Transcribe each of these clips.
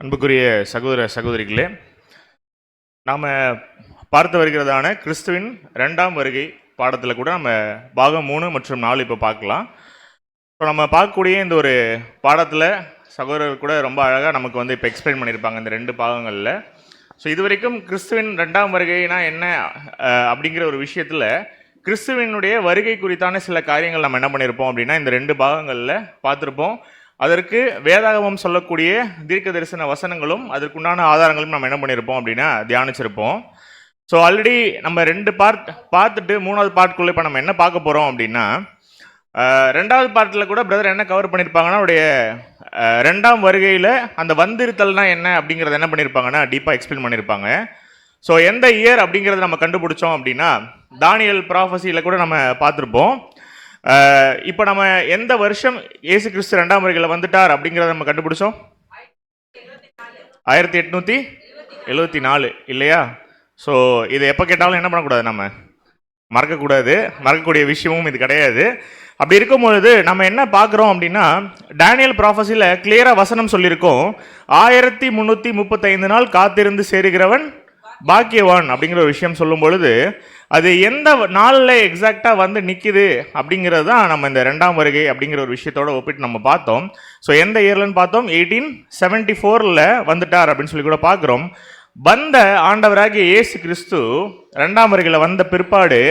அன்புக்குரிய சகோதர சகோதரிகளே, நாம் பார்த்து வருகிறதான கிறிஸ்துவின் 2ஆம் வருகை பாடத்தில் கூட நம்ம பாகம் 3 மற்றும் 4 இப்போ பார்க்கலாம். ஸோ நம்ம பார்க்கக்கூடிய இந்த ஒரு பாடத்தில் சகோதரர் கூட ரொம்ப அழகாக நமக்கு வந்து இப்போ எக்ஸ்பிளைன் பண்ணியிருப்பாங்க இந்த 2 பாகங்களில். ஸோ இது வரைக்கும் கிறிஸ்துவின் 2ஆம் வருகைனா என்ன அப்படிங்கிற ஒரு விஷயத்தில் கிறிஸ்துவினுடைய வருகை குறித்தான சில காரியங்கள் நம்ம என்ன பண்ணியிருப்போம் அப்படின்னா இந்த 2 பாகங்களில் பார்த்துருப்போம். அதற்கு வேதாகமம் சொல்லக்கூடிய தீர்க்க தரிசன வசனங்களும் அதற்குண்டான ஆதாரங்களும் நம்ம என்ன பண்ணியிருப்போம் அப்படின்னா தியானிச்சிருப்போம். ஸோ ஆல்ரெடி நம்ம 2 பார்ட் பார்த்துட்டு 3வது பார்ட்டுக்குள்ளே இப்போ நம்ம என்ன பார்க்க போகிறோம் அப்படின்னா 2வது பார்ட்டில் கூட பிரதர் என்ன கவர் பண்ணியிருப்பாங்கன்னா அவருடைய 2ஆம் வருகையில் அந்த வந்திருத்தல்னா என்ன அப்படிங்கிறத என்ன பண்ணியிருப்பாங்கன்னா டீப்பாக எக்ஸ்பிளைன் பண்ணியிருப்பாங்க. ஸோ எந்த இயர் அப்படிங்கிறத நம்ம கண்டுபிடிச்சோம் அப்படின்னா தானியல் ப்ராஃபஸியில் கூட நம்ம பார்த்துருப்போம். இப்போ நம்ம எந்த வருஷம் இயேசு கிறிஸ்து 2ஆம் வருகையில் வந்துட்டார் அப்படிங்கிறத நம்ம கண்டுபிடிச்சோம் 1874 இல்லையா? ஸோ இதை எப்போ கேட்டாலும் என்ன பண்ணக்கூடாது, நம்ம மறக்கக்கூடாது. மறக்கக்கூடிய விஷயமும் இது கிடையாது. அப்படி இருக்கும்பொழுது நம்ம என்ன பார்க்குறோம் அப்படின்னா டேனியல் ப்ராஃபஸியில் கிளியராக வசனம் சொல்லியிருக்கோம், 1335 நாள் காத்திருந்து சேருகிறவன் பாக்கியவான் அப்படிங்கிற ஒரு விஷயம் சொல்லும் பொழுது அது எந்த நாளில் எக்ஸாக்டாக வந்து நிற்கிது அப்படிங்கிறது தான் நம்ம இந்த 2ஆம் வருகை அப்படிங்கிற ஒரு விஷயத்தோட ஒப்பிட்டு நம்ம பார்த்தோம். ஸோ எந்த இயர்லன்னு பார்த்தோம், 1874 வந்துட்டார் அப்படின்னு சொல்லி கூட பார்க்குறோம். வந்த ஆண்டவராகிய இயேசு கிறிஸ்து 2ஆம் வருகையில் வந்த பிற்பாடு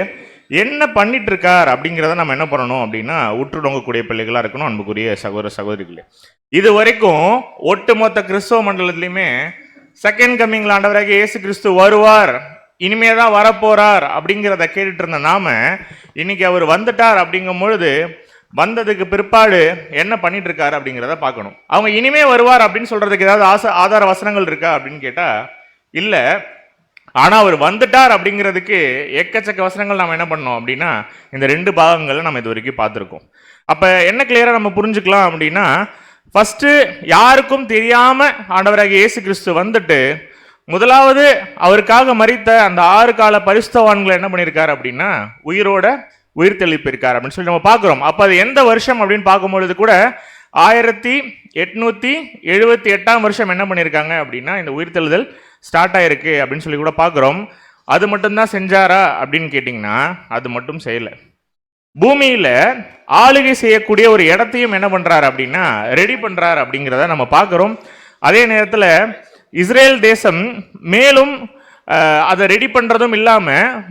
என்ன பண்ணிட்டு இருக்கார் அப்படிங்கிறத நம்ம என்ன பண்ணணும் அப்படின்னா உற்று நோக்கக்கூடிய பிள்ளைகளாக இருக்கணும். அன்புக்குரிய சகோதர சகோதரிகளே, இது வரைக்கும் ஒட்டுமொத்த கிறிஸ்தவ மண்டலத்திலையுமே செகண்ட் கம்மிங்ல ஆண்டவராகிய இயேசு கிறிஸ்து வருவார், இனிமே தான் வரப்போறார் அப்படிங்கிறத கேட்டுட்டு இருந்த நாம இன்னைக்கு அவர் வந்துட்டார் அப்படிங்கும் பொழுது வந்ததுக்கு பிற்பாடு என்ன பண்ணிட்டு இருக்காரு அப்படிங்கிறத பார்க்கணும். அவங்க இனிமே வருவார் அப்படின்னு சொல்றதுக்கு ஏதாவது ஆதார வசனங்கள் இருக்கா அப்படின்னு கேட்டா இல்ல. ஆனா அவர் வந்துட்டார் அப்படிங்கிறதுக்கு எக்கச்சக்க வசனங்கள் நம்ம என்ன பண்ணோம் அப்படின்னா இந்த 2 பாகங்களை நம்ம இது வரைக்கும் பார்த்துருக்கோம். அப்ப என்ன கிளியரா நம்ம புரிஞ்சுக்கலாம் அப்படின்னா ஃபர்ஸ்ட் யாருக்கும் தெரியாம ஆண்டவராகிய இயேசு கிறிஸ்து வந்துட்டு முதலாவது அவருக்காக மரித்த அந்த 6 கால பரிசுத்தவான்களை என்ன பண்ணியிருக்காரு அப்படின்னா உயிர் தெளிப்பிருக்கார் அப்படின்னு சொல்லி நம்ம பார்க்குறோம். அப்போ அது எந்த வருஷம் அப்படின்னு பார்க்கும்பொழுது கூட 1878ஆம் வருஷம் என்ன பண்ணியிருக்காங்க அப்படின்னா இந்த உயிர்த்தெழுதல் ஸ்டார்ட் ஆயிருக்கு அப்படின்னு சொல்லி கூட பார்க்குறோம். அது மட்டும்தான் செஞ்சாரா அப்படின்னு கேட்டிங்கன்னா அது மட்டும் செய்யலை. பூமியில ஆளுகை செய்யக்கூடிய ஒரு இடத்தையும் என்ன பண்றாரு அப்படின்னா ரெடி பண்றாரு அப்படிங்கிறத நம்ம பார்க்குறோம். அதே நேரத்தில் இஸ்ரேல் தேசம் மேலும் அதை ரெடி பண்றதும் இல்லாம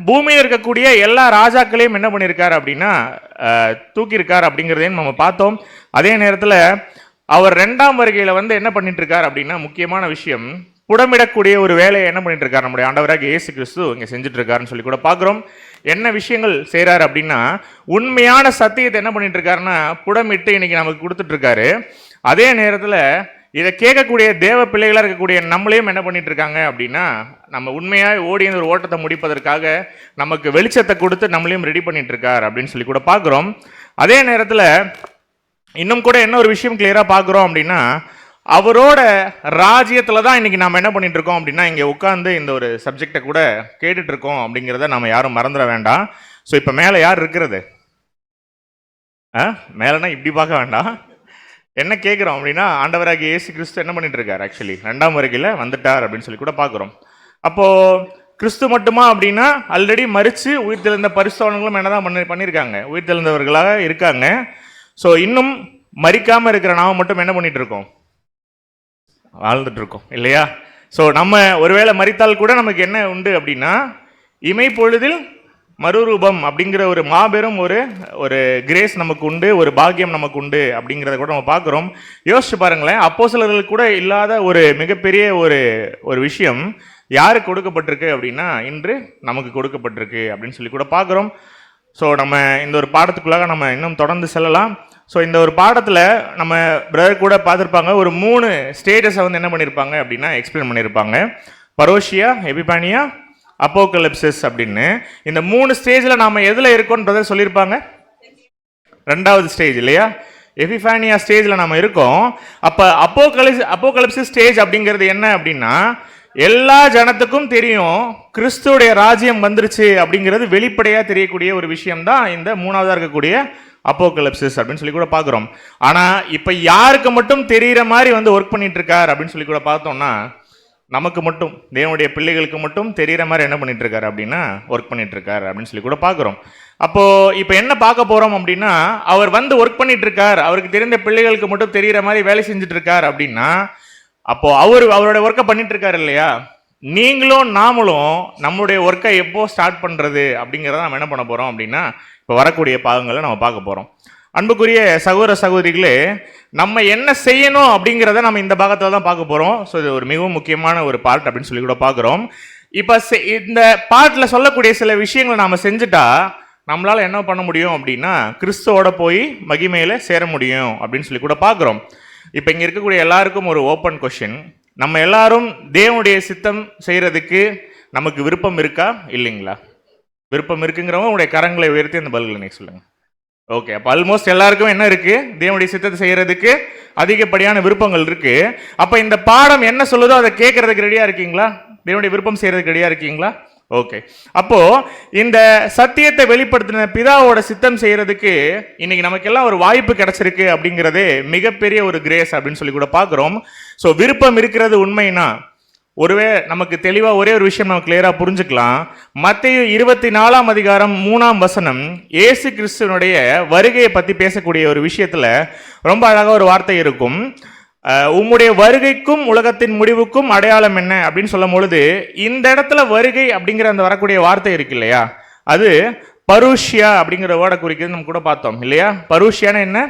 பூமியில் இருக்கக்கூடிய எல்லா ராஜாக்களையும் என்ன பண்ணியிருக்காரு அப்படின்னா தூக்கியிருக்காரு அப்படிங்கிறதையும் நம்ம பார்த்தோம். அதே நேரத்தில் அவர் 2ஆம் வருகையில் வந்து என்ன பண்ணிட்டு இருக்காரு அப்படின்னா முக்கியமான விஷயம் புடமிடக்கூடிய ஒரு வேலையை என்ன பண்ணிட்டு இருக்காரு நம்முடைய ஆண்டவராக இயேசு கிறிஸ்து இங்கே செஞ்சுட்டு இருக்காருன்னு சொல்லி கூட பார்க்குறோம். என்ன விஷயங்கள் செய்கிறாரு அப்படின்னா உண்மையான சத்தியத்தை என்ன பண்ணிட்டு இருக்காருன்னா புடமிட்டு இன்னைக்கு நமக்கு கொடுத்துட்டு இருக்காரு. அதே நேரத்தில் இதை கேட்கக்கூடிய தேவ பிள்ளைகளாக இருக்கக்கூடிய நம்மளையும் என்ன பண்ணிட்டு இருக்காங்க அப்படின்னா நம்ம உண்மையாக ஓடிய ஒரு ஓட்டத்தை முடிப்பதற்காக நமக்கு வெளிச்சத்தை கொடுத்து நம்மளையும் ரெடி பண்ணிட்டு இருக்காரு அப்படின்னு சொல்லி கூட பார்க்குறோம். அதே நேரத்தில் இன்னும் கூட என்ன ஒரு விஷயம் கிளியராக பார்க்குறோம் அப்படின்னா அவரோட ராஜ்யத்தில் தான் இன்னைக்கு நம்ம என்ன பண்ணிட்டு இருக்கோம் அப்படின்னா இங்கே உட்காந்து இந்த ஒரு சப்ஜெக்டை கூட கேட்டுட்டு இருக்கோம் அப்படிங்கிறத நம்ம யாரும் மறந்துட வேண்டாம். ஸோ இப்போ மேலே யார் இருக்கிறது? மேலேனா இப்படி பார்க்க வேண்டாம். என்ன கேட்குறோம் அப்படின்னா ஆண்டவராகிய இயேசு கிறிஸ்து என்ன பண்ணிட்டு இருக்காரு, ஆக்சுவலி 2ஆம் வருகையில் வந்துட்டார் அப்படின்னு சொல்லி கூட பார்க்குறோம். அப்போ கிறிஸ்து மட்டுமா அப்படின்னா ஆல்ரெடி மரித்து உயிர் தெழுந்த பரிசுத்தவான்களும் என்னதான் பண்ணியிருக்காங்க, உயிர் தெழுந்தவர்களாக இருக்காங்க. ஸோ இன்னும் மரிக்காமல் இருக்கிற நாம மட்டும் என்ன பண்ணிட்டு இருக்கோம், வாழ்ந்துட்டு இருக்கோம் இல்லையா? ஸோ நம்ம ஒருவேளை மரித்தால் கூட நமக்கு என்ன உண்டு அப்படின்னா இமை பொழுதில் மறுரூபம் அப்படிங்கிற ஒரு மாபெரும் ஒரு கிரேஸ் நமக்கு உண்டு, ஒரு பாக்கியம் நமக்கு உண்டு அப்படிங்கிறத கூட நம்ம பார்க்குறோம். யோசிச்சு பாருங்களேன், அப்போஸ்தலர்களுக்கு கூட இல்லாத ஒரு மிகப்பெரிய ஒரு விஷயம் யாருக்கு கொடுக்கப்பட்டிருக்கு அப்படின்னா இன்று நமக்கு கொடுக்கப்பட்டிருக்கு அப்படின்னு சொல்லி கூட பார்க்குறோம். ஸோ நம்ம இந்த ஒரு பாடத்துக்குள்ளாக நம்ம இன்னும் தொடர்ந்து செல்லலாம். ஸோ இந்த ஒரு பாடத்தில் நம்ம பிரதர் கூட பார்த்துருப்பாங்க, ஒரு 3 ஸ்டேஜஸை வந்து என்ன பண்ணியிருப்பாங்க அப்படின்னா எக்ஸ்பிளைன் பண்ணியிருப்பாங்க. பரோஷியா, எபிபானியா, அப்போகலிப்சிஸ் அப்படின்னு. இந்த 3 ஸ்டேஜில் நாம் எதில் இருக்கோன்னு பிரதர் சொல்லியிருப்பாங்க, 2வது ஸ்டேஜ் இல்லையா? எபிபானியா ஸ்டேஜில் நம்ம இருக்கோம். அப்போ அப்போகலிப்சிஸ் ஸ்டேஜ் அப்படிங்கிறது என்ன அப்படின்னா எல்லா ஜனத்துக்கும் தெரியும் கிறிஸ்துவோடைய ராஜ்யம் வந்துருச்சு அப்படிங்கிறது வெளிப்படையாக தெரியக்கூடிய ஒரு விஷயம்தான் இந்த 3வதாக இருக்கக்கூடிய அப்போகலிப்சிஸ் அப்படின்னு சொல்லி கூட பார்க்குறோம். ஆனால் இப்போ யாருக்கு மட்டும் தெரிகிற மாதிரி வந்து ஒர்க் பண்ணிட்டு இருக்கார் அப்படின்னு சொல்லி கூட பார்த்தோம்னா, நமக்கு மட்டும், தேவனுடைய பிள்ளைகளுக்கு மட்டும் தெரிகிற மாதிரி என்ன பண்ணிட்டு இருக்காரு அப்படின்னா ஒர்க் பண்ணிட்டு இருக்காரு அப்படின்னு சொல்லி கூட பார்க்குறோம். அப்போ இப்போ என்ன பார்க்க போறோம் அப்படின்னா, அவர் வந்து ஒர்க் பண்ணிட்டு இருக்கார், அவருக்கு தெரிந்த பிள்ளைகளுக்கு மட்டும் தெரிகிற மாதிரி வேலை செஞ்சுட்டு இருக்கார் அப்படின்னா, அப்போ அவரோட ஒர்க்கை பண்ணிட்டு இருக்காரு இல்லையா? நீங்களும் நாமளும் நம்மளுடைய ஒர்க்கை எப்போ ஸ்டார்ட் பண்றது அப்படிங்கிறத நம்ம என்ன பண்ண போறோம் அப்படின்னா, இப்போ வரக்கூடிய பாகங்களை நம்ம பார்க்க போறோம். அன்புக்குரிய சகோதர சகோதரிகளே, நம்ம என்ன செய்யணும் அப்படிங்கிறத நம்ம இந்த பாகத்தில் தான் பார்க்க போறோம். ஸோ இது ஒரு மிகவும் முக்கியமான ஒரு பார்ட் அப்படின்னு சொல்லி கூட பார்க்குறோம். இப்போ இந்த பார்ட்டில் சொல்லக்கூடிய சில விஷயங்களை நாம் செஞ்சுட்டா நம்மளால என்ன பண்ண முடியும் அப்படின்னா, கிறிஸ்துவோட போய் மகிமையில சேர முடியும் அப்படின்னு சொல்லி கூட பார்க்குறோம். இப்போ இங்கே இருக்கக்கூடிய எல்லாருக்கும் ஒரு ஓப்பன் கொஸ்டின், நம்ம எல்லாரும் தேவனுடைய சித்தம் செய்யறதுக்கு நமக்கு விருப்பம் இருக்கா இல்லைங்களா? விருப்பம் இருக்குங்கிறவங்க உங்களுடைய கரங்களை உயர்த்தி அந்த பதில்களை நீங்க சொல்லுங்க. ஓகே, அப்போ ஆல்மோஸ்ட் எல்லாருக்கும் என்ன இருக்கு? தேவனுடைய சித்தத்தை செய்யறதுக்கு அதிகப்படியான விருப்பங்கள் இருக்கு. அப்போ இந்த பாடம் என்ன சொல்லுதோ அதை கேட்கறதுக்கு ரெடியா இருக்கீங்களா? தேவனுடைய விருப்பம் செய்யறதுக்கு ரெடியா இருக்கீங்களா? ஓகே, அப்போ இந்த சத்தியத்தை வெளிப்படுத்தின பிதாவோட சித்தம் செய்யறதுக்கு இன்னைக்கு நமக்கெல்லாம் ஒரு வாய்ப்பு கிடைச்சிருக்கு அப்படிங்கிறதே மிகப்பெரிய ஒரு கிரேஸ் அப்படின்னு சொல்லி கூட பார்க்குறோம். ஸோ விருப்பம் இருக்கிறது உண்மைனா நமக்கு தெளிவாக ஒரே ஒரு விஷயம் நம்ம கிளியராக புரிஞ்சுக்கலாம். மத்தேயு 24ஆம் அதிகாரம் 3ஆம் வசனம் இயேசு கிறிஸ்துவனுடைய வருகையை பற்றி பேசக்கூடிய ஒரு விஷயத்தில் ரொம்ப அழகாக ஒரு வார்த்தை இருக்கும். உம்முடைய வருகைக்கும் உலகத்தின் முடிவுக்கும் அடையாளம் என்ன அப்படின்னு சொல்லும் பொழுது, இந்த இடத்துல வருகை அப்படிங்கிற அந்த வரக்கூடிய வார்த்தை இருக்கு இல்லையா, அது பரூஷியா அப்படிங்கிற வேர்டை குறிக்கிறது நம்ம கூட பார்த்தோம் இல்லையா? பரூஷியான்னு என்ன?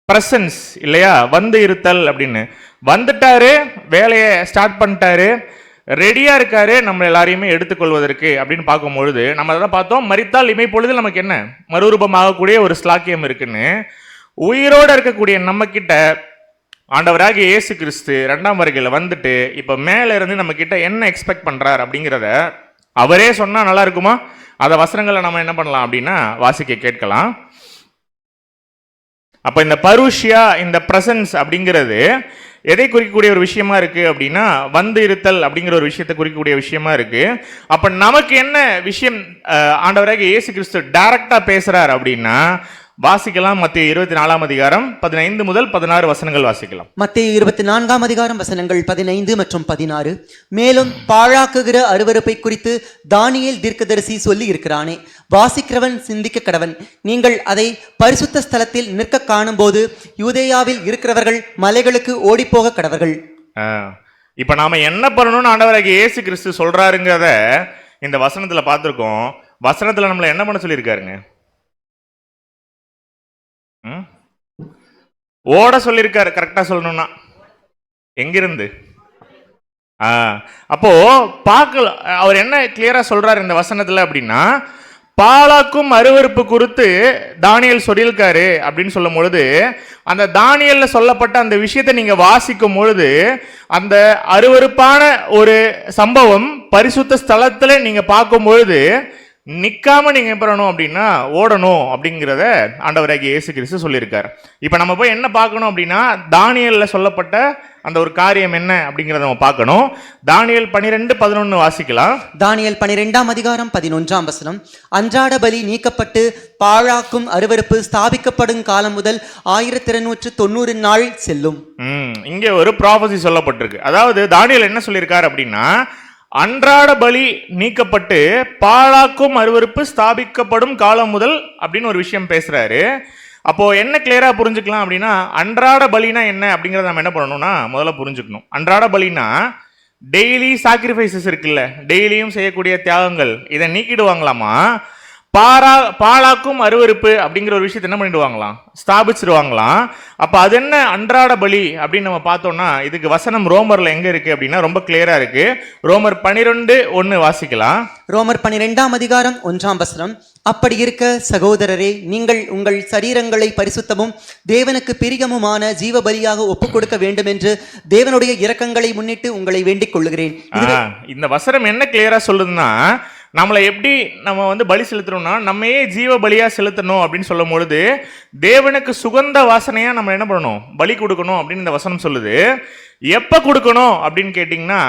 பிரசன்ஸ் இல்லையா? வந்து இருத்தல் அப்படின்னு. வந்துட்டாரு, வேலையை ஸ்டார்ட் பண்ணிட்டாரு, ரெடியா இருக்காரு நம்ம எல்லாரையுமே எடுத்துக்கொள்வதற்கு அப்படின்னு பார்க்கும்பொழுது நம்ம அதான் பார்த்தோம், மரித்தால் இமைப்பொழுது நமக்கு என்ன மறுரூபமாகக்கூடிய ஒரு ஸ்லாக்கியம் இருக்குன்னு. உயிரோடு இருக்கக்கூடிய நம்ம கிட்ட ஆண்டவராகிய இயேசு கிறிஸ்து 2ஆம் வருகையில் வந்துட்டு இப்போ மேல இருந்து நம்ம கிட்ட என்ன எக்ஸ்பெக்ட் பண்றார் அப்படிங்கிறத அவரே சொன்னா நல்லா இருக்குமா? அதை வசனங்களை நம்ம என்ன பண்ணலாம் அப்படின்னா வாசிக்க கேட்கலாம். அப்ப இந்த பரூஷியா, இந்த பிரசன்ஸ் அப்படிங்கிறது எதை குறிக்கக்கூடிய ஒரு விஷயமா இருக்கு அப்படின்னா, வந்து இருத்தல் அப்படிங்கிற ஒரு விஷயத்தை குறிக்கக்கூடிய விஷயமா இருக்கு. அப்ப நமக்கு என்ன விஷயம் ஆண்டவராகிய இயேசு கிறிஸ்து டைரக்டா பேசுறார் அப்படின்னா வாசிக்கலாம். மத்தேயு 24ஆம் அதிகாரம் 15 முதல் 16 வசனங்கள் வாசிக்கலாம். மத்தேயு 24ஆம் அதிகாரம் வசனங்கள் 15 மற்றும் 16. மேலும் பாழாக்குகிற அருவருப்பை குறித்து தானியேல் தீர்க்கதரிசி சொல்லி இருக்கிறானே, வாசிக்கிறவன் சிந்திக்க கடவன். நீங்கள் அதை பரிசுத்த ஸ்தலத்தில் நிற்க காணும் போது யூதேயாவில் இருக்கிறவர்கள் மலைகளுக்கு ஓடிப்போக கடவர்கள். இப்ப நாம என்ன பண்ணணும்னு ஆண்டவராகிய இயேசு கிறிஸ்து சொல்றாருங்கிறத இந்த வசனத்துல பார்த்திருக்கோம். வசனத்துல நம்மள என்ன பண்ண சொல்லியிருக்காருங்க? ஓட சொல்லியிருக்காரு. கரெக்டா சொல்லணும்னா எங்கிருந்து? அப்போ பார்க்கல, அவர் என்ன கிளியரா சொல்றாரு இந்த வசனத்துல அப்படின்னா, பாலாக்கும் அருவருப்பு குறித்து தானியேல் சொல்லியிருக்காரு அப்படின்னு சொல்லும் பொழுது, அந்த தானியேல்ல சொல்லப்பட்ட அந்த விஷயத்தை நீங்க வாசிக்கும் பொழுது, அந்த அருவருப்பான ஒரு சம்பவம் பரிசுத்த ஸ்தலத்துல நீங்க பார்க்கும் பொழுது நிக்காம நீங்க என்ன பண்ணணும் அப்படின்னா ஓடணும் அப்படிங்கிறத ஆண்டவராகிய இயேசு கிறிஸ்து சொல்லியிருக்காரு. இப்ப நம்ம போய் என்ன பார்க்கணும் அப்படின்னா, தானியேல்ல சொல்லப்பட்ட அந்த ஒரு காரியம் என்ன அப்படிங்கிறத நம்ம பார்க்கணும். தானியேல் 12:11 வாசிக்கலாம். தானியேல் 12ஆம் அதிகாரம் 11ஆம் வசனம். அன்றாட பலி நீக்கப்பட்டு பாழாக்கும் அருவருப்பு ஸ்தாபிக்கப்படும் காலம் முதல் 1290 நாள் செல்லும். இங்கே ஒரு ப்ராபசி சொல்லப்பட்டிருக்கு. அதாவது தானியேல் என்ன சொல்லியிருக்காரு அப்படின்னா, அன்றாட பலி நீக்கப்பட்டு பாழாக்கும் அருவருப்பு ஸ்தாபிக்கப்படும் காலம் முதல் அப்படின்னு ஒரு விஷயம் பேசுறாரு. அப்போ என்ன கிளியரா புரிஞ்சுக்கலாம் அப்படின்னா, அன்றாட பலினா என்ன அப்படிங்கறத நம்ம என்ன பண்ணணும்னா முதல்ல புரிஞ்சுக்கணும். அன்றாட பலினா டெய்லி சாக்ரிஃபைசஸ் இருக்குல்ல, டெய்லியும் செய்யக்கூடிய தியாகங்கள், இதை நீக்கிடுவாங்களாமா. பாழாக்கும் அருவருப்பு அப்படிங்கிற ஒரு விஷயத்தை என்ன பண்ணிடுவாங்களாம்? ஸ்தாபிச்சிருவாங்களாம். அப்ப அது என்ன அன்றாட பலி அப்படின்னு நம்ம பார்த்தோம்னா, இதுக்கு வசனம் ரோமர்ல எங்க இருக்கு அப்படின்னா ரொம்ப கிளியரா இருக்கு. ரோமர் 12:1 வாசிக்கலாம். ரோமர் 12ஆம் அதிகாரம் 1ஆம் வசனம். அப்படி இருக்க சகோதரரே, நீங்கள் உங்கள் சரீரங்களை பரிசுத்தமும் தேவனுக்கு பிரியமுமான ஜீவ பலியாக ஒப்புக் கொடுக்க வேண்டும் என்று தேவனுடைய இரக்கங்களை முன்னிட்டு உங்களை வேண்டிக் கொள்ளுகிறேன். இந்த வசனம் என்ன கிளியரா சொல்லுதுன்னா, நம்மளை எப்படி நம்ம பலி செலுத்தணும்னா நம்மையே ஜீவ பலியா செலுத்தணும் அப்படின்னு சொல்லும் பொழுது தேவனுக்கு சுகந்த வாசனையா நம்ம என்ன பண்ணணும்? பலி கொடுக்கணும் அப்படின்னு இந்த வசனம் சொல்லுது. எப்ப கொடுக்கணும் அப்படின்னு கேட்டீங்கன்னா,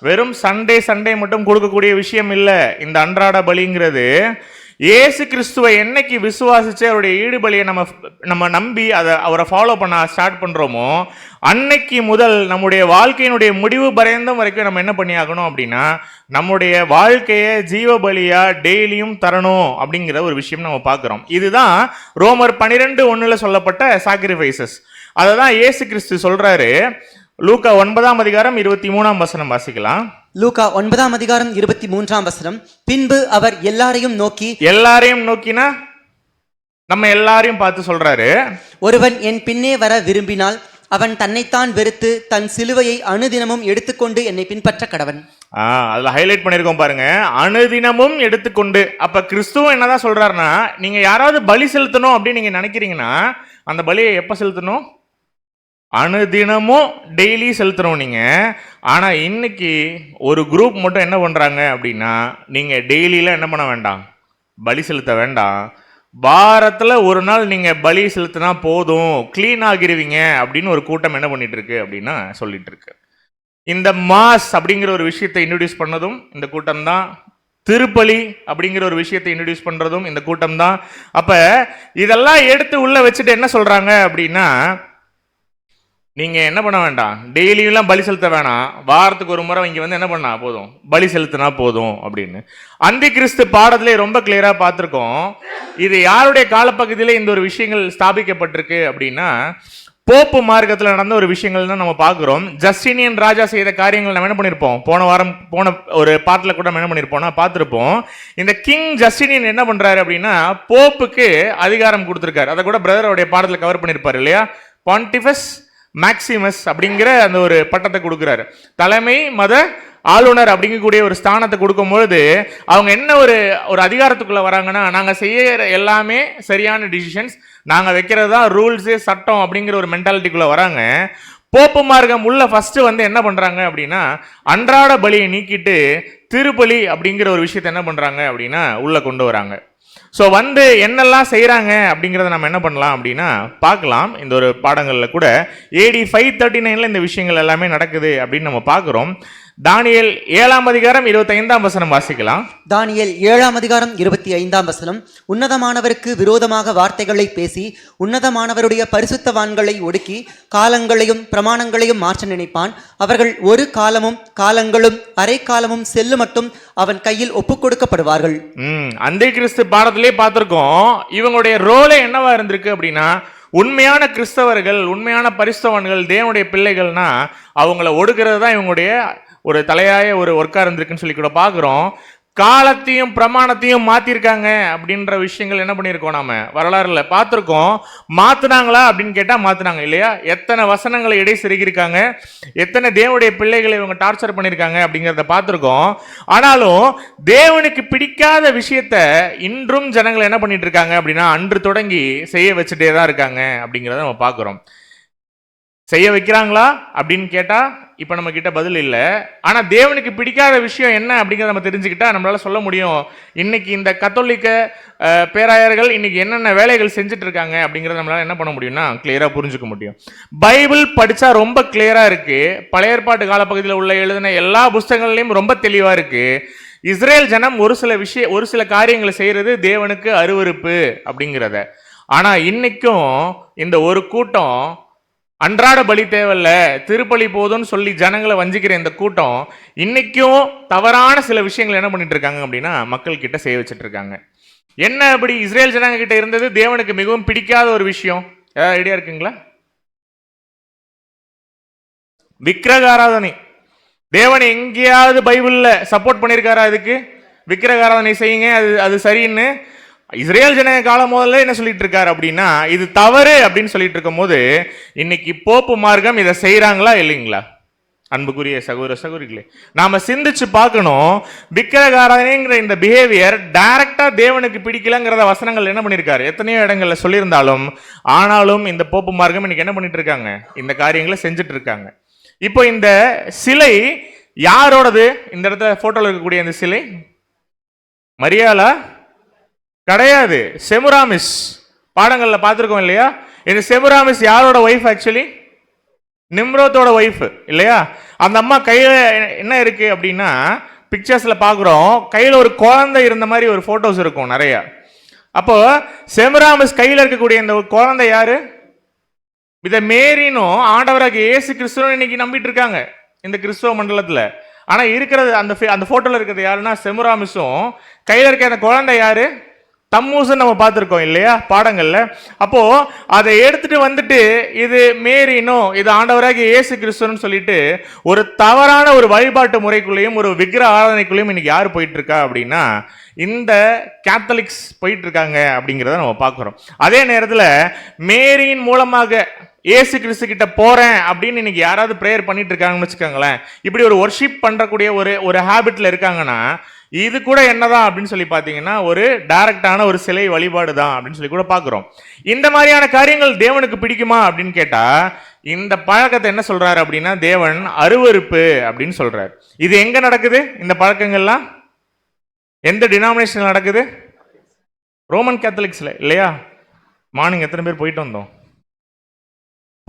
வெறும் சண்டே மட்டும் கொடுக்கக்கூடிய விஷயம் இல்லை இந்த அன்றாட பலிங்கிறது. இயேசு கிறிஸ்துவை என்னைக்கு விசுவாசிச்சு அவருடைய ஈடுபலியை நம்ம நம்பி அதை அவரை ஃபாலோ பண்ண ஸ்டார்ட் பண்றோமோ அன்னைக்கு முதல் நம்முடைய வாழ்க்கையினுடைய முடிவு பரியந்தம் வரைக்கும் நம்ம என்ன பண்ணி ஆகணும் அப்படின்னா நம்முடைய வாழ்க்கையை ஜீவபலியா டெய்லியும் தரணும் அப்படிங்கிற ஒரு விஷயம் நம்ம பார்க்கிறோம். இதுதான் ரோமர் 12:1 சொல்லப்பட்ட சாக்ரிஃபைசஸ். அதை தான் இயேசு கிறிஸ்து சொல்றாரு. லூக்கா 9:23 வாசிக்கலாம். லூக்கா 9:23 பின்பு அவர் எல்லாரையும் நோக்கினா நம்ம எல்லாரையும் பார்த்து சொல்றாரு, ஒருவன் என் பின்னே வர விரும்பினால் அவன் தன்னைத்தான் வெறுத்து தன் சிலுவையை அனுதினமும் எடுத்துக்கொண்டு என்னை பின்பற்ற கடவன். அதுல ஹைலைட் பண்ணிருக்கோம் பாருங்க, அனுதினமும் எடுத்துக்கொண்டு. அப்ப கிறிஸ்துவம் என்னதான் சொல்றாருன்னா, நீங்க யாராவது பலி செலுத்தணும் அப்படின்னு நீங்க நினைக்கிறீங்கன்னா அந்த பலியை எப்ப செலுத்தணும்? அனுதினமும் டெய்லி செலுத்தணும் நீங்க. ஆனா இன்னைக்கு ஒரு குரூப் மட்டும் என்ன பண்றாங்க அப்படின்னா, நீங்க டெய்லியில என்ன பண்ண வேண்டாம், பலி செலுத்த வேண்டாம், வாரத்துல ஒரு நாள் நீங்க பலி செலுத்தினா போதும், கிளீன் ஆகிருவீங்க அப்படின்னு ஒரு கூட்டம் என்ன பண்ணிட்டு இருக்கு அப்படின்னா சொல்லிட்டு இருக்கு. இந்த மாஸ் அப்படிங்கிற ஒரு விஷயத்தை இன்ட்ரோடியூஸ் பண்ணதும் இந்த கூட்டம் தான். திருப்பலி அப்படிங்கிற ஒரு விஷயத்தை இன்ட்ரோடியூஸ் பண்றதும் இந்த கூட்டம் தான். அப்ப இதெல்லாம் எடுத்து உள்ள வச்சுட்டு என்ன சொல்றாங்க அப்படின்னா, நீங்க என்ன பண்ண வேண்டாம், டெய்லியெல்லாம் பலி செலுத்த வேணாம், வாரத்துக்கு ஒரு முறை இங்க வந்து என்ன பண்ணா போதும், பலி செலுத்தினா போதும் அப்படின்னு. அந்தி கிறிஸ்து பாடத்திலே ரொம்ப கிளியரா பார்த்திருக்கோம். இது யாருடைய காலப்பகுதியில இந்த ஒரு விஷயங்கள் ஸ்தாபிக்கப்பட்டிருக்கு அப்படின்னா, போப்பு மார்க்கத்தில் நடந்த ஒரு விஷயங்கள் தான் நம்ம பார்க்குறோம். ஜஸ்டினியன் ராஜா செய்த காரியங்கள் நம்ம என்ன பண்ணியிருப்போம், போன ஒரு பாட்டில் கூட நம்ம என்ன பண்ணியிருப்போம்னா பார்த்துருப்போம். இந்த கிங் ஜஸ்டினியன் என்ன பண்றாரு அப்படின்னா, போப்புக்கு அதிகாரம் கொடுத்துருக்காரு. அதை கூட பிரதருடைய பாடத்தில் கவர் பண்ணியிருப்பாரு இல்லையா. பாண்டிஃபஸ் மேக்சிமஸ் அப்படிங்கிற அந்த ஒரு பட்டத்தை கொடுக்குறாரு. தலைமை மத ஆளுநர் அப்படிங்கக்கூடிய ஒரு ஸ்தானத்தை கொடுக்கும் பொழுது அவங்க என்ன ஒரு அதிகாரத்துக்குள்ள வராங்கன்னா, நாங்க செய்யற எல்லாமே சரியான டிசிஷன்ஸ், நாங்க வைக்கிறது தான் ரூல்ஸு சட்டம் அப்படிங்கிற ஒரு மென்டாலிட்டிக்குள்ள வராங்க. போப்பு மார்க்கம் உள்ள ஃபர்ஸ்ட் வந்து என்ன பண்றாங்க அப்படின்னா, அன்றாட பலியை நீக்கிட்டு திருப்பலி அப்படிங்கிற ஒரு விஷயத்தை என்ன பண்றாங்க அப்படின்னா உள்ள கொண்டு வராங்க. ஸோ வந்து என்னெல்லாம் செய்கிறாங்க அப்படிங்கிறத நம்ம என்ன பண்ணலாம் அப்படின்னா பார்க்கலாம். இந்த ஒரு பாடங்களில் கூட AD 539 இந்த விஷயங்கள் எல்லாமே நடக்குது அப்படின்னு நம்ம பார்க்குறோம். தானியேல் 7:25 வாசிக்கலாம். தானியேல் 7:25 உன்னதமானவருக்கு விரோதமாக வார்த்தைகளை பேசி உன்னதமானவருடைய பரிசுத்தவான்களை ஒடுக்கி காலங்களையும் பிரமாணங்களையும் மாற்ற நினைப்பான். அவர்கள் ஒரு காலங்களும் அரை காலமும் செல்லு மட்டும் அவன் கையில் ஒப்புக் கொடுக்கப்படுவார்கள். அந்தி கிறிஸ்து பாடத்திலே பார்த்திருக்கோம். இவங்களுடைய ரோலே என்னவா இருந்திருக்கு அப்படின்னா, உண்மையான கிறிஸ்தவர்கள், உண்மையான பரிசுத்தவான்கள், தேவனுடைய பிள்ளைகள்னா அவங்கள ஒடுக்கிறது தான் இவங்களுடைய ஒரு தலையாய ஒரு ஒர்க்கா இருந்திருக்குன்னு சொல்லி கூட பார்க்குறோம். காலத்தையும் பிரமாணத்தையும் மாத்திருக்காங்க அப்படின்ற விஷயங்கள் என்ன பண்ணியிருக்கோம், நாம வரலாறுல பார்த்துருக்கோம். மாத்துனாங்களா அப்படின்னு கேட்டா மாத்துனாங்க இல்லையா. எத்தனை வசனங்களை இடை செருகிருக்காங்க, எத்தனை தேவனுடைய பிள்ளைகளை இவங்க டார்ச்சர் பண்ணியிருக்காங்க அப்படிங்கிறத பார்த்துருக்கோம். ஆனாலும் தேவனுக்கு பிடிக்காத விஷயத்த இன்றும் ஜனங்கள் என்ன பண்ணிட்டு இருக்காங்க அப்படின்னா, அன்று தொடங்கி செய்ய வச்சுட்டே தான் இருக்காங்க அப்படிங்கிறத நம்ம பார்க்குறோம். செய்ய வைக்கிறாங்களா அப்படின்னு கேட்டா இப்ப நம்ம கிட்ட பதில் இல்லை. ஆனா தேவனுக்கு பிடிக்காத விஷயம் என்ன அப்படிங்கிறத நம்ம தெரிஞ்சுக்கிட்டா நம்மளால சொல்ல முடியும், இன்னைக்கு இந்த கத்தோலிக்க பேராயர்கள் இன்னைக்கு என்னென்ன வேலைகள் செஞ்சுட்டு இருக்காங்க அப்படிங்கிறத நம்மளால என்ன பண்ண முடியும்னா கிளியரா புரிஞ்சுக்க முடியும். பைபிள் படிச்சா ரொம்ப கிளியரா இருக்கு. பழைய ஏற்பாட்டு காலப்பகுதியில் உள்ள எழுதின எல்லா புஸ்தகங்களையும் ரொம்ப தெளிவா இருக்கு. இஸ்ரேல் ஜனம் ஒரு சில காரியங்களை செய்யறது தேவனுக்கு அருவருப்பு அப்படிங்கிறத. ஆனா இன்னைக்கும் இந்த ஒரு கூட்டம் அன்றாட பலி தேவையில்ல, திருப்பலி போதும்னு சொல்லி ஜனங்களை வஞ்சிக்கிற இந்த கூட்டம் இன்னைக்கும் தவறான சில விஷயங்கள் என்ன பண்ணிட்டு இருக்காங்க அப்படின்னா மக்கள் கிட்ட செய்ய வச்சுட்டு இருக்காங்க. என்ன அப்படி இஸ்ரேல் ஜனங்க கிட்ட இருந்தது தேவனுக்கு மிகவும் பிடிக்காத ஒரு விஷயம் ஏதாவது ஐடியா இருக்குங்களா? விக்கிரக ஆராதனை. தேவன் எங்கேயாவது பைபிள்ல சப்போர்ட் பண்ணியிருக்காரா இதுக்கு? விக்கிரக ஆராதனை செய்யுங்க, அது சரின்னு இஸ்ரேல் ஜனங்க காலம் முதல்ல என்ன சொல்லிட்டு இருக்காரு அப்படின்னா இது தவறு அப்படின்னு சொல்லிட்டு இருக்கும் போது இன்னைக்கு போப்பு மார்க்கம் இதை செய்யறாங்களா இல்லைங்களா? அன்புக்குரிய சகோதர சகோதரிகளே, நாம சிந்திச்சு பார்க்கணும். விக்கிரக ஆராதனைங்கிற இந்த பிஹேவியர் டைரக்டா தேவனுக்கு பிடிக்கலங்கிறத வசனங்கள் என்ன பண்ணிருக்காரு எத்தனையோ இடங்கள்ல சொல்லியிருந்தாலும், ஆனாலும் இந்த போப்பு மார்க்கம் இன்னைக்கு என்ன பண்ணிட்டு இருக்காங்க, இந்த காரியங்களை செஞ்சுட்டு இருக்காங்க. இப்போ இந்த சிலை யாரோடது? இந்த இடத்துல போட்டோல இருக்கக்கூடிய இந்த சிலை மரியாளா கிடையாது, செமுராமிஸ். பாடங்கள்ல பார்த்துருக்கோம் இல்லையா. இந்த செமுராமிஸ் யாரோட ஒய்ஃப்? ஆக்சுவலி நிம்ரோத்தோட ஒய்ஃப் இல்லையா. அந்த அம்மா கையில என்ன இருக்கு அப்படின்னா பிக்சர்ஸ்ல பார்க்குறோம், கையில் ஒரு குழந்தை இருந்த மாதிரி ஒரு ஃபோட்டோஸ் இருக்கும் நிறைய. அப்போ செமராமிஸ் கையில் இருக்கக்கூடிய இந்த குழந்தை யாரு? இதை மேரினும் ஆண்டவராக இயேசு கிறிஸ்துவ இன்னைக்கு நம்பிட்டு இருக்காங்க இந்த கிறிஸ்துவ மண்டலத்தில். ஆனால் இருக்கிறது அந்த ஃபோட்டோவில் இருக்கிறது யாருன்னா செமராமிஸும், கையில் இருக்க அந்த குழந்தை யாரு? தம்மூசுன்னு நம்ம பார்த்துருக்கோம் இல்லையா பாடங்கள்ல. அப்போ அதை எடுத்துட்டு வந்துட்டு இது மேரினும் இது ஆண்டவராக இயேசு கிறிஸ்துவன்னு சொல்லிட்டு ஒரு தவறான ஒரு வழிபாட்டு முறைக்குள்ளேயும் ஒரு விக்கிர ஆராதனைக்குள்ளேயும் இன்னைக்கு யார் போயிட்டு இருக்கா அப்படின்னா இந்த கேத்தலிக்ஸ் போயிட்டு இருக்காங்க அப்படிங்கிறத நம்ம பார்க்குறோம். அதே நேரத்தில் மேரியின் மூலமாக இயேசு கிறிஸ்து கிட்ட போறேன் அப்படின்னு இன்னைக்கு யாராவது ப்ரேயர் பண்ணிட்டு இருக்காங்கன்னு வச்சுக்கோங்களேன், இப்படி ஒரு ஒர்ஷிப் பண்றக்கூடிய ஒரு ஹேபிட்ல இருக்காங்கன்னா இது கூட என்னதான் அப்படின்னு சொல்லி பார்த்தீங்கன்னா ஒரு டைரக்டான ஒரு சிலை வழிபாடு தான் அப்படின்னு சொல்லி கூட பார்க்குறோம். இந்த மாதிரியான காரியங்கள் தேவனுக்கு பிடிக்குமா அப்படின்னு கேட்டா இந்த பழக்கத்தை என்ன சொல்றாரு அப்படின்னா தேவன் அருவருப்பு அப்படின்னு சொல்றாரு. இது எங்க நடக்குது? இந்த பழக்கங்கள்லாம் எந்த டினாமினேஷன்ல நடக்குது? ரோமன் கேத்தலிக்ஸ்ல இல்லையா? மார்னிங் எத்தனை பேர் போயிட்டு வந்தோம்?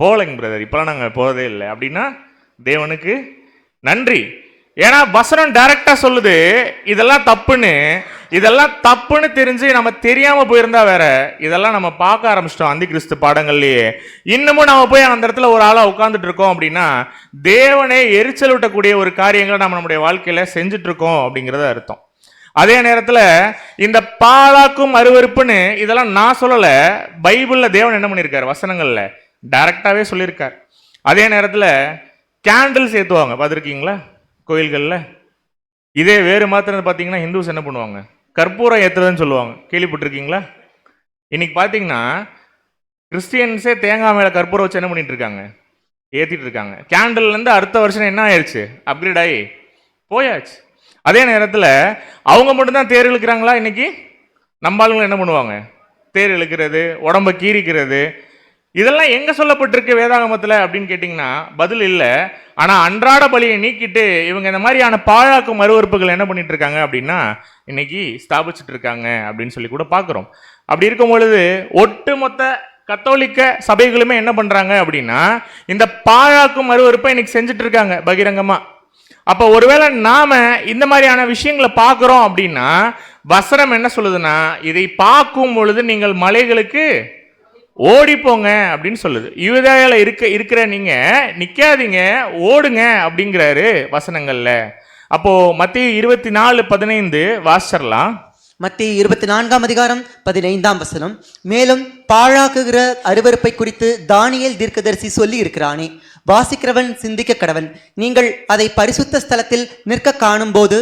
போகலைங்க பிரதர், இப்பெல்லாம் நாங்கள் போகிறதே இல்லை அப்படின்னா தேவனுக்கு நன்றி. ஏன்னா வசனம் டைரக்டா சொல்லுது இதெல்லாம் தப்புன்னு. இதெல்லாம் தப்புன்னு தெரிஞ்சு நம்ம தெரியாம போயிருந்தா வேற, இதெல்லாம் நம்ம பார்க்க ஆரம்பிச்சிட்டோம் அந்தி கிறிஸ்து பாடங்கள்லயே. இன்னமும் நம்ம போய் அந்த இடத்துல ஒரு ஆளா உட்கார்ந்துட்டு இருக்கோம் அப்படின்னா தேவனே எரிச்சல் ஊட்டக்கூடிய ஒரு காரியங்களை நம்ம நம்முடைய வாழ்க்கையில செஞ்சுட்டு இருக்கோம் அப்படிங்கறத அர்த்தம். அதே நேரத்தில் இந்த பாழாக்கும் அருவருப்புன்னு இதெல்லாம் நான் சொல்லலை, பைபிள்ல தேவன் என்ன பண்ணியிருக்காரு வசனங்கள்ல டைரக்டாவே சொல்லியிருக்கார். அதே நேரத்தில் கேண்டில்ஸ் ஏற்றுவாங்க பார்த்துருக்கீங்களா கோயில்களில்? இதே வேறு மாத்திரம் பார்த்தீங்கன்னா ஹிந்துஸ் என்ன பண்ணுவாங்க? கற்பூரம் ஏற்றுறதுன்னு சொல்லுவாங்க, கேள்விப்பட்டிருக்கீங்களா? இன்னைக்கு பார்த்தீங்கன்னா கிறிஸ்டியன்ஸே தேங்காய் மேலே கற்பூரம் வச்சு என்ன பண்ணிட்டு இருக்காங்க? ஏற்றிட்டு இருக்காங்க. கேண்டில்லேருந்து அடுத்த வருஷம் என்ன ஆயிடுச்சு? அப்கிரேட் ஆகி போயாச்சு. அதே நேரத்தில் அவங்க மட்டும்தான் தேர் இழுக்கிறாங்களா? இன்னைக்கு நம்ம ஆளுங்க என்ன பண்ணுவாங்க? தேர் இழுக்கிறது, உடம்ப கீறிக்கிறது, இதெல்லாம் எங்க சொல்லப்பட்டிருக்கு வேதாகமத்தில் அப்படின்னு கேட்டிங்கன்னா பதில் இல்லை. ஆனால் அன்றாட பலியை நீக்கிட்டு இவங்க இந்த மாதிரியான பாழாக்கும் மறுவறுப்புகள் என்ன பண்ணிட்டு இருக்காங்க அப்படின்னா இன்னைக்கு ஸ்தாபிச்சுட்டு இருக்காங்க அப்படின்னு சொல்லி கூட பார்க்குறோம். அப்படி இருக்கும் பொழுது ஒட்டுமொத்த கத்தோலிக்க சபைகளுமே என்ன பண்றாங்க அப்படின்னா இந்த பாழாக்கும் மறுவறுப்பை இன்னைக்கு செஞ்சுட்டு இருக்காங்க பகிரங்கமா. அப்போ ஒருவேளை நாம இந்த மாதிரியான விஷயங்களை பார்க்குறோம் அப்படின்னா வசனம் என்ன சொல்லுதுன்னா இதை பார்க்கும் பொழுது நீங்கள் மலைகளுக்கு ஓடிப்போங்க அப்படின்னு சொல்லுது. யூதேயால இருக்கிற நீங்க நிக்காதீங்க, ஓடுங்க அப்படிங்கிறாரு வசனங்கள்ல. அப்போ மத்தேயு 24:15 வாசிச்சிடலாம். மத்தேயு 24:15 மேலும் பாழாக்குகிற அருவருப்பை குறித்து தானியேல் தீர்க்கதரிசி சொல்லி இருக்கிறானே, வாசிக்கிறவன் சிந்திக்க கடவன். நீங்கள் அதை பரிசுத்த ஸ்தலத்தில் நிற்க காணும் போது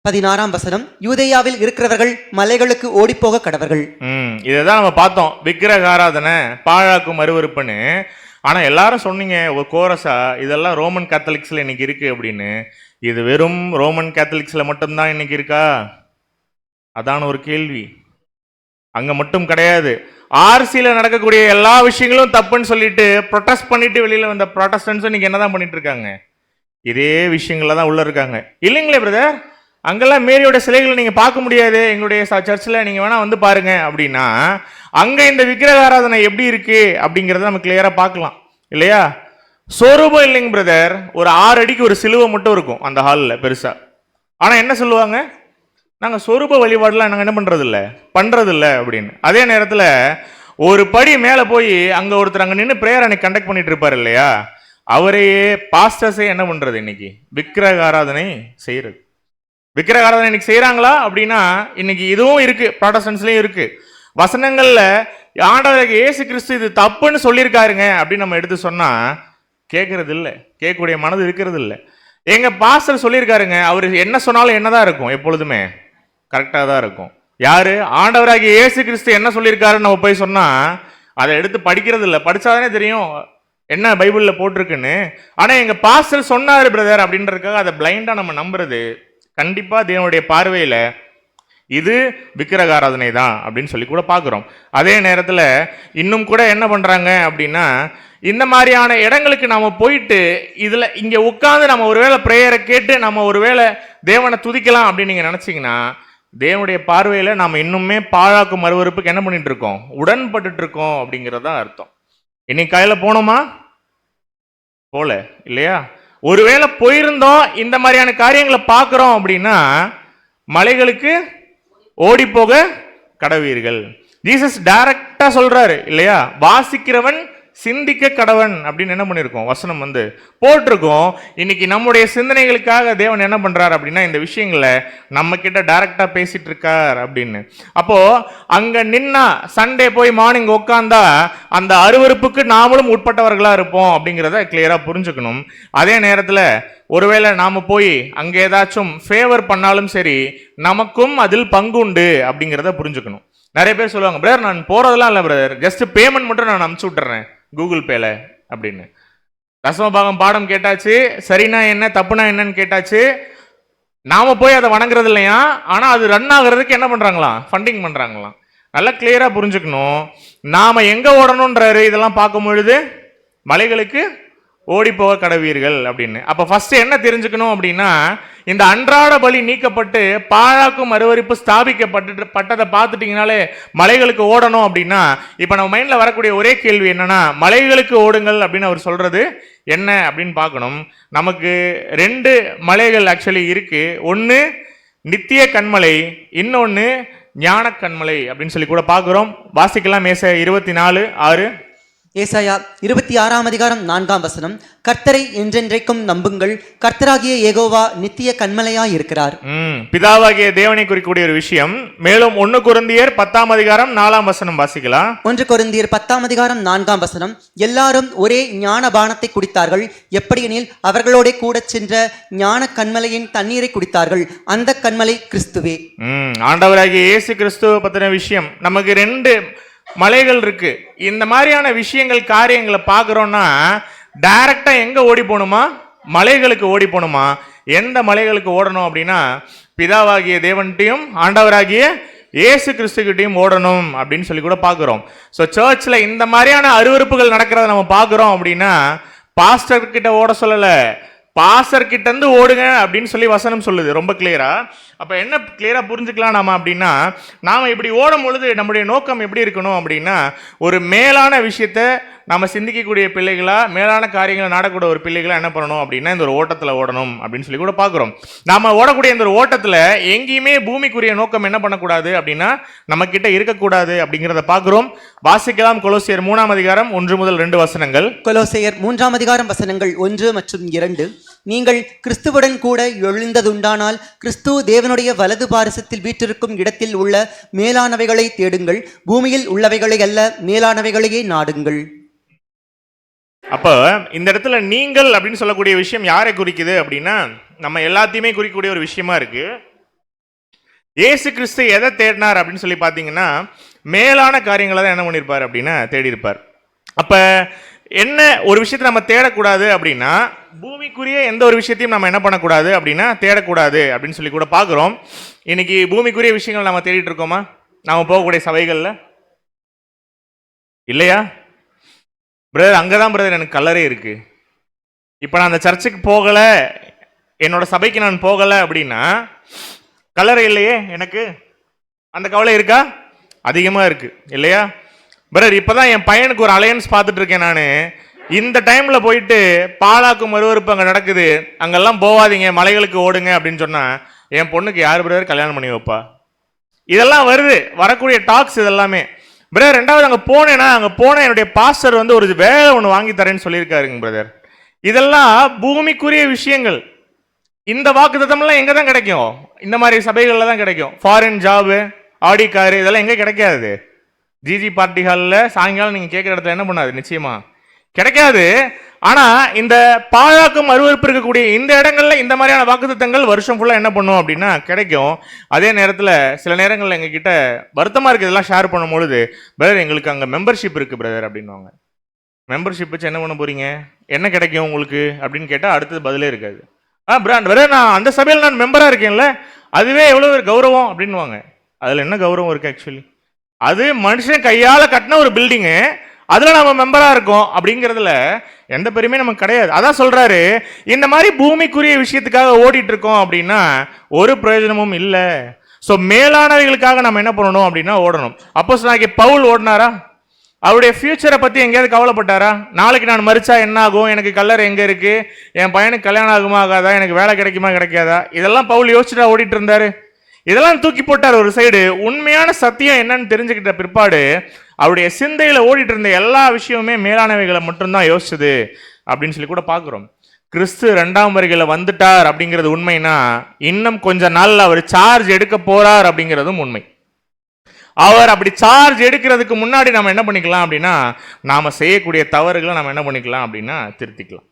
16 யூதேயாவில் இருக்கிறவர்கள் மலைகளுக்கு ஓடிப்போக கடவர்கள். இதைதான் நம்ம பார்த்தோம், விக்கிரக ஆராதனை பாழாக்கும் அருவருப்புன்னு. ஆனா எல்லாரும் சொன்னீங்க ஒரு கோரஸா இதெல்லாம் ரோமன் கேத்தலிக்ஸ்ல இன்னைக்கு இருக்கு அப்படின்னு. இது வெறும் ரோமன் கேத்தலிக்ஸ்ல மட்டும்தான் இன்னைக்கு இருக்கா? அதான ஒரு கேள்வி. அங்க மட்டும் கிடையாது. ஆர்சியில நடக்கக்கூடிய எல்லா விஷயங்களும் தப்புன்னு சொல்லிட்டு ப்ரொட்டஸ்ட் பண்ணிட்டு வெளியில வந்த ப்ரொட்டஸ்டன்ஸ் இன்னைக்கு என்னதான் பண்ணிட்டு இருக்காங்க? இதே விஷயங்கள்ல தான் உள்ள இருக்காங்க இல்லைங்களே பிரதர்? அங்கெல்லாம் மேரியோட சிலைகளை நீங்க பார்க்க முடியாது, எங்களுடைய சர்ச்சில் நீங்க வேணா வந்து பாருங்க அப்படின்னா அங்க இந்த விக்கிரக ஆராதனை எப்படி இருக்கு அப்படிங்கறத நம்ம கிளியரா பார்க்கலாம் இல்லையா? சொரூபம் இல்லைங்க பிரதர், ஒரு 6 அடிக்கு ஒரு சிலுவை மட்டும் இருக்கும் அந்த ஹாலில் பெருசா. ஆனா என்ன சொல்லுவாங்க? நாங்க சொரூப வழிபாடுலாம் நாங்க என்ன பண்றது இல்ல அப்படின்னு. அதே நேரத்துல ஒரு படி மேல போய் அங்க ஒருத்தர் அங்க நின்று பிரேயர் அன்னைக்கு கண்டக்ட் பண்ணிட்டு இருப்பாரு இல்லையா, அவரையே பாஸ்டர்ஸே என்ன பண்றது இன்னைக்கு விக்கிரக ஆராதனை செய்யறது. விக்கிரக ஆராதனை இன்னைக்கு செய்யறாங்களா அப்படின்னா இன்னைக்கு இதுவும் இருக்கு, ப்ராட்டஸ்டன்ட்ஸ்லயும் இருக்கு. வசனங்கள்ல ஆண்டவர் இயேசு கிறிஸ்து இது தப்புன்னு சொல்லியிருக்காருங்க அப்படின்னு நம்ம எடுத்து சொன்னா கேட்கறது இல்லை, கேட்கக்கூடிய மனது இருக்கிறது இல்லை. எங்க பாஸ்டர் சொல்லியிருக்காருங்க, அவர் என்ன சொன்னாலும் என்னதான் இருக்கும், எப்பொழுதுமே கரெக்டாக தான் இருக்கும். யாரு? ஆண்டவராகிய இயேசு கிறிஸ்து என்ன சொல்லியிருக்காருன்னு நம்ம போய் சொன்னா அதை எடுத்து படிக்கிறது இல்லை. படிச்சாதானே தெரியும் என்ன பைபிள்ல போட்டிருக்குன்னு. ஆனா எங்க பாஸ்டர் சொன்னாரு பிரதர் அப்படின்றதுக்காக அதை பிளைண்டா நம்ம நம்புறது கண்டிப்பா தேவனுடைய பார்வையில இது விக்கிரக ஆராதனை தான் அப்படின்னு சொல்லி கூட பார்க்குறோம். அதே நேரத்தில் இன்னும் கூட என்ன பண்றாங்க அப்படின்னா இந்த மாதிரியான இடங்களுக்கு நம்ம போயிட்டு இதுல இங்க உட்காந்து நம்ம ஒருவேளை பிரேயரை கேட்டு நம்ம ஒருவேளை தேவனை துதிக்கலாம் அப்படின்னு நீங்க நினைச்சீங்கன்னா தேவனுடைய பார்வையில நாம இன்னுமே பாழாக்கும் மறுவறுப்புக்கு என்ன பண்ணிட்டு இருக்கோம்? உடன்பட்டு இருக்கோம் அப்படிங்கிறதா அர்த்தம். இன்னைக்கு காலையில போனோமா? போல இல்லையா? ஒருவேளை போயிருந்தோம் இந்த மாதிரியான காரியங்களை பார்க்குறோம் அப்படின்னா மலைகளுக்கு ஓடி போக கடவீர்கள். ஜீசஸ் டைரக்டா சொல்றாரு இல்லையா, வாசிக்கிறவன் சிந்திக்க கடவன் அப்படின்னு என்ன பண்ணிருக்கோம், வசனம் வந்து போட்டிருக்கோம். இன்னைக்கு நம்முடைய சிந்தனைகளுக்காக தேவன் என்ன பண்றாரு அப்படின்னா இந்த விஷயங்களை நம்ம கிட்ட டைரக்டா பேசிட்டு இருக்கார் அப்படின்னு. அப்போ அங்க நின்னா சண்டே போய் மார்னிங் உட்காந்தா அந்த அருவருப்புக்கு நாமளும் உட்பட்டவர்களா இருப்போம் அப்படிங்கிறத கிளியரா புரிஞ்சுக்கணும். அதே நேரத்துல ஒருவேளை நாம போய் அங்க ஏதாச்சும் ஃபேவர் பண்ணாலும் சரி நமக்கும் அதில் பங்கு உண்டு அப்படிங்கிறத புரிஞ்சுக்கணும். நிறைய பேர் சொல்லுவாங்க, பிரதர் நான் போறதெல்லாம் இல்லை பிரதர், ஜஸ்ட் பேமெண்ட் மட்டும் நான் அனுப்பிச்சு விட்டுறேன் கூகுள் பேல அப்படின்னு. தசமபாகம் பாடம் கேட்டாச்சு, சரினா என்ன தப்புனா என்னன்னு கேட்டாச்சு, நாம போய் அதை வணங்குறது இல்லையா, ஆனா அது ரன் ஆகுறதுக்கு என்ன பண்றாங்களாம், ஃபண்டிங் பண்றாங்களாம். நல்லா கிளியரா புரிஞ்சுக்கணும். நாம எங்க ஓடணும்ன்றாரு இதெல்லாம் பார்க்கும் பொழுது மலைகளுக்கு ஓடி போக கடவீர்கள் அப்படின்னு. அப்ப ஃபர்ஸ்ட் என்ன தெரிஞ்சுக்கணும் அப்படின்னா, இந்த அன்றாட பலி நீக்கப்பட்டு பாழாக்கும் அருவருப்பு ஸ்தாபிக்கப்பட்டதை பார்த்துட்டீங்கனாலே மலைகளுக்கு ஓடணும் அப்படின்னா, இப்ப நம்ம மைண்ட்ல வரக்கூடிய ஒரே கேள்வி என்னன்னா, மலைகளுக்கு ஓடுங்கள் அப்படின்னு அவர் சொல்றது என்ன அப்படின்னு பார்க்கணும். நமக்கு 2 மலைகள் ஆக்சுவலி இருக்கு. ஒன்னு நித்திய கண்மலை, இன்னொன்னு ஞான கண்மலை அப்படின்னு சொல்லி கூட பார்க்கிறோம். வாசிக்கலாம் ஏசாயா 24:6. ஏசாயா 26:4 கர்த்தரை என்றென்றைக்கும் நம்புங்கள், கர்த்தராகிய யெகோவா நித்திய கன்மலையாய் இருக்கிறார். பிதாவாகிய தேவனை குறிக்கக்கூடிய ஒரு விஷயம். மேலும் 1 கொரிந்தியர் 10:4 வாசிக்கலாம். 1 கொரிந்தியர் 10:4 எல்லாரும் ஒரே ஞான பானத்தை குடித்தார்கள், எப்படியெனில் அவர்களோட கூட சென்ற ஞான கன்மலையின் தண்ணீரை குடித்தார்கள், அந்த கன்மலை கிறிஸ்துவே. ஆண்டவராகிய இயேசு கிறிஸ்துவ பத்தின விஷயம். நமக்கு 2 மலைகள் இருக்கு. இந்த மாதிரியான விஷயங்கள் காரியங்களை பார்க்குறோம்னா டைரக்டா எங்க ஓடி போகணுமா, மலைகளுக்கு ஓடி போகணுமா. எந்த மலைகளுக்கு ஓடணும் அப்படின்னா பிதாவாகிய தேவன்கிட்டையும் ஆண்டவராகிய இயேசு கிறிஸ்துக்கிட்டையும் ஓடணும் அப்படின்னு சொல்லி கூட பார்க்குறோம். ஸோ சர்ச்சில் இந்த மாதிரியான அருவருப்புகள் நடக்கிறத நம்ம பார்க்குறோம் அப்படின்னா பாஸ்டர் கிட்ட ஓட சொல்லலை, பாஸ்டர் கிட்ட இருந்து ஓடுங்க அப்படின்னு சொல்லி வசனம் சொல்லுது ரொம்ப கிளியரா. அப்ப என்ன கிளியரா புரிஞ்சுக்கலாம் நாம அப்படின்னா, நாம இப்படி ஓடும் பொழுது நம்முடைய நோக்கம் எப்படி இருக்கணும் அப்படின்னா, ஒரு மேலான விஷயத்த நம்ம சிந்திக்கக்கூடிய பிள்ளைகளா, மேலான காரியங்களை நாடக்கூடிய ஒரு பிள்ளைகளா என்ன பண்ணணும் அப்படின்னா இந்த ஒரு ஓட்டத்துல ஓடணும் அப்படின்னு சொல்லி கூட பார்க்கிறோம். நாம ஓடக்கூடிய இந்த ஒரு ஓட்டத்துல எங்கேயுமே பூமிக்குரிய நோக்கம் என்ன பண்ணக்கூடாது அப்படின்னா நம்ம கிட்ட இருக்கக்கூடாது அப்படிங்கிறத பார்க்கிறோம். வாசிக்கலாம் கொலோசியர் 3:1-2. கொலோசியர் 3:1 மற்றும் 2. நீங்கள் கிறிஸ்துவுடன் கூட எழுந்ததுண்டானால் கிறிஸ்து தேவனுடைய வலது பாரசத்தில் வீற்றிருக்கும் இடத்தில் உள்ள மேலானவைகளை தேடுங்கள், பூமியில் உள்ளவைகளை அல்ல மேலானவைகளையே நாடுங்கள். அப்ப இந்த இடத்துல நீங்கள் அப்படின்னு சொல்லக்கூடிய விஷயம் யாரை குறிக்குது அப்படின்னா நம்ம எல்லாத்தையுமே குறிக்கக்கூடிய ஒரு விஷயமா இருக்கு. இயேசு கிறிஸ்து எதை தேடினார் அப்படின்னு சொல்லி பார்த்தீங்கன்னா மேலான காரியங்களை தான் என்ன பண்ணியிருப்பார் அப்படின்னா தேடி இருப்பார். அப்ப என்ன ஒரு விஷயத்தை நம்ம தேடக்கூடாது அப்படின்னா பூமிக்குரிய எந்த ஒரு விஷயத்தையும் நம்ம என்ன பண்ணக்கூடாது அப்படின்னா தேடக்கூடாது அப்படின்னு சொல்லி கூட பார்க்குறோம். இன்னைக்கு பூமிக்குரிய விஷயங்கள் நம்ம தேடிட்டு இருக்கோமா நாம போகக்கூடிய சபைகளில்? இல்லையா பிரதர்? அங்கதான் பிரதர் எனக்கு கலரே இருக்கு. இப்போ நான் அந்த சர்ச்சுக்கு போகலை, என்னோட சபைக்கு நான் போகலை அப்படின்னா கலரை இல்லையே எனக்கு, அந்த கவலை இருக்கா? அதிகமாக இருக்கு இல்லையா பிரதர்? இப்போதான் என் பையனுக்கு ஒரு அலையன்ஸ் பார்த்துட்டு இருக்கேன் நான். இந்த டைம்ல போயிட்டு பாலாக்கும் மறுவறுப்பு அங்கே நடக்குது, அங்கெல்லாம் போகாதீங்க மலைகளுக்கு ஓடுங்க அப்படின்னு சொன்னா என் பொண்ணுக்கு யார் பிரதர் கல்யாணம் பண்ணி வைப்பா? இதெல்லாம் வருது, வரக்கூடிய டாக்ஸ் இதெல்லாமே. பிரதர் ரெண்டாவது அங்கே போனேன்னா அங்கே போன என்னுடைய பாஸ்டர் வந்து ஒரு வேலை ஒன்று வாங்கி தரேன்னு சொல்லியிருக்காருங்க பிரதர். இதெல்லாம் பூமிக்குரிய விஷயங்கள். இந்த வாக்குத்தத்தம்லாம் எங்கே தான் கிடைக்கும்? இந்த மாதிரி சபைகளில் தான் கிடைக்கும். ஃபாரின் ஜாபு, ஆடி காரு இதெல்லாம் எங்கே கிடைக்காது? ஜிஜி பார்ட்டி ஹாலில் சாயங்காலம் நீங்கள் கேட்குற இடத்துல என்ன பண்ணாது? நிச்சயமா கிடைக்காது. ஆனால் இந்த பாழாக்கும் அருவருப்பு இருக்கக்கூடிய இந்த இடங்கள்ல இந்த மாதிரியான வாக்குத்தத்தங்கள் வருஷம் ஃபுல்லாக என்ன பண்ணும் அப்படின்னா கிடைக்கும். அதே நேரத்தில் சில நேரங்களில் எங்ககிட்ட வருத்தமாக இருக்குது இதெல்லாம் ஷேர் பண்ணும் பொழுது, பிரதர் எங்களுக்கு அங்கே மெம்பர்ஷிப் இருக்குது பிரதர் அப்படின்வாங்க. மெம்பர்ஷிப் வச்சு என்ன பண்ண போறீங்க, என்ன கிடைக்கும் உங்களுக்கு அப்படின்னு கேட்டால் அடுத்தது பதிலே இருக்காது. பிரதர் நான் அந்த சபையில் நான் மெம்பராக இருக்கேன்ல, அதுவே எவ்வளோ ஒரு கௌரவம் அப்படின்வாங்க. அதில் என்ன கௌரவம் இருக்குது ஆக்சுவலி? அது மனுஷன் கையால் கட்டின ஒரு பில்டிங்கு, அதில் நம்ம மெம்பராக இருக்கோம் அப்படிங்கிறதுல எந்த பெருமையும் நமக்கு கிடையாது. அதான் சொல்கிறாரு, இந்த மாதிரி பூமிக்குரிய விஷயத்துக்காக ஓடிட்டு இருக்கோம் அப்படின்னா ஒரு பிரயோஜனமும் இல்லை. ஸோ மேலானவைகளுக்காக நம்ம என்ன பண்ணணும் அப்படின்னா ஓடணும். அப்போஸ்தலனாகிய பவுல் ஓடினாரா? அவருடைய ஃபியூச்சரை பற்றி எங்கேயாவது கவலைப்பட்டாரா? நாளைக்கு நான் மரிச்சா என்ன ஆகும், எனக்கு கல்லறை எங்கே இருக்குது, என் பையனுக்கு கல்யாணம் ஆகுமா ஆகாதா, எனக்கு வேலை கிடைக்குமா கிடைக்காதா, இதெல்லாம் பவுல் யோசிச்சுட்டா ஓடிட்டு இருந்தாரு. இதெல்லாம் தூக்கி போட்டார் ஒரு சைடு. உண்மையான சத்தியம் என்னன்னு தெரிஞ்சுக்கிட்ட பிற்பாடு அவருடைய சிந்தையில் ஓடிட்டு இருந்த எல்லா விஷயமுமே மேலானவைகளை மட்டும்தான் யோசிச்சுது அப்படின்னு சொல்லி கூட பார்க்குறோம். கிறிஸ்து 2ஆம் வருகையில வந்துட்டார் அப்படிங்கிறது உண்மைனா, இன்னும் கொஞ்ச நாள்ல அவர் சார்ஜ் எடுக்க போறார் அப்படிங்கிறதும் உண்மை. அவர் அப்படி சார்ஜ் எடுக்கிறதுக்கு முன்னாடி நம்ம என்ன பண்ணிக்கலாம் அப்படின்னா, நாம செய்யக்கூடிய தவறுகளை நம்ம என்ன பண்ணிக்கலாம் அப்படின்னா திருத்திக்கலாம்.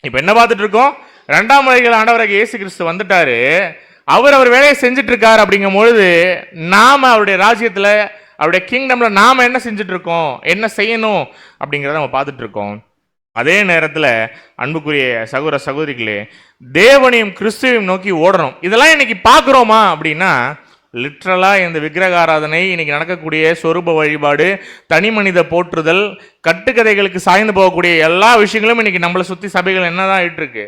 இப்ப என்ன பார்த்துட்டு இருக்கோம்? 2ஆம் வருகையில ஆண்டவராகிய இயேசு கிறிஸ்து வந்துட்டாரு. அவர் வேலையை செஞ்சுட்டு இருக்காரு. அப்படிங்கும் பொழுது நாம அவருடைய ராஜ்யத்துல, அவருடைய கிங்டம்ல நாம என்ன செஞ்சுட்டு இருக்கோம், என்ன செய்யணும் அப்படிங்கிறத நம்ம பார்த்துட்டு இருக்கோம். அதே நேரத்தில் அன்புக்குரிய சகோதர சகோதரிகளே, தேவனையும் கிறிஸ்துவையும் நோக்கி ஓடணும். இதெல்லாம் இன்னைக்கு பார்க்குறோமா அப்படின்னா, லிட்ரலாக இந்த விக்கிரக ஆராதனை, இன்னைக்கு நடக்கக்கூடிய சொரூப வழிபாடு, தனி மனித போற்றுதல், கட்டுக்கதைகளுக்கு சாய்ந்து போகக்கூடிய எல்லா விஷயங்களும் இன்னைக்கு நம்மளை சுற்றி சபைகள் என்னதான் ஆகிட்டு இருக்கு,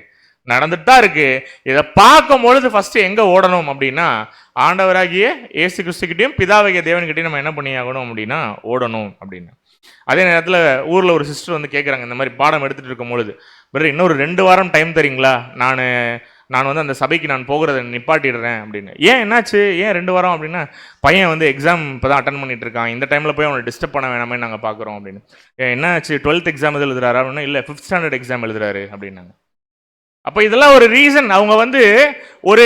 நடந்துட்டு தான் இருக்கு. இதை பார்க்கும் பொழுது ஃபர்ஸ்ட் எங்கே ஓடணும் அப்படின்னா, ஆண்டவராகிய இயேசு கிறிஸ்துக்கிட்டையும் பிதாவாகிய தேவன்கிட்டையும் நம்ம என்ன பண்ணி ஆகணும் அப்படின்னா ஓடணும் அப்படின்னு. அதே நேரத்தில் ஊரில் ஒரு சிஸ்டர் வந்து கேட்குறாங்க, இந்த மாதிரி பாடம் எடுத்துகிட்டு இருக்கும் பொழுது, பிரதர் இன்னொரு 2 வாரம் டைம் தரீங்களா, நான் வந்து அந்த சபைக்கு நான் போகிறத நிப்பாட்டிடுறேன் அப்படின்னு. ஏன் என்னாச்சு, ஏன் 2 வாரம் அப்படின்னா, பையன் வந்து எக்ஸாம் இப்போ தான் அட்டன் பண்ணிட்டு இருக்கான், இந்த டைமில் போய் அவனை டிஸ்டர்ப் பண்ண வேணாமே நாங்கள் பார்க்குறோம் அப்படின்னு. என்னாச்சு, 12th எக்ஸாம் எழுதுறாரு அப்படின்னா, இல்லை 5th ஸ்டாண்டர்ட் எக்ஸாம் எழுதுறாரு அப்படின்னாங்க. அப்போ இதெல்லாம் ஒரு ரீசன். அவங்க வந்து ஒரு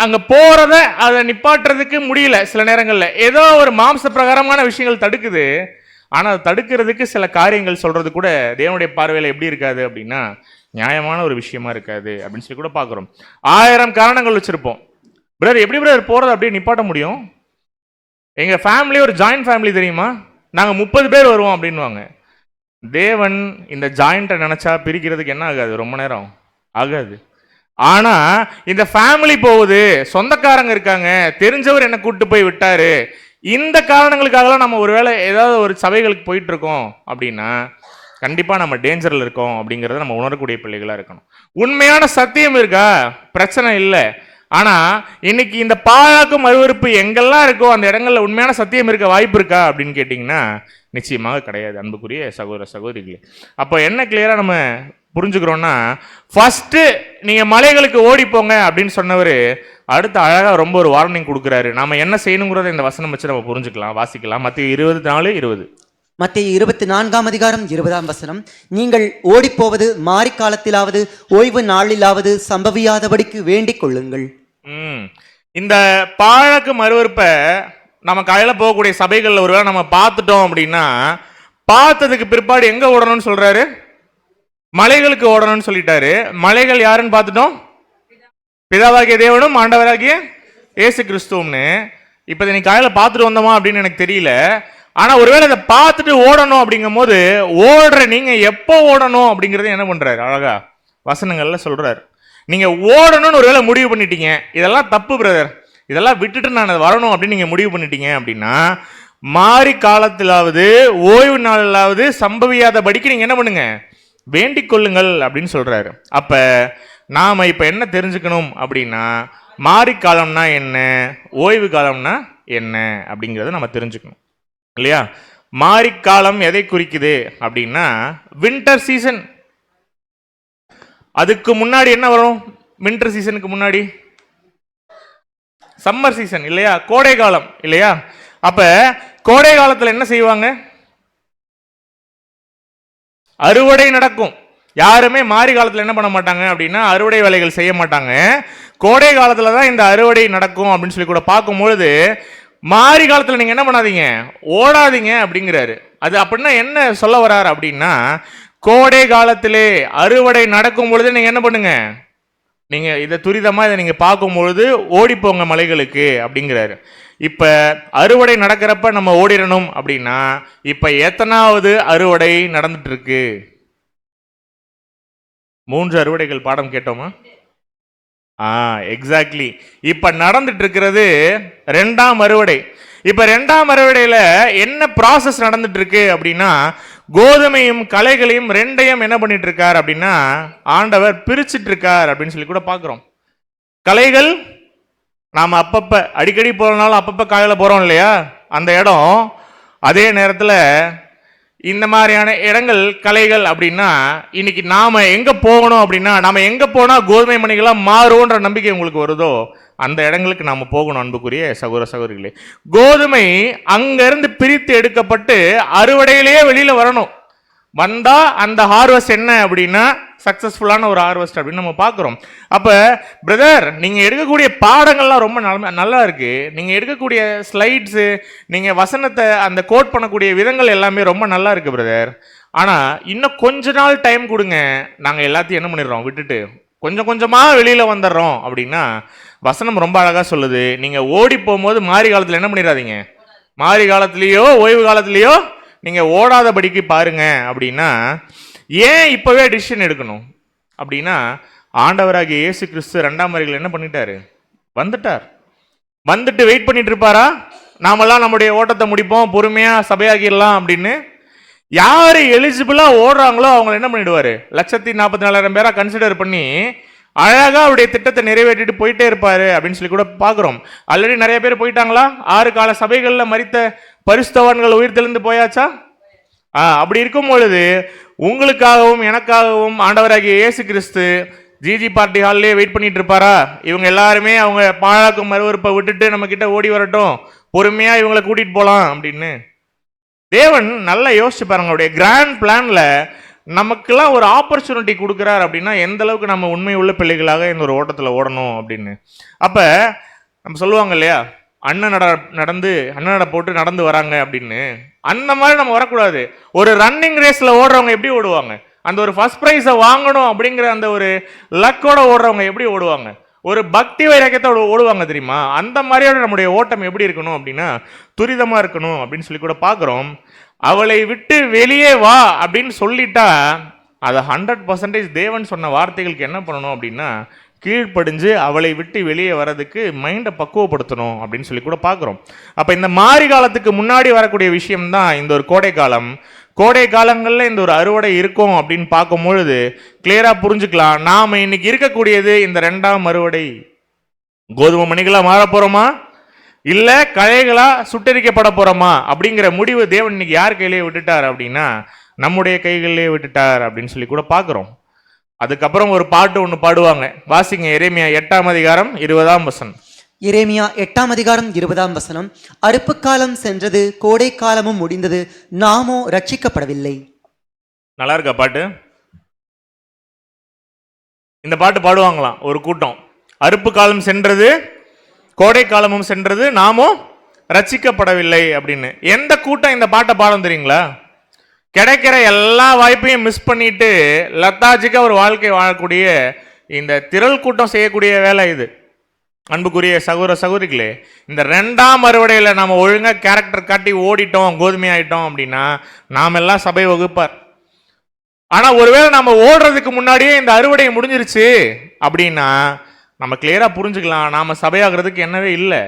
அங்கே போகிறத அதை நிப்பாட்டுறதுக்கு முடியல. சில நேரங்களில் ஏதோ ஒரு மாம்ச பிரகாரமான விஷயங்கள் தடுக்குது. ஆனால் அதை தடுக்கிறதுக்கு சில காரியங்கள் சொல்கிறது கூட தேவனுடைய பார்வையில் எப்படி இருக்காது அப்படின்னா, நியாயமான ஒரு விஷயமா இருக்காது அப்படின்னு சொல்லி கூட பார்க்குறோம். 1000 காரணங்கள் வச்சுருப்போம். பிரதர் எப்படி பிரதர் போகிறத அப்படியே நிப்பாட்ட முடியும்? எங்கள் ஃபேமிலி ஒரு ஜாயிண்ட் ஃபேமிலி தெரியுமா, நாங்கள் 30 பேர் வருவோம் அப்படின்வாங்க. தேவன் இந்த ஜாயிண்ட்டை நினச்சா பிரிக்கிறதுக்கு என்ன ஆகாது, ரொம்ப நேரம் ஆகாது. ஆனால் இந்த ஃபேமிலி போகுது, சொந்தக்காரங்க இருக்காங்க, தெரிஞ்சவர் என்னை கூப்பிட்டு போய் விட்டாரு, இந்த காரணங்களுக்காகலாம் நம்ம ஒருவேளை ஏதாவது ஒரு சபைகளுக்கு போயிட்டு இருக்கோம் அப்படின்னா, கண்டிப்பாக நம்ம டேஞ்சரில் இருக்கோம் அப்படிங்கிறத நம்ம உணரக்கூடிய பிள்ளைகளாக இருக்கணும். உண்மையான சத்தியம் இருக்கா, பிரச்சனை இல்லை. ஆனால் இன்னைக்கு இந்த பாழாக்கும் அருவருப்பு எங்கெல்லாம் இருக்கோ அந்த இடங்கள்ல உண்மையான சத்தியம் இருக்க வாய்ப்பு இருக்கா அப்படின்னு கேட்டிங்கன்னா, நிச்சயமாக கிடையாது அன்புக்குரிய சகோதர சகோதரிகளே. அப்போ என்ன கிளியராக நம்ம புரிஞ்சுக்கிறோன்னா, ஃபஸ்ட்டு நீங்கள் மலைகளுக்கு ஓடிப்போங்க அப்படின்னு சொன்னவர் அடுத்து அழகாக ரொம்ப ஒரு வார்னிங் கொடுக்குறாரு. நாம் என்ன செய்யணுங்கிறத இந்த வசனம் வச்சு நம்ம புரிஞ்சுக்கலாம், வாசிக்கலாம். மத்திய 24:20. மத்திய 24ஆம் அதிகாரம் 20ஆம் வசனம், நீங்கள் ஓடிப்போவது மாரிக்காலத்திலாவது ஓய்வு நாளிலாவது சம்பவியாதபடிக்கு வேண்டிக் கொள்ளுங்கள். இந்த பாழாக்கும் அருவருப்பை நம்ம காலையில் போகக்கூடிய சபைகளில் ஒருவேளை நம்ம பார்த்துட்டோம் அப்படின்னா, பார்த்ததுக்கு பிற்பாடு எங்கே ஓடணும்னு சொல்றாரு, மலைகளுக்கு ஓடணும்னு சொல்லிட்டாரு. மலைகள் யாருன்னு பார்த்துட்டோம், பிதாவாகிய தேவனும் ஆண்டவராகிய இயேசு கிறிஸ்துவும்னு. இப்போ நீ காலையில் பார்த்துட்டு வந்தோமா அப்படின்னு எனக்கு தெரியல. ஆனால் ஒருவேளை இதை பார்த்துட்டு ஓடணும் அப்படிங்கும் போது, ஓடுற நீங்கள் எப்போ ஓடணும் அப்படிங்கிறத என்ன பண்ணுறாரு, அழகா வசனங்கள்ல சொல்கிறார். நீங்கள் ஓடணும்னு ஒருவேளை முடிவு பண்ணிட்டீங்க, இதெல்லாம் தப்பு பிரதர், இதெல்லாம் விட்டுட்டு நான் வரணும் அப்படின்னு நீங்கள் முடிவு பண்ணிட்டீங்க அப்படின்னா, மாறி காலத்திலாவது ஓய்வு நாளாவது சம்பவியாதபடிக்கு நீங்கள் என்ன பண்ணுங்க, வேண்டிக் கொள்ளுங்கள் அப்படின்னு சொல்கிறாரு. அப்போ நாம் இப்போ என்ன தெரிஞ்சுக்கணும் அப்படின்னா, மாறி காலம்னா என்ன, ஓய்வு காலம்னா என்ன அப்படிங்கிறத நம்ம தெரிஞ்சுக்கணும் இல்லையா. மாரிக்காலம் எதை குறிக்குது அப்படின்னா, வின்டர் சீசன். அதுக்கு முன்னாடி என்ன வரும், வின்டர் சீசனுக்கு முன்னாடி சம்மர் சீசன் இல்லையா, கோடை காலம் இல்லையா. அப்ப கோடை காலத்தில் என்ன செய்வாங்க, அறுவடை நடக்கும். யாருமே மாரி காலத்தில் என்ன பண்ண மாட்டாங்க அப்படின்னா, அறுவடை வேலைகள் செய்ய மாட்டாங்க. கோடை காலத்துல தான் இந்த அறுவடை நடக்கும் அப்படின்னு சொல்லி கூட பார்க்கும்பொழுது, மாரி காலத்தில் நீங்கள் என்ன பண்ணாதீங்க, ஓடாதீங்க அப்படிங்கிறாரு. அது அப்படின்னா என்ன சொல்ல வர்றாரு அப்படின்னா, கோடை காலத்திலே அறுவடை நடக்கும் பொழுது நீங்கள் என்ன பண்ணுங்க, நீங்கள் இதை துரிதமாக இதை நீங்கள் பார்க்கும் பொழுது ஓடிப்போங்க மலைகளுக்கு அப்படிங்கிறாரு. இப்போ அறுவடை நடக்கிறப்ப நம்ம ஓடிடணும் அப்படின்னா, இப்போ எத்தனாவது அறுவடை நடந்துட்டு இருக்கு, 3 அறுவடைகள் பாடம் கேட்டோமா? எக்ஸாக்ட்லி. இப்ப நடந்துட்டு இருக்கிறது 2ஆம் அறுவடை. இப்ப 2ஆம் அறுவடையில என்ன ப்ராசஸ் நடந்துட்டு இருக்கு அப்படின்னா, கோதுமையும் களைகளையும் 2ஐயும் என்ன பண்ணிட்டு இருக்கார் அப்படின்னா, ஆண்டவர் பிரிச்சுட்டு இருக்கார் அப்படின்னு சொல்லி கூட பார்க்கிறோம். களைகள் நாம அப்பப்ப அடிக்கடி போறனாலும் அப்பப்ப காலையில போறோம் இல்லையா அந்த இடம். அதே நேரத்தில் இந்த மாதிரியான இடங்கள் கலைகள் அப்படின்னா இன்னைக்கு நாம எங்க போகணும் அப்படின்னா நாம எங்க போனா கோதுமை மணிகளா மாறும்ன்ற நம்பிக்கை உங்களுக்கு வருதோ அந்த இடங்களுக்கு நாம போகணும். அன்புக்குரிய சகோதர சகோதரிகளே, கோதுமை அங்கிருந்து பிரித்து எடுக்கப்பட்டு அறுவடையிலேயே வெளியில வரணும். வந்தா அந்த ஹார்வெஸ்ட் என்ன அப்படின்னா சக்சஸ்ஃபுல்லான ஒரு ஹார்வெஸ்ட் அப்படின்னு நம்ம பார்க்குறோம். அப்போ பிரதர், நீங்கள் எடுக்கக்கூடிய பாடங்கள்லாம் ரொம்ப நல்லா இருக்கு. நீங்கள் எடுக்கக்கூடிய ஸ்லைட்ஸு, நீங்கள் வசனத்தை அந்த கோட் பண்ணக்கூடிய விதங்கள் எல்லாமே ரொம்ப நல்லா இருக்கு பிரதர். ஆனால் இன்னும் கொஞ்ச நாள் டைம் கொடுங்க, நாங்கள் எல்லாத்தையும் என்ன பண்ணிடுறோம் விட்டுட்டு கொஞ்சம் கொஞ்சமாக வெளியில் வந்துடுறோம் அப்படின்னா வசனம் ரொம்ப அழகாக சொல்லுது. நீங்கள் ஓடி போகும்போது மாரி காலத்தில் என்ன பண்ணிடாதீங்க, மாரி காலத்துலேயோ ஓய்வு காலத்துலேயோ நீங்கள் ஓடாதபடிக்கு பாருங்க. அப்படின்னா ஏன் இப்போவே டிசிஷன் எடுக்கணும் அப்படின்னா ஆண்டவராகிய இயேசு கிறிஸ்து 2ஆம் வருகையில் என்ன பண்ணிட்டாரு, வந்துட்டார். வந்துட்டு வெயிட் பண்ணிட்டு இருப்பாரா நாமெல்லாம் நம்முடைய ஓட்டத்தை முடிப்போம் பொறுமையாக சபையாகிடலாம் அப்படின்னு? யார் எலிஜிபிளாக ஓடுறாங்களோ அவங்களை என்ன பண்ணிடுவார், 1,44,000 பேரா கன்சிடர் பண்ணி அழகாக அவருடைய திட்டத்தை நிறைவேற்றிட்டு போயிட்டே இருப்பார் அப்படின்னு சொல்லி கூட பார்க்குறோம். ஆல்ரெடி நிறைய பேர் போயிட்டாங்களா? 6 கால சபைகளில் மரித்த பரிசுத்தவான்கள் உயிர் தெளிந்து போயாச்சா? அப்படி இருக்கும் பொழுது உங்களுக்காகவும் எனக்காகவும் ஆண்டவராகிய இயேசு கிறிஸ்து ஜிஜி பார்ட்டி ஹால்லே வெயிட் பண்ணிட்டு இருப்பாரா? இவங்க எல்லாருமே அவங்க பாழாக்கும் மறுவறுப்பை விட்டுட்டு நம்ம கிட்ட ஓடி வரட்டும், பொறுமையா இவங்களை கூட்டிட்டு போலாம் அப்படின்னு தேவன் நல்லா யோசிச்சு பாருங்க. அவருடைய கிராண்ட் பிளான்ல நமக்கெல்லாம் ஒரு ஆப்பர்ச்சுனிட்டி கொடுக்குறார் அப்படின்னா எந்த அளவுக்கு நம்ம உண்மை உள்ள பிள்ளைகளாக இந்த ஒரு ஓட்டத்தில் ஓடணும் அப்படின்னு. அப்ப நம்ம சொல்லுவாங்க இல்லையா, அண்ணன் நட போட்டு நடந்து வராங்க அப்படின்னு. அந்த மாதிரி நம்ம வரக்கூடாது. ஒரு ரன்னிங் ரேஸ்ல ஓடுறவங்க எப்படி ஓடுவாங்க, அந்த ஒரு ஃபர்ஸ்ட் பிரைஸை வாங்கணும் அப்படிங்கிற அந்த ஒரு லக்கோட ஓடுறவங்க எப்படி ஓடுவாங்க, ஒரு பக்தி வைராக்கியத்தோட ஓடுவாங்க தெரியுமா? அந்த மாதிரியோட நம்முடைய ஓட்டம் எப்படி இருக்கணும் அப்படின்னா துரிதமா இருக்கணும் அப்படின்னு சொல்லி கூட பார்க்குறோம். அவளை விட்டு வெளியே வா அப்படின்னு சொல்லிட்டா அதை 100% தேவன் சொன்ன வார்த்தைகளுக்கு என்ன பண்ணணும் அப்படின்னா கீழ்ப்படிஞ்சு அவளை விட்டு வெளியே வர்றதுக்கு மைண்டை பக்குவப்படுத்தணும் அப்படின்னு சொல்லி கூட பார்க்குறோம். அப்போ இந்த மாரி காலத்துக்கு முன்னாடி வரக்கூடிய விஷயம்தான் இந்த ஒரு கோடை காலம். கோடை காலங்களில் இந்த ஒரு அறுவடை இருக்கும் அப்படின்னு பார்க்கும்பொழுது கிளியராக புரிஞ்சுக்கலாம், நாம் இன்னைக்கு இருக்கக்கூடியது இந்த 2ஆம் அறுவடை. கோதுமை மணிகளாக மாற போகிறோமா இல்லை கழைகளாக சுட்டரிக்கப்பட போகிறோமா அப்படிங்கிற முடிவு தேவன் இன்னைக்கு யார் கையிலேயே விட்டுட்டார் அப்படின்னா நம்முடைய கைகளிலேயே விட்டுட்டார் அப்படின்னு சொல்லி கூட பார்க்குறோம். அதுக்கப்புறம் ஒரு பாட்டு ஒன்று பாடுவாங்க, வாசிங்க. எரேமியா 8ஆம் அதிகாரம் 20ஆம் வசனம். எரேமியா 8ஆம் அதிகாரம் 20ஆம் வசனம். அறுப்பு காலம் சென்றது, கோடை காலமும் முடிந்தது, நாமோ ரட்சிக்கப்படவில்லை. நல்லா இருக்கா பாட்டு? இந்த பாட்டு பாடுவாங்களாம் ஒரு கூட்டம். அறுப்பு காலம் சென்றது, கோடை காலமும் சென்றது, நாமோ ரட்சிக்கப்படவில்லை அப்படின்னு. எந்த கூட்டம் இந்த பாட்டை பாடம் தெரியுங்களா? கிடைக்கிற எல்லா வாய்ப்பையும் மிஸ் பண்ணிட்டு லத்தாஜிக்கா ஒரு வாழ்க்கை வாழக்கூடிய இந்த திரள் கூட்டம் செய்யக்கூடிய வேலை இது. அன்புக்குரிய சகோதர சகோதரிகளே, இந்த 2ஆம் அறுவடையில் நம்ம ஒழுங்காக கேரக்டர் காட்டி ஓடிட்டோம், கோதுமை ஆயிட்டோம் அப்படின்னா நாம் எல்லாம் சபை வகுப்பார். ஆனால் ஒருவேளை நம்ம ஓடுறதுக்கு முன்னாடியே இந்த அறுவடை முடிஞ்சிருச்சு அப்படின்னா நம்ம கிளியராக புரிஞ்சுக்கலாம், நாம் சபையாகிறதுக்கு என்னவே இல்லை,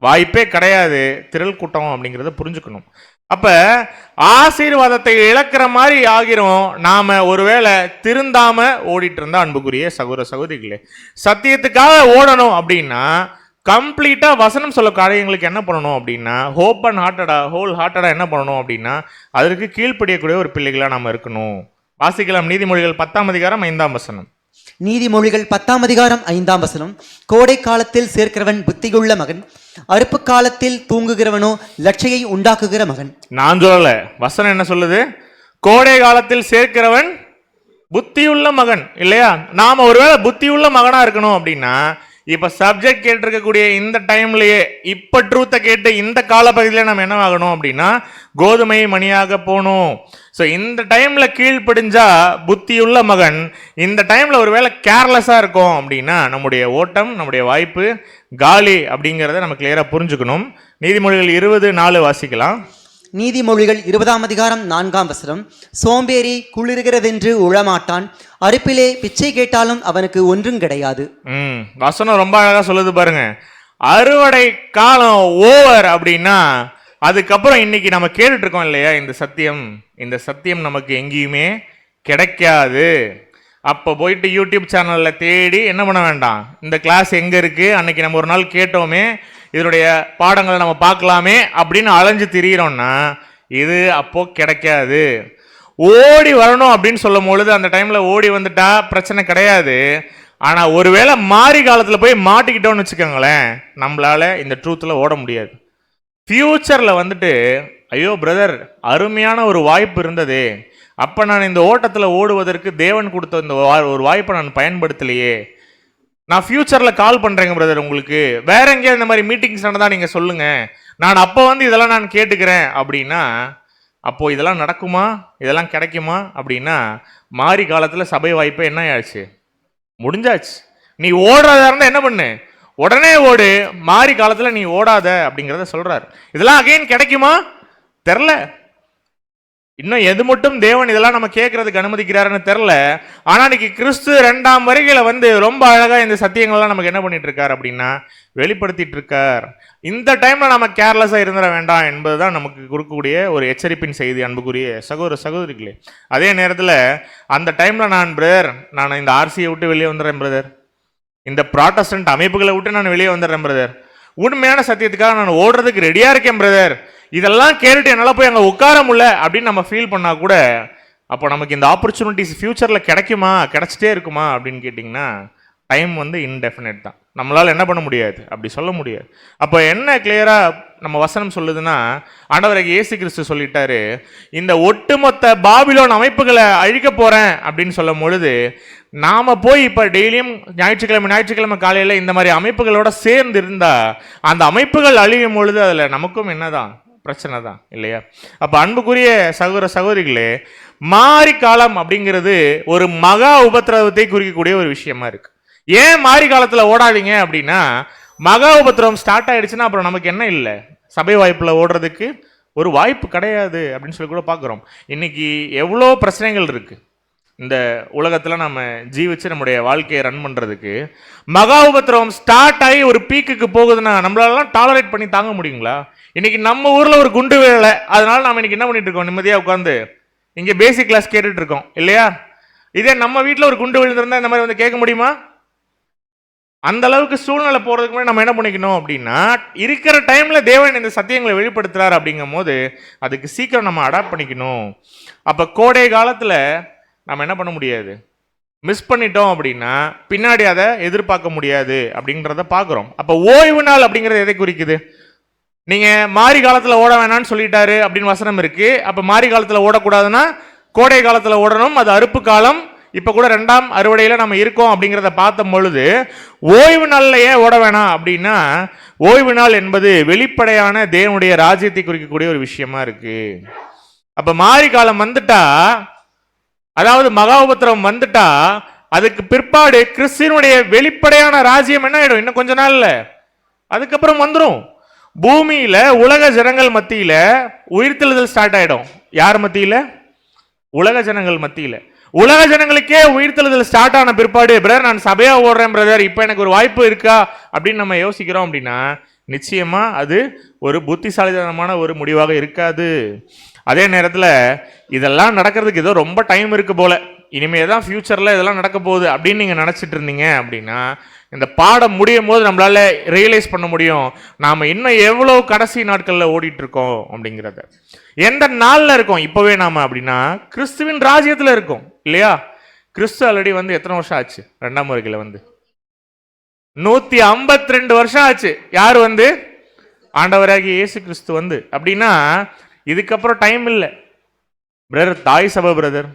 வாய்ப்பே கிடையாது, திரள் கூட்டம் அப்படிங்கிறத புரிஞ்சுக்கணும். அப்போ ஆசீர்வாதத்தை இழக்கிற மாதிரி ஆகிறோம் நாம் ஒருவேளை திருந்தாம ஓடிட்டு இருந்தா. அன்புக்குரிய சகோதர சகோதரிகளே, சத்தியத்துக்காக ஓடணும் அப்படின்னா கம்ப்ளீட்டா வசனம் சொல்ல காரியங்களுக்கு என்ன பண்ணணும் அப்படின்னா ஹோல் ஹார்ட்டடா என்ன பண்ணணும் அப்படின்னா அதற்கு கீழ்ப்படியக்கூடிய ஒரு பிள்ளைகளா நாம இருக்கணும். வாசிக்கலாம் நீதிமொழிகள் 10ஆம் அதிகாரம் 5ஆம் வசனம். நீதிமொழிகள் 10ஆம் அதிகாரம் 5ஆம் வசனம். கோடை காலத்தில் சேர்க்கிறவன் புத்தியுள்ள மகன், அறுப்பு காலத்தில் தூங்குகிறவனோ லட்சையை உண்டாக்குகிற மகன். நான் சொல்லல, வசனம் என்ன சொல்லுது? கோடை காலத்தில் சேர்க்கிறவன் புத்தியுள்ள மகன் இல்லையா? நாம ஒருவேளை புத்தியுள்ள மகனா இருக்கணும் அப்படின்னா இப்ப சப்ஜெக்ட் கேட்டிருக்கக்கூடிய இந்த டைம்லயே இப்ப ட்ரூத்தை கேட்டு இந்த காலப்பகுதியில நம்ம என்ன ஆகணும் அப்படின்னா கோதுமை மணியாக போகணும். ஸோ இந்த டைம்ல கீழ்ப்படிஞ்சா புத்தியுள்ள மகன். இந்த டைம்ல ஒருவேளை கேர்லெஸ்ஸா இருக்கும் அப்படின்னா நம்முடைய ஓட்டம், நம்முடைய வாய்ப்பு காலி அப்படிங்கிறத நம்ம கிளியரா புரிஞ்சுக்கணும். நீதிமொழிகள் 20:4 வாசிக்கலாம். நீதிமொழிகள் 20ஆம் அதிகாரம் 4ஆம் வசனம். சோம்பேறி குளிர்கிறதென்று உழமாட்டான், அறுப்பிலே பிச்சை கேட்டாலும் அவனுக்கு ஒன்றும் கிடையாது. வசனம் ரொம்ப அழகா சொல்லுது பாருங்க. அறுவடை காலம் ஓவர் அப்படின்னா அதுக்கப்புறம் இன்னைக்கு நம்ம கேட்டுட்டு இருக்கோம் இல்லையா, இந்த சத்தியம் நமக்கு எங்கேயுமே கிடைக்காது. அப்போ போயிட்டு யூடியூப் சேனலில் தேடி என்ன பண்ண வேண்டாம், இந்த கிளாஸ் எங்கே இருக்குது, அன்னைக்கு நம்ம ஒரு நாள் கேட்டோமே, இதனுடைய பாடங்களை நம்ம பார்க்கலாமே அப்படின்னு அலைஞ்சு திரியிறோம்னா இது அப்போ கிடைக்காது. ஓடி வரணும் அப்படின்னு சொல்லும் பொழுது அந்த டைம்ல ஓடி வந்துட்டா பிரச்சனை கிடையாது. ஆனா ஒருவேளை மாறி காலத்துல போய் மாட்டிக்கிட்டோம்னு வச்சுக்கோங்களேன், நம்மளால இந்த ட்ரூத்ல ஓட முடியாது. ஃபியூச்சர்ல வந்துட்டு ஐயோ பிரதர், அருமையான ஒரு வாய்ப்பு இருந்ததே, அப்ப நான் இந்த ஓட்டத்துல ஓடுவதற்கு தேவன் கொடுத்த இந்த ஒரு வாய்ப்பை நான் பயன்படுத்தலையே, நான் ஃபியூச்சர்ல கால் பண்றேங்க பிரதர் உங்களுக்கு, வேற எங்கேயாவது இந்த மாதிரி மீட்டிங்ஸ் நடந்தா நீங்க சொல்லுங்க, நான் அப்போ வந்து இதெல்லாம் நான் கேட்டுக்கிறேன் அப்படின்னா, அப்போ இதெல்லாம் நடக்குமா, இதெல்லாம் கிடைக்குமா அப்படின்னா, மாறி காலத்துல சபை வாய்ப்பு என்ன ஆச்சு, முடிஞ்சாச்சு. நீ ஓடுறதா இருந்தா என்ன பண்ணு, உடனே ஓடு, மாறி காலத்துல நீ ஓடாத அப்படிங்கிறத சொல்றாரு. இதெல்லாம் அகைன் கிடைக்குமா தெரில. இன்னும் எது மட்டும் தேவன் இதெல்லாம் நம்ம கேட்கறதுக்கு அனுமதிக்கிறாருன்னு தெரில. ஆனா இன்னைக்கு கிறிஸ்து 2ஆம் வருகையில வந்து ரொம்ப அழகா இந்த சத்தியங்கள்லாம் நமக்கு என்ன பண்ணிட்டு இருக்காரு அப்படின்னா வெளிப்படுத்திட்டு இருக்கார். இந்த டைம்ல நம்ம கேர்லெஸ்ஸா இருந்துட வேண்டாம் என்பதுதான் நமக்கு கொடுக்கக்கூடிய ஒரு எச்சரிப்பின் செய்தி. அன்புக்குரிய சகோதர சகோதரிகளே, அதே நேரத்தில் அந்த டைம்ல நான் இந்த ஆர்சியை விட்டு வெளியே வந்துடுறேன் பிரதர், இந்த ப்ராட்டஸ்டன்ட் அமைப்புகளை விட்டு நான் வெளியே வந்துடுறேன் பிரதர், உண்மையான சத்தியத்துக்காக நான் ஓடுறதுக்கு ரெடியா இருக்கேன் பிரதர், இதெல்லாம் கேட்டுட்டு என்னால் போய் அங்கே உட்கார முடியல அப்படின்னு நம்ம ஃபீல் பண்ணா கூட, அப்போ நமக்கு இந்த ஆப்பர்ச்சுனிட்டிஸ் ஃபியூச்சரில் கிடைக்குமா, கிடைச்சிட்டே இருக்குமா அப்படின்னு கேட்டிங்கன்னா டைம் வந்து இன்டெஃபினட் தான். நம்மளால் என்ன பண்ண முடியாது, அப்படி சொல்ல முடியாது. அப்போ என்ன கிளியராக நம்ம வசனம் சொல்லுதுன்னா, ஆண்டவராகிய இயேசு கிறிஸ்து சொல்லிட்டாரு, இந்த ஒட்டுமொத்த பாபிலோன் அமைப்புகளை அழிக்க போகிறேன் அப்படின்னு சொல்லும் பொழுது, நாம் போய் இப்போ டெய்லியும் ஞாயிற்றுக்கிழமை காலையில் இந்த மாதிரி அமைப்புகளோட சேர்ந்து இருந்தால் அந்த அமைப்புகள் அழியும் பொழுது அதில் நமக்கும் என்னதான் பிரச்சனை தான் இல்லையா? அப்போ அன்புக்குரிய சகோதர சகோதரிகளே, மாரி காலம் அப்படிங்கிறது ஒரு மகா உபத்திரவத்தை குறிக்கக்கூடிய ஒரு விஷயமா இருக்கு. ஏன் மாரி காலத்தில் ஓடாதீங்க அப்படின்னா, மகா உபத்திரவம் ஸ்டார்ட் ஆயிடுச்சுன்னா அப்புறம் நமக்கு என்ன இல்லை, சபை வாய்ப்பில் ஓடுறதுக்கு ஒரு வாய்ப்பு கிடையாது அப்படின்னு சொல்லி கூட பார்க்குறோம். இன்னைக்கு எவ்வளோ பிரச்சனைகள் இருக்கு இந்த உலகத்தில் நம்ம ஜீவிச்சு நம்முடைய வாழ்க்கையை ரன் பண்ணுறதுக்கு. மகா உபத்திரவம் ஸ்டார்ட் ஆகி ஒரு பீக்குக்கு போகுதுன்னா நம்மளாலாம் டாலரேட் பண்ணி தாங்க முடியுங்களா? இன்னைக்கு நம்ம ஊரில் ஒரு குண்டு வேலை, அதனால நம்ம இன்னைக்கு என்ன பண்ணிட்டு இருக்கோம், நிம்மதியாக உட்காந்து இங்கே பேசிக் கிளாஸ் கேட்டுட்டு இருக்கோம் இல்லையா? இதே நம்ம வீட்டில் ஒரு குண்டு விழுந்திருந்தா இந்த மாதிரி வந்து கேட்க முடியுமா? அந்த அளவுக்கு சூழ்நிலை போகிறதுக்கு முன்னாடி நம்ம என்ன பண்ணிக்கணும் அப்படின்னா, இருக்கிற டைமில் தேவன் இந்த சத்தியங்களை வெளிப்படுத்துறாரு அப்படிங்கும் போது அதுக்கு சீக்கிரம் நம்ம அடாப்ட் பண்ணிக்கணும். அப்போ கோடை காலத்தில் நம்ம என்ன பண்ண முடியாது, மிஸ் பண்ணிட்டோம் அப்படின்னா பின்னாடி அதை எதிர்பார்க்க முடியாது அப்படிங்கிறத பார்க்குறோம். அப்போ ஓய்வு நாள் அப்படிங்கிறது எதை குறிக்குது? நீங்கள் மாரி காலத்தில் ஓட வேணான்னு சொல்லிட்டாரு அப்படின்னு வசனம் இருக்கு. அப்போ மாரி காலத்தில் ஓடக்கூடாதுன்னா கோடை காலத்தில் ஓடணும், அது அறுப்பு காலம். இப்போ கூட 2ஆம் அறுவடையில் நம்ம இருக்கோம் அப்படிங்கிறத பார்த்த பொழுது ஓய்வு நாளில் ஏன் ஓட வேணாம் அப்படின்னா, ஓய்வு நாள் என்பது வெளிப்படையான தேவனுடைய ராஜ்யத்தை குறிக்கக்கூடிய ஒரு விஷயமா இருக்கு. அப்போ மாரி காலம் வந்துட்டா, அதாவது மகா உபத்திரவம் வந்துட்டா, அதுக்கு பிற்பாடு கிறிஸ்துவனுடைய வெளிப்படையான ராஜ்யம் என்ன ஆயிடும், இன்னும் கொஞ்ச நாள்ல அதுக்கப்புறம் வந்துடும். பூமியில உலக ஜனங்கள் மத்தியில உயிர்த்தெழுதல் ஸ்டார்ட் ஆயிடும். யார் மத்தியில? உலக ஜனங்கள் மத்தியில. உலக ஜனங்களுக்கே உயிர்த்தெழுதல் ஸ்டார்ட் ஆன பிற்பாடு, பிரதர் நான் சபையா ஓடுறேன் பிரதர், இப்போ எனக்கு ஒரு வாய்ப்பு இருக்கா அப்படின்னு நம்ம யோசிக்கிறோம் அப்படின்னா நிச்சயமா அது ஒரு புத்திசாலித்தனமான ஒரு முடிவாக இருக்காது. அதே நேரத்தில் இதெல்லாம் நடக்கிறதுக்கு ஏதோ ரொம்ப டைம் இருக்கு போல, இனிமே தான் ஃபியூச்சரில் இதெல்லாம் நடக்க போகுது அப்படின்னு நீங்கள் நினச்சிட்டு இருந்தீங்க அப்படின்னா, இந்த பாடம் முடியும் போது நம்மளால ரியலைஸ் பண்ண முடியும் நாம் இன்னும் எவ்வளோ கடைசி நாட்களில் ஓடிட்டு இருக்கோம் அப்படிங்கிறத. எந்த நாளில் இருக்கோம் இப்போவே நாம் அப்படின்னா, கிறிஸ்துவின் ராஜ்யத்தில் இருக்கோம் இல்லையா? கிறிஸ்து ஆல்ரெடி வந்து எத்தனை வருஷம் ஆச்சு? 2ஆம் வருகையில் வந்து 152 வருஷம் ஆச்சு. யார் வந்து? ஆண்டவராகிய இயேசு கிறிஸ்து வந்து. அப்படின்னா இதுக்கப்புறம் டைம் இல்லை பிரதர். தாய் சபை பிரதர்,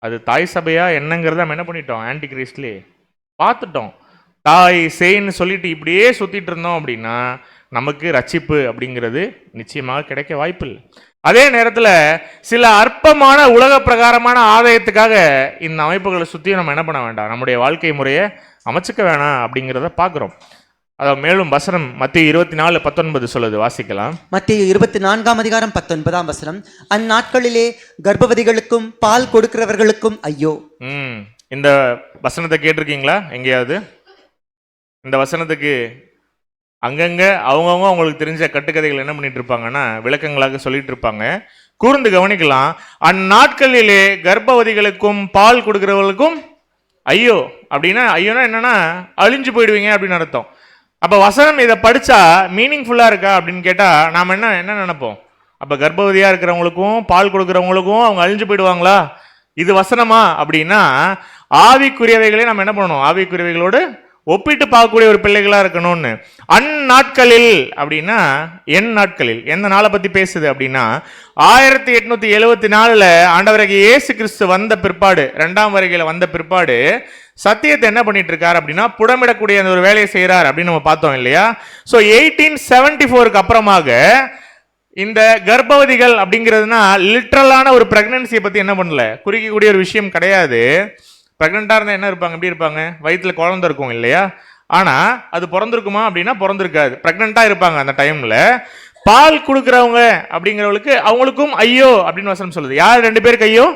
அது தாய் சபையா என்னங்கிறத நம்ம என்ன பண்ணிட்டோம், ஆன்டி கிரைஸ்ட்லேயே பார்த்துட்டோம். தாய் சேன்னு சொல்லிட்டு இப்படியே சுத்திட்டு இருந்தோம் அப்படின்னா நமக்கு ரட்சிப்பு அப்படிங்கிறது நிச்சயமாக கிடைக்க வாய்ப்பு இல்லை. அதே நேரத்தில் சில அற்பமான உலக பிரகாரமான ஆதாயத்துக்காக இந்த அமைப்புகளை சுற்றி நம்ம என்ன பண்ண வேண்டாம், நம்முடைய வாழ்க்கை முறையை அமைச்சுக்க வேணாம் அப்படிங்கிறத பார்க்குறோம். அதாவது மேலும் வசனம் மத்திய 24:19 சொல்லுது, வாசிக்கலாம். மத்திய 24ஆம் அதிகாரம் 19ஆம் வசனம், அந்நாட்களிலே கர்ப்பவதிகளுக்கும் பால் கொடுக்கிறவர்களுக்கும் ஐயோ. இந்த வசனத்தை கேட்டிருக்கீங்களா எங்கேயாவது? இந்த வசனத்துக்கு அங்கங்க அவங்கவுங்க அவங்களுக்கு தெரிஞ்ச கட்டுக்கதைகள் என்ன பண்ணிட்டு இருப்பாங்கன்னா விளக்கங்களாக சொல்லிட்டு இருப்பாங்க. கூர்ந்து கவனிக்கலாம். அந்நாட்களிலே கர்ப்பவதிகளுக்கும் பால் கொடுக்கிறவர்களுக்கும் ஐயோ. அப்படின்னா ஐயோனா என்னன்னா அழிஞ்சு போயிடுவீங்க அப்படின்னு அர்த்தம். அப்போ வசனம் இதை படித்தா மீனிங்ஃபுல்லாக இருக்கா அப்படின்னு கேட்டால் நாம் என்ன நினைப்போம், அப்ப கர்ப்பவதியா இருக்கிறவங்களுக்கும் பால் கொடுக்கிறவங்களுக்கும் அவங்க அழிஞ்சு போயிடுவாங்களா? இது வசனமா அப்படின்னா ஆவிக்குரியவைகளே நம்ம என்ன பண்ணணும், ஆவிக்குரியவைகளோடு ஒப்பிட்டு பார்க்கக்கூடிய ஒரு பிள்ளைகளா இருக்கணும்னு. அந்நாட்களில் அப்படின்னா என் நாட்களில், எந்த நாளை பத்தி பேசுது அப்படின்னா 1874 ஆண்டவராகிய இயேசு கிறிஸ்து வந்த பிற்பாடு, 2ஆம் வருகையில வந்த பிற்பாடு சத்தியத்தை என்ன பண்ணிட்டு இருக்காரு அப்படின்னா புடமிடக்கூடிய அந்த ஒரு வேலையை செய்யறாரு அப்படின்னு நம்ம பார்த்தோம் இல்லையா? ஸோ 1874க்கு அப்புறமாக இந்த கர்ப்பவதிகள் அப்படிங்கிறதுனா லிட்ரலான ஒரு பிரெக்னன்சியை பத்தி என்ன பண்ணல, குறிக்கக்கூடிய ஒரு விஷயம் கிடையாது. பிரெக்னெண்டா இருந்தா என்ன இருப்பாங்க, எப்படி இருப்பாங்க, வயிற்றுல குழந்தை இருக்கும் இல்லையா? ஆனா அது பிறந்திருக்குமா அப்படின்னா பிறந்திருக்காது, பிரெக்னெண்டா இருப்பாங்க அந்த டைம்ல. பால் கொடுக்கறவங்க அப்படிங்கிறவங்களுக்கு அவங்களுக்கும் ஐயோ அப்படின்னு வசனம் சொல்லுது. யார் 2 பேருக்கு ஐயோ?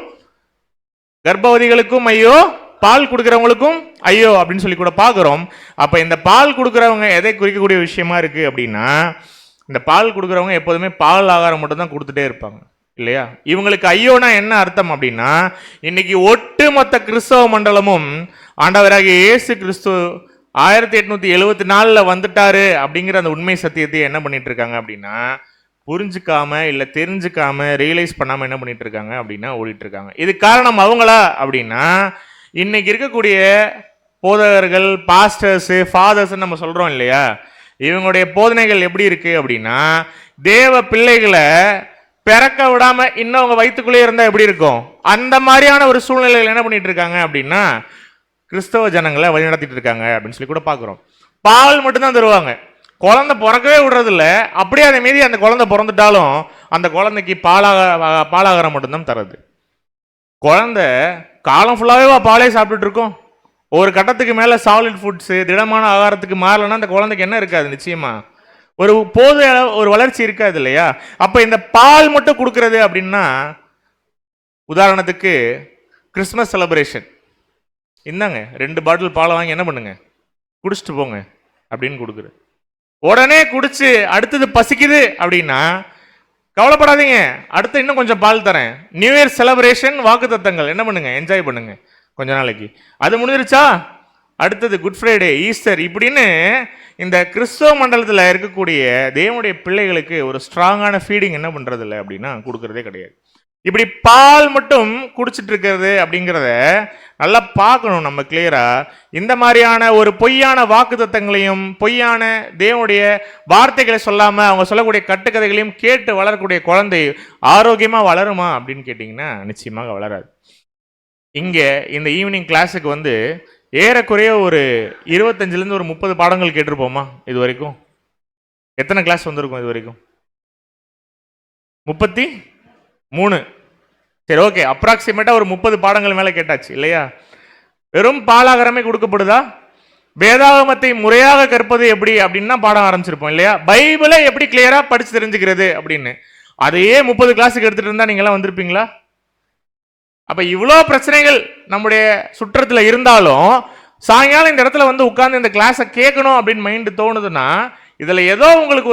கர்ப்பவதிகளுக்கும் ஐயோ, பால் கொடுக்கறவங்களுக்கும் ஐயோ அப்படின்னு சொல்லி கூட பார்க்கிறோம். அப்ப இந்த பால் கொடுக்கறவங்க எதை குறிக்கக்கூடிய விஷயமா இருக்கு அப்படின்னா, இந்த பால் கொடுக்கறவங்க எப்போதுமே பால் ஆகாரம் மட்டும் தான் கொடுத்துட்டே இருப்பாங்க இல்லையா? இவங்களுக்கு ஐயோனா என்ன அர்த்தம் அப்படின்னா, இன்னைக்கு ஒட்டுமொத்த கிறிஸ்தவ மண்டலமும் ஆண்டவராகிய இயேசு கிறிஸ்து 1874 வந்துட்டாரு அப்படிங்கிற அந்த உண்மை சத்தியத்தை என்ன பண்ணிட்டு இருக்காங்க அப்படின்னா புரிஞ்சுக்காம இல்ல தெரிஞ்சுக்காம ரியலைஸ் பண்ணாம என்ன பண்ணிட்டு இருக்காங்க அப்படின்னா ஓடிட்டு இருக்காங்க. இது காரணம் அவங்களா அப்படின்னா, இன்னைக்கு இருக்கக்கூடிய போதகர்கள், பாஸ்டர்ஸ், ஃபாதர்ஸ் நம்ம சொல்றோம் இல்லையா, இவங்களுடைய போதனைகள் எப்படி இருக்கு அப்படின்னா, தேவ பிள்ளைகளை பிறக்க விடாம இன்னும் அவங்க வயிற்றுக்குள்ளே இருந்தா எப்படி இருக்கும், அந்த மாதிரியான ஒரு சூழ்நிலைகள் என்ன பண்ணிட்டு இருக்காங்க அப்படின்னா கிறிஸ்தவ ஜனங்களை வழிநடத்திட்டு இருக்காங்க அப்படின்னு சொல்லி கூட பார்க்குறோம். பால் மட்டும்தான் தருவாங்க, குழந்தை பிறக்கவே விடுறது இல்லை. அப்படியே அதை மீறி அந்த குழந்தை பிறந்துட்டாலும் அந்த குழந்தைக்கு பாலாகாரம் மட்டும்தான் தருது. குழந்தை காலம் ஃபுல்லாகவே பாலே சாப்பிட்டுட்டு இருக்கோம். ஒரு கட்டத்துக்கு மேலே சாலிட் ஃபுட்ஸு, திடமான ஆகாரத்துக்கு மாறலன்னா அந்த குழந்தைக்கு என்ன இருக்காது, நிச்சயமா ஒரு வளர்ச்சி இருக்காது இல்லையா? அப்போ இந்த பால் மட்டும் கொடுக்கறது அப்படின்னா, உதாரணத்துக்கு கிறிஸ்மஸ் செலிப்ரேஷன், இந்தாங்க 2 பாட்டில் பாலை வாங்கி என்ன பண்ணுங்க, குடிச்சிட்டு போங்க அப்படின்னு கொடுக்குறது. உடனே குடிச்சு அடுத்தது பசிக்குது அப்படின்னா கவலைப்படாதீங்க, அடுத்து இன்னும் கொஞ்சம் பால் தரேன். நியூ இயர் செலிப்ரேஷன், வாக்குத்தத்தங்கள் என்ன பண்ணுங்க, என்ஜாய் பண்ணுங்க கொஞ்ச நாளைக்கு. அது முடிஞ்சிருச்சா, அடுத்தது குட் ஃப்ரைடே, ஈஸ்டர், இப்படின்னு இந்த கிறிஸ்தவ மண்டலத்தில் இருக்கக்கூடிய தேவனுடைய பிள்ளைகளுக்கு ஒரு ஸ்ட்ராங்கான ஃபீடிங் என்ன பண்றது இல்லை அப்படின்னா கொடுக்கறதே கிடையாது. இப்படி பால் மட்டும் குடிச்சிட்டு இருக்கிறது அப்படிங்கிறத நல்லா பார்க்கணும் நம்ம கிளியரா. இந்த மாதிரியான ஒரு பொய்யான வாக்குத்தத்தங்களையும் பொய்யான தேவனுடைய வார்த்தைகளை சொல்லாம அவங்க சொல்லக்கூடிய கட்டுக்கதைகளையும் கேட்டு வளரக்கூடிய குழந்தை ஆரோக்கியமா வளருமா அப்படின்னு கேட்டிங்கன்னா நிச்சயமாக வளராது. இங்க இந்த ஈவினிங் கிளாஸுக்கு வந்து ஏறக்குறைய ஒரு 25லேருந்து ஒரு 30 பாடங்கள் கேட்டிருப்போமா இது வரைக்கும்? எத்தனை கிளாஸ் வந்திருக்கும் இது வரைக்கும்? 33. சரி, ஓகே, அப்ராக்சிமேட்டா ஒரு 30 பாடங்கள் மேல கேட்டாச்சு இல்லையா? வெறும் பாலாகாரமே கொடுக்கப்படுதா? வேதாகமத்தை முறையாக கற்பது எப்படி அப்படின்னு பாடம் ஆரம்பிச்சிருப்போம் இல்லையா? பைபிளை எப்படி கிளியரா படிச்சு தெரிஞ்சுக்கிறது அப்படின்னு அதையே 30 கிளாஸுக்கு எடுத்துட்டு இருந்தா நீங்க எல்லாம் வந்திருப்பீங்களா? அப்ப இவ்வளோ பிரச்சனைகள் நம்முடைய சுற்றத்துல இருந்தாலும் சாயங்காலம் இந்த இடத்துல வந்து உட்கார்ந்து இந்த கிளாஸை கேட்கணும் அப்படின்னு மைண்டு தோணுதுன்னா இதுல ஏதோ உங்களுக்கு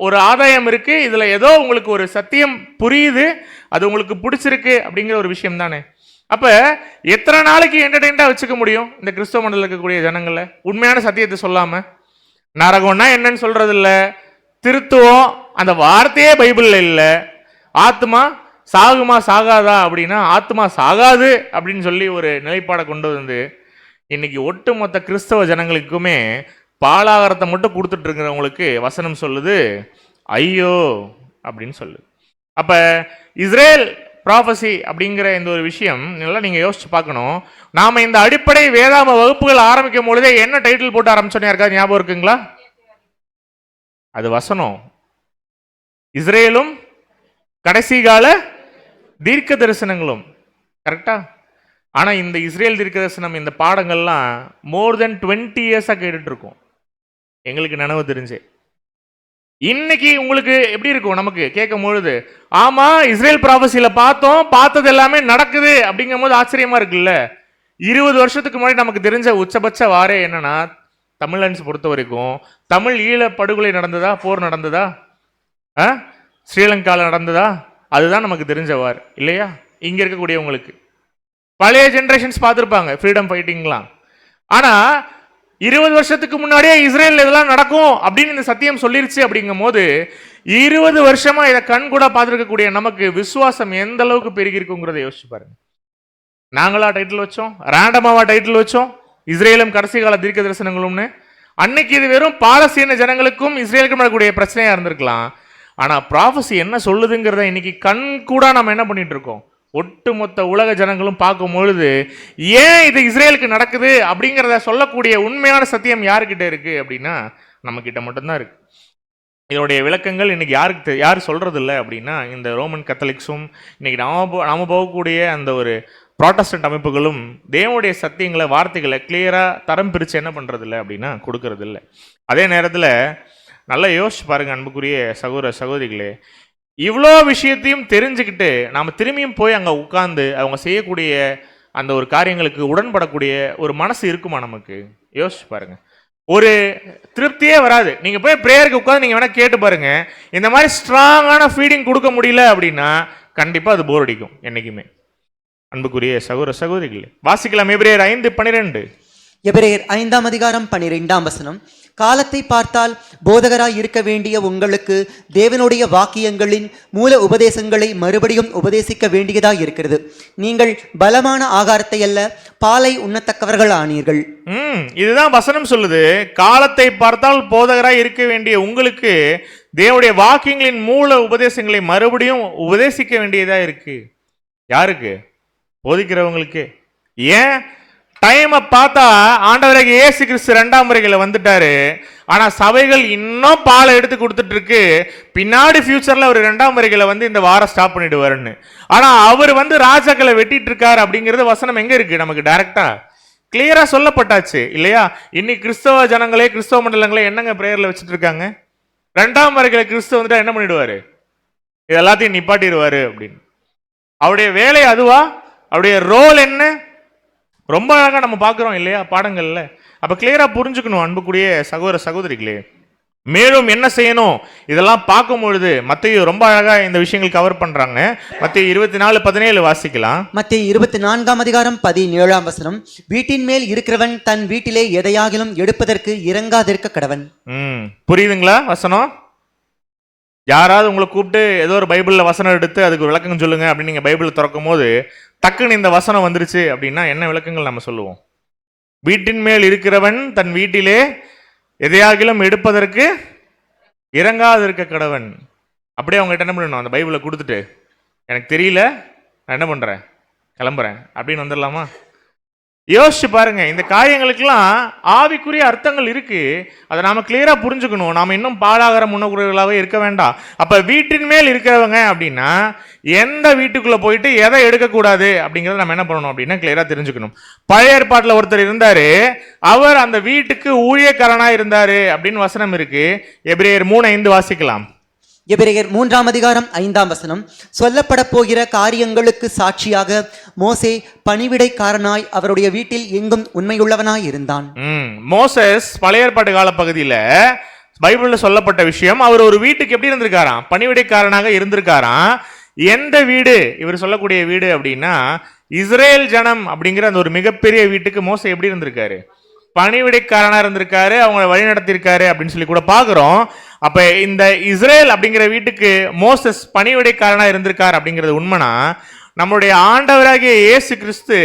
ஒரு ஆதாயம் இருக்கு, இதுல ஏதோ உங்களுக்கு ஒரு சத்தியம் புரியுது, அது உங்களுக்கு பிடிச்சிருக்கு அப்படிங்கிற ஒரு விஷயம் தானே. அப்ப எத்தனை நாளைக்கு என்டர்டெயின்டா வச்சுக்க முடியும் இந்த கிறிஸ்தவ மண்டல இருக்கக்கூடிய ஜனங்களை உண்மையான சத்தியத்தை சொல்லாம? நரகம்னா என்னன்னு சொல்றது இல்ல, திருத்துவம் அந்த வார்த்தையே பைபிள்ல இல்ல, ஆத்மா சாகுமா சாகாதா அப்படின்னா ஆத்மா சாகாது அப்படின்னு சொல்லி ஒரு நிலைப்பாடை கொண்டு வந்து இன்னைக்கு ஒட்டுமொத்த கிறிஸ்தவ ஜனங்களுக்குமே பாலாகாரத்தை மட்டும் கொடுத்துட்டு இருக்கிறவங்களுக்கு வசனம் சொல்லுது ஐயோ அப்படின்னு சொல்லுது. அப்ப இஸ்ரேல் ப்ராஃபசி அப்படிங்கிற இந்த ஒரு விஷயம் நல்லா நீங்க யோசிச்சு பார்க்கணும். நாம இந்த அடிப்படை வேதாம வகுப்புகள் ஆரம்பிக்கும் பொழுதே என்ன டைட்டில் போட்டு ஆரம்பிச்சோன்னு யாருக்காவது ஞாபகம் இருக்குங்களா? அது வசனம், இஸ்ரேலும் கடைசி கால தீர்க்க தரிசனங்களும். கரெக்டா? ஆனா இந்த இஸ்ரேல் தீர்க்க தரிசனம் இந்த பாடங்கள்லாம் மோர் தென் 20 இயர்ஸா கேட்டுட்டு இருக்கோம் எங்களுக்கு நினைவு தெரிஞ்சு. இன்னைக்கு உங்களுக்கு எப்படி இருக்கும் நமக்கு கேட்கும் பொழுது, ஆமா இஸ்ரேல் ப்ராபசியில பார்த்தது எல்லாமே நடக்குது அப்படிங்கும் போது ஆச்சரியமா இருக்குல்ல. 20 வருஷத்துக்கு முன்னாடி நமக்கு தெரிஞ்ச உச்சபட்ச வாரே என்னன்னா, தமிழன்ஸ் பொறுத்த வரைக்கும் தமிழ் ஈழ படுகொலை நடந்ததா, போர் நடந்ததா, ஸ்ரீலங்காவில் நடந்ததா, அதுதான் நமக்கு தெரிஞ்ச வார் இல்லையா? இங்க இருக்கக்கூடியவங்களுக்கு பழைய ஜெனரேஷன்ஸ் பார்த்துருப்பாங்க ஃப்ரீடம் ஃபைட்டிங்லாம். ஆனா 20 வருஷத்துக்கு முன்னாடியே இஸ்ரேல் இதெல்லாம் நடக்கும் அப்படின்னு இந்த சத்தியம் சொல்லிருச்சு அப்படிங்கும் போது 20 வருஷமா இதை கண் கூட பார்த்துருக்கக்கூடிய நமக்கு விசுவாசம் எந்த அளவுக்கு பெருகி இருக்குங்கிறத யோசிச்சு பாருங்க. நாங்களா டைட்டில் வச்சோம், ரேண்டமாவா டைட்டில் வச்சோம், இஸ்ரேலும் கடைசி கால தீர்க்க தரிசனங்களும்னு. அன்னைக்கு இது வெறும் பாலஸ்தீன ஜனங்களுக்கும் இஸ்ரேலுக்கும் நடக்கக்கூடிய பிரச்சனையா இருந்திருக்கலாம். ஆனா ப்ராஃபஸி என்ன சொல்லுதுங்கிறத இன்னைக்கு கண் கூட நம்ம என்ன பண்ணிட்டு இருக்கோம், ஒட்டுமொத்த உலக ஜனங்களும் பார்க்கும் பொழுது ஏன் இது இஸ்ரேலுக்கு நடக்குது அப்படிங்கிறத சொல்லக்கூடிய உண்மையான சத்தியம் யாருக்கிட்ட இருக்கு அப்படின்னா நம்ம கிட்ட மட்டும்தான் இருக்கு. இதனுடைய விளக்கங்கள் இன்னைக்கு யார் சொல்றது இல்லை அப்படின்னா இந்த ரோமன் கத்தலிக்ஸும் இன்னைக்கு நாம போகக்கூடிய அந்த ஒரு ப்ராட்டஸ்டன்ட் அமைப்புகளும் தேவனுடைய சத்தியங்களை வார்த்தைகளை கிளியராக தரம் பிரித்து என்ன பண்ணுறது இல்லை அப்படின்னா கொடுக்கறது இல்லை. அதே நேரத்தில் நல்லா யோசிச்சு பாருங்க அன்புக்குரிய சகோதர சகோதரிகளே, இவ்வளோ விஷயத்தையும் தெரிஞ்சுக்கிட்டு நாம் திரும்பியும் போய் அங்கே உட்கார்ந்து அவங்க செய்யக்கூடிய அந்த ஒரு காரியங்களுக்கு உடன்படக்கூடிய ஒரு மனசு இருக்குமா நமக்கு? யோசிச்சு பாருங்க. ஒரு திருப்தியே வராது. நீங்கள் போய் ப்ரேயருக்கு உட்காந்து நீங்கள் வேணால் கேட்டு பாருங்க, இந்த மாதிரி ஸ்ட்ராங்கான ஃபீடிங் கொடுக்க முடியல அப்படின்னா கண்டிப்பாக அது போர் அடிக்கும் என்றைக்குமே. அன்புக்குரிய சகோதர சகோதரிகளே, வாசிக்கலாம் எபிரேயர் 5:12. எபிரேயர் 5:12. காலத்தை பார்த்தால் போதகராய் இருக்க வேண்டிய உங்களுக்கு தேவனுடைய வாக்கியங்களின் மூல உபதேசங்களை மறுபடியும் உபதேசிக்க வேண்டியதாய் இருக்கிறது. நீங்கள் பலமான ஆகாரத்தை அல்ல பாலை உண்ணத்தக்கவர்கள் ஆனீர்கள். இதுதான் வசனம் சொல்லுது. காலத்தை பார்த்தால் போதகராய் இருக்க வேண்டிய உங்களுக்கு தேவனுடைய வாக்கியங்களின் மூல உபதேசங்களை மறுபடியும் உபதேசிக்க வேண்டியதா இருக்கு. யாருக்கு? போதிக்கிறவங்களுக்கு. ஏன்? டைமை பார்த்தா ஆண்டவராக இயேசு கிறிஸ்து 2ஆம் வருகையில் வந்துட்டாரு. ஆனா சபைகள் இன்னும் பாலை எடுத்து கொடுத்துட்டு இருக்கு. பின்னாடி ஃபியூச்சர்ல அவர் 2ஆம் வருகையில் வந்து இந்த வாரம் ஸ்டாப் பண்ணிடுவாருன்னு. ஆனா அவர் வந்து ராஜாக்களை வெட்டிட்டு இருக்காரு அப்படிங்கிறது வசனம் எங்க இருக்கு? நமக்கு டைரக்டா கிளியரா சொல்லப்பட்டாச்சு இல்லையா? இன்னைக்கு கிறிஸ்தவ ஜனங்களே கிறிஸ்தவ மண்டலங்களே என்னங்க பிரேயர்ல வச்சுட்டு இருக்காங்க? 2ஆம் வருகையில் கிறிஸ்து வந்துட்டா என்ன பண்ணிடுவாரு? இது எல்லாத்தையும் நிப்பாட்டிடுவாரு அப்படின்னு. அவருடைய வேலை அதுவா? அவருடைய ரோல் என்ன? ரொம்ப அழகாக நம்ம பார்க்குறோம் இல்லையா பாடங்கள்ல. அப்போ கிளியராக புரிஞ்சுக்கணும் அன்புக்குரிய சகோதர சகோதரிகளே. மேலும் என்ன செய்யணும் இதெல்லாம் பார்க்கும் பொழுது மத்தேயு ரொம்ப அழகாக இந்த விஷயங்கள் கவர் பண்ணுறாங்க. மத்தேயு 24:17 வாசிக்கலாம். மத்தேயு 24:17. வீட்டின் மேல் இருக்கிறவன் தன் வீட்டிலே எதையாகிலும் எடுப்பதற்கு இறங்காதிருக்க கடவன். புரியுதுங்களா வசனம்? யாராவது உங்களை கூப்பிட்டு ஏதோ ஒரு பைபிளில் வசனம் எடுத்து அதுக்கு விளக்கம் சொல்லுங்க அப்படின்னு நீங்கள் பைபிள் திறக்கும் போது டக்குன்னு இந்த வசனம் வந்துருச்சு அப்படின்னா என்ன விளக்கங்கள் நம்ம சொல்லுவோம்? வீட்டின் மேல் இருக்கிறவன் தன் வீட்டிலே எதையாகிலும் எடுப்பதற்கு இறங்காதிருக்க கடவன். அப்படியே அவங்ககிட்ட என்ன பண்ணணும்? அந்த பைபிளை கொடுத்துட்டு எனக்கு தெரியல, நான் என்ன பண்ணுறேன், கிளம்புறேன் அப்படின்னு வந்துடலாமா? யோசிச்சு பாருங்க. இந்த காரியங்களுக்கெல்லாம் ஆவிக்குரிய அர்த்தங்கள் இருக்கு. அதை நாம கிளியரா புரிஞ்சுக்கணும். நாம இன்னும் பாலாகாரம் உண்ணக்கூடியவர்களாகவே இருக்க வேண்டாம். அப்ப வீட்டின் மேல் இருக்கிறவங்க அப்படின்னா எந்த வீட்டுக்குள்ள போயிட்டு எதை எடுக்கக்கூடாது அப்படிங்கிறத நம்ம என்ன பண்ணணும் அப்படின்னா கிளியரா தெரிஞ்சுக்கணும். பழைய ஏற்பாட்டில் ஒருத்தர் இருந்தாரு, அவர் அந்த வீட்டுக்கு ஊழியக்காரனா இருந்தாரு அப்படின்னு வசனம் இருக்கு. எபிரேயர் 3:5 வாசிக்கலாம். எபிரேயர் 3:5. சொல்லப்பட போகிற காரியங்களுக்கு சாட்சியாக மோசே பணிவிடைக்காரனாய் அவருடைய வீட்டில் எங்கும் உண்மையுள்ளவனாய் இருந்தான். மோசஸ் பழைய ஏற்பாட்டு கால பகுதியில் பைபிள்ல சொல்லப்பட்ட விஷயம். அவர் ஒரு வீட்டுக்கு எப்படி இருந்திருக்காராம்? பணிவிடைக்காரனாக இருந்திருக்காராம். எந்த வீடு இவர் சொல்லக்கூடிய வீடு அப்படின்னா இஸ்ரேல் ஜனம் அப்படிங்கிற அந்த ஒரு மிகப்பெரிய வீட்டுக்கு மோசே எப்படி இருந்திருக்காரு? பணிவிடைக்காரனா இருந்திருக்காரு, அவங்களை வழி நடத்திருக்காரு அப்படின்னு சொல்லி கூட பாக்குறோம். அப்ப இந்த இஸ்ரேல் அப்படிங்கிற வீட்டுக்கு மோசஸ் பணிவிடைக்காரனா இருந்திருக்காரு அப்படிங்கிறது உண்மைனா, நம்மளுடைய ஆண்டவராகிய இயேசு கிறிஸ்து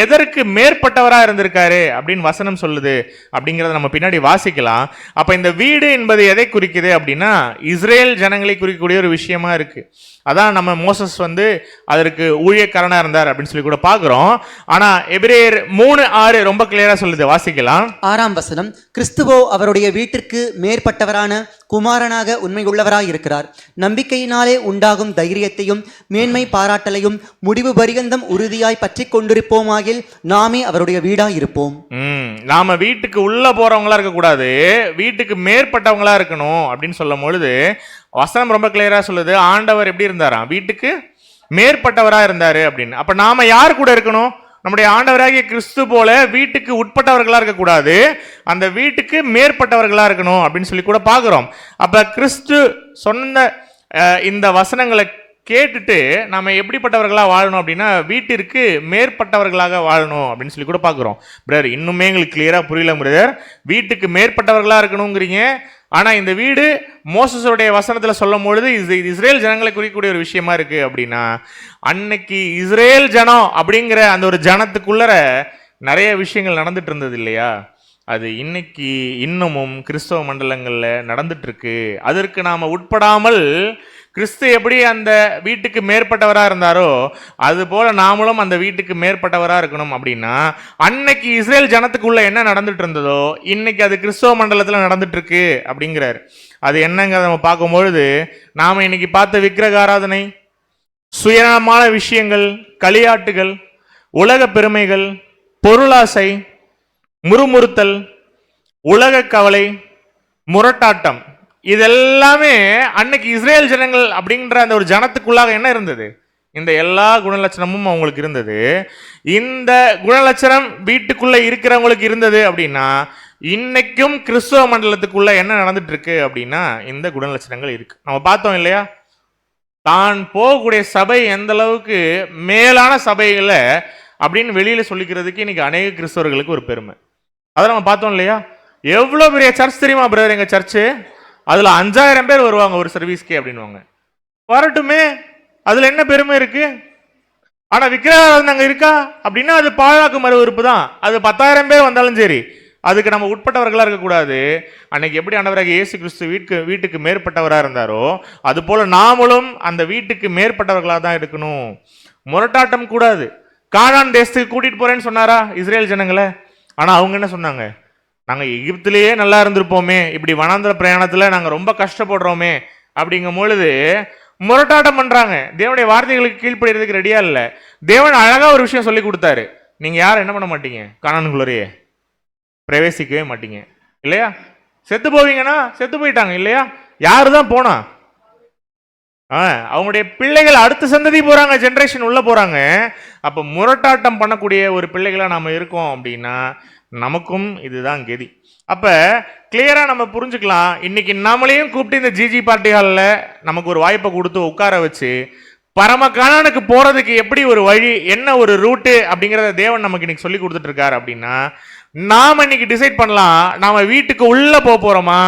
எதற்கு மேற்பட்டவராக இருந்திருக்காரு அப்படின்னு வசனம் சொல்லுது அப்படிங்கிறத நம்ம பின்னாடி வாசிக்கலாம். அப்ப இந்த வீடு என்பது எதை குறிக்குது அப்படின்னா இஸ்ரேல் ஜனங்களை குறிக்கக்கூடிய ஒரு விஷயமா இருக்கு. அதான் நம்ம மோசஸ் வந்து அதற்கு ஊழியக்காரனா இருந்தார் அப்படின்னு சொல்லி கூட பாக்குறோம். ஆனா எபிரேயர் 3:6 ரொம்ப கிளியரா சொல்லுது, வாசிக்கலாம். 6. கிறிஸ்துவோ அவருடைய வீட்டிற்கு மேற்பட்டவரான குமாரனாக உண்மையுள்ளவராய் இருக்கிறார். நம்பிக்கையினாலே உண்டாகும் தைரியத்தையும் மேன்மை பாராட்டலையும் முடிவு பரியந்தம் உறுதியாய் பற்றி கொண்டிருப்போமாகில் நாமே அவருடைய வீடாய் இருப்போம். நாம வீட்டுக்கு உள்ள போறவங்களா இருக்கக்கூடாது, வீட்டுக்கு மேற்பட்டவங்களா இருக்கணும் அப்படின்னு சொல்லும் பொழுது வசனம் ரொம்ப கிளியரா சொல்லுது. ஆண்டவர் எப்படி இருந்தாராம்? வீட்டுக்கு மேற்பட்டவரா இருந்தாரு அப்படின்னு. அப்ப நாம யார் கூட இருக்கணும்? நம்முடைய ஆண்டவராகிய கிறிஸ்து போல வீட்டுக்கு உட்பட்டவர்களா இருக்கக்கூடாது, அந்த வீட்டுக்கு மேற்பட்டவர்களா இருக்கணும் அப்படின்னு சொல்லி கூட பாக்குறோம். அப்ப கிறிஸ்து சொன்ன இந்த வசனங்களை கேட்டுட்டு நம்ம எப்படிப்பட்டவர்களா வாழணும் அப்படின்னா வீட்டிற்கு மேற்பட்டவர்களாக வாழணும் அப்படின்னு சொல்லி கூட பாக்குறோம். பிரதர் இன்னுமே எங்களுக்கு கிளியரா புரியல பிரதர். வீட்டுக்கு மேற்பட்டவர்களா இருக்கணுங்கிறீங்க, ஆனா இந்த வீடு மோசஸுடைய வசனத்துல சொல்லும் பொழுது இது இஸ்ரேல் ஜனங்களை குறிக்கக்கூடிய ஒரு விஷயமா இருக்கு அப்படின்னா, அன்னைக்கு இஸ்ரேல் ஜனம் அப்படிங்கிற அந்த ஒரு ஜனத்துக்குள்ளர நிறைய விஷயங்கள் நடந்துட்டு இருந்தது இல்லையா? அது இன்னைக்கு இன்னமும் கிறிஸ்தவ மண்டலங்கள்ல நடந்துட்டு இருக்கு. அதற்கு நாம உட்படாமல் கிறிஸ்து எப்படி அந்த வீட்டுக்கு மேற்பட்டவரா இருந்தாரோ அது போல நாமளும் அந்த வீட்டுக்கு மேற்பட்டவரா இருக்கணும். அப்படின்னா அன்னைக்கு இஸ்ரேல் ஜனத்துக்குள்ள என்ன நடந்துட்டு இருந்ததோ இன்னைக்கு அது கிறிஸ்தவ மண்டலத்துல நடந்துட்டு இருக்கு அப்படிங்கிறாரு. அது என்னங்க நம்ம பார்க்கும்பொழுது, நாம இன்னைக்கு பார்த்த விக்கிரக ஆராதனை, சுயநலமான விஷயங்கள், களியாட்டுகள், உலக பெருமைகள், பொருளாசை, முறுமுறுத்தல், உலக கவலை, முரட்டாட்டம், இதெல்லாமே அன்னைக்கு இஸ்ரேல் ஜனங்கள் அப்படின்ற அந்த ஒரு ஜனத்துக்குள்ளாக என்ன இருந்தது? இந்த எல்லா குணலட்சணமும் அவங்களுக்கு இருந்தது. இந்த குணலட்சணம் வீட்டுக்குள்ள இருக்கிறவங்களுக்கு இருந்தது அப்படின்னா, இன்னைக்கும் கிறிஸ்தவ மண்டலத்துக்குள்ள என்ன நடந்துட்டு இருக்கு அப்படின்னா இந்த குணலட்சணங்கள் இருக்கு. நம்ம பார்த்தோம் இல்லையா? தான் போகக்கூடிய சபை எந்த அளவுக்கு மேலான சபைகளை அப்படின்னு வெளியில சொல்லிக்கிறதுக்கு இன்னைக்கு அநேக கிறிஸ்தவர்களுக்கு ஒரு பெருமை. அதை நம்ம பார்த்தோம் இல்லையா? எவ்வளோ பெரிய சர்ச் தெரியுமா பிரதர் எங்க சர்ச்சு? அதுல 5000 பேர் வருவாங்க ஒரு சர்வீஸ்க்கு அப்படின்வாங்க. வரட்டுமே, அதுல என்ன பெருமை இருக்கு? ஆனா விக்கிரகாராதனை அங்க இருக்கா அப்படின்னா அது பாழாக்கு மறுவிருப்பு தான். அது 10,000 பேர் வந்தாலும் சரி, அதுக்கு நம்ம உட்பட்டவர்களா இருக்கக்கூடாது. அன்னைக்கு எப்படி ஆண்டவராக இயேசு கிறிஸ்து வீட்டுக்கு மேற்பட்டவராக இருந்தாரோ அது போல நாமளும் அந்த வீட்டுக்கு மேற்பட்டவர்களாக தான் இருக்கணும். முரட்டாட்டம் கூடாது. கானான் தேசத்துக்கு கூட்டிட்டு போறேன்னு சொன்னாரா இஸ்ரேல் ஜனங்களை? ஆனா அவங்க என்ன சொன்னாங்க? நாங்க எகிப்திலேயே நல்லா இருந்திருப்போமே, இப்படி வனாந்திர பிரயாணத்துல நாங்க ரொம்ப கஷ்டப்படுறோமே அப்படிங்கும் பொழுது முரட்டாட்டம் பண்றாங்க. தேவனுடைய வார்த்தைகளுக்கு கீழ்ப்படுறதுக்கு ரெடியா இல்ல. தேவன் அழகா ஒரு விஷயம் சொல்லி கொடுத்தாரு. நீங்க யாரும் என்ன பண்ண மாட்டீங்க? கானானுக்குள்ளேயே பிரவேசிக்கவே மாட்டீங்க இல்லையா? செத்து போவீங்கன்னா செத்து போயிட்டாங்க இல்லையா? யாரு தான் போனா? அவங்களுடைய பிள்ளைகள் அடுத்த சந்ததி போறாங்க, ஜெனரேஷன் உள்ள போறாங்க. அப்ப முரட்டாட்டம் பண்ணக்கூடிய ஒரு பிள்ளைகளா நாம இருக்கோம் அப்படின்னா நமக்கும் இதுதான் கெதி. அப்ப கிளியரா நம்ம புரிஞ்சுக்கலாம். இன்னைக்கு நம்மளையும் கூப்பிட்டு இந்த ஜிஜி பார்ட்டி ஹாலில் நமக்கு ஒரு வாய்ப்பை கொடுத்து உட்கார வச்சு பரம கானானுக்கு போறதுக்கு எப்படி ஒரு வழி, என்ன ஒரு ரூட்டு அப்படிங்கிறத தேவன் நமக்கு இன்னைக்கு சொல்லி கொடுத்துட்டு இருக்காரு. அப்படின்னா நாம இன்னைக்கு டிசைட் பண்ணலாம், நாம வீட்டுக்கு உள்ள போறோமா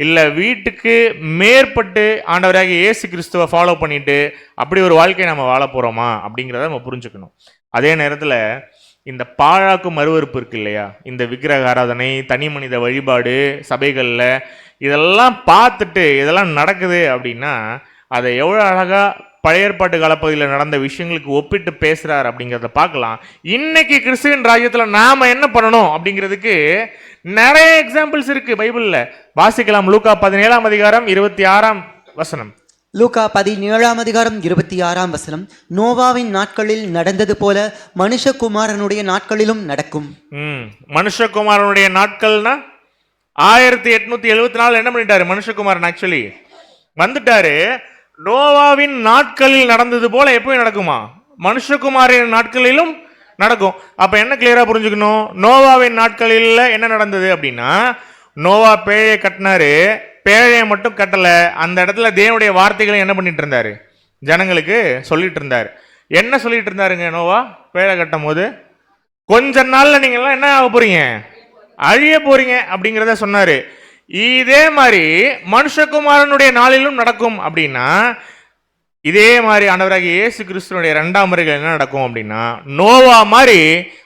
இல்ல வீட்டுக்கு மேற்பட்டு ஆண்டவராக இயேசு கிறிஸ்துவை ஃபாலோ பண்ணிட்டு அப்படி ஒரு வாழ்க்கையை நம்ம வாழ போறோமா அப்படிங்கிறத நம்ம புரிஞ்சுக்கணும். அதே நேரத்தில் இந்த பாழாக்கு மறுவறுப்பு இருக்கு இல்லையா? இந்த விக்கிரக ஆராதனை, தனி மனித வழிபாடு சபைகளில் இதெல்லாம் பார்த்துட்டு இதெல்லாம் நடக்குது அப்படின்னா அதை எவ்வளோ அழகா பழைய ஏற்பாட்டு காலப்பகுதியில் நடந்த விஷயங்களுக்கு ஒப்பிட்டு பேசுறார் அப்படிங்கிறத பார்க்கலாம். இன்னைக்கு கிறிஸ்துவின் ராஜ்யத்தில் நாம என்ன பண்ணணும் அப்படிங்கிறதுக்கு நிறைய எக்ஸாம்பிள்ஸ் இருக்கு பைபிள்ல. வாசிக்கலாம். லூக்கா 17ஆம் அதிகாரம் 26ஆம் வசனம். லூக்கா 17ஆம் அதிகாரம் 26ஆம் வசனம். நோவாவின் நாட்களில் நடந்தது போல மனுஷகுமாரனுடைய நாட்களிலும் நடக்கும். மனுஷகுமாரனுடைய நாட்கள்னா 1874 என்ன பண்ணிட்டாரு மனுஷகுமாரன்? ஆக்சுவலி வந்துட்டாரு. நோவாவின் நாட்களில் நடந்தது போல எப்பவும் நடக்குமா? மனுஷகுமாரின் நாட்களிலும் நடக்கும். அப்ப என்ன கிளியரா புரிஞ்சுக்கணும்? நோவாவின் நாட்களில் என்ன நடந்தது அப்படின்னா, நோவா பேழையை கட்டினாரு. பேழையை மட்டும் கட்டல, அந்த இடத்துல தேவனுடைய வார்த்தைகளை என்ன பண்ணிட்டு இருந்தாரு? ஜனங்களுக்கு சொல்லிட்டு இருந்தாரு. என்ன சொல்லிட்டு இருந்தாருங்க நோவா பேழை கட்டும் போது? கொஞ்ச நாள்ல நீங்க எல்லாம் என்ன ஆக போறீங்க? அழிய போறீங்க அப்படிங்கிறத சொன்னாரு. இதே மாதிரி மனுஷகுமாரனுடைய நாளிலும் நடக்கும். அப்படின்னா இதே மாதிரி ஆண்டவராகிய இயேசு கிறிஸ்துவனுடைய 2ஆம் வருகை என்ன நடக்கும் அப்படின்னா, நோவா மாதிரி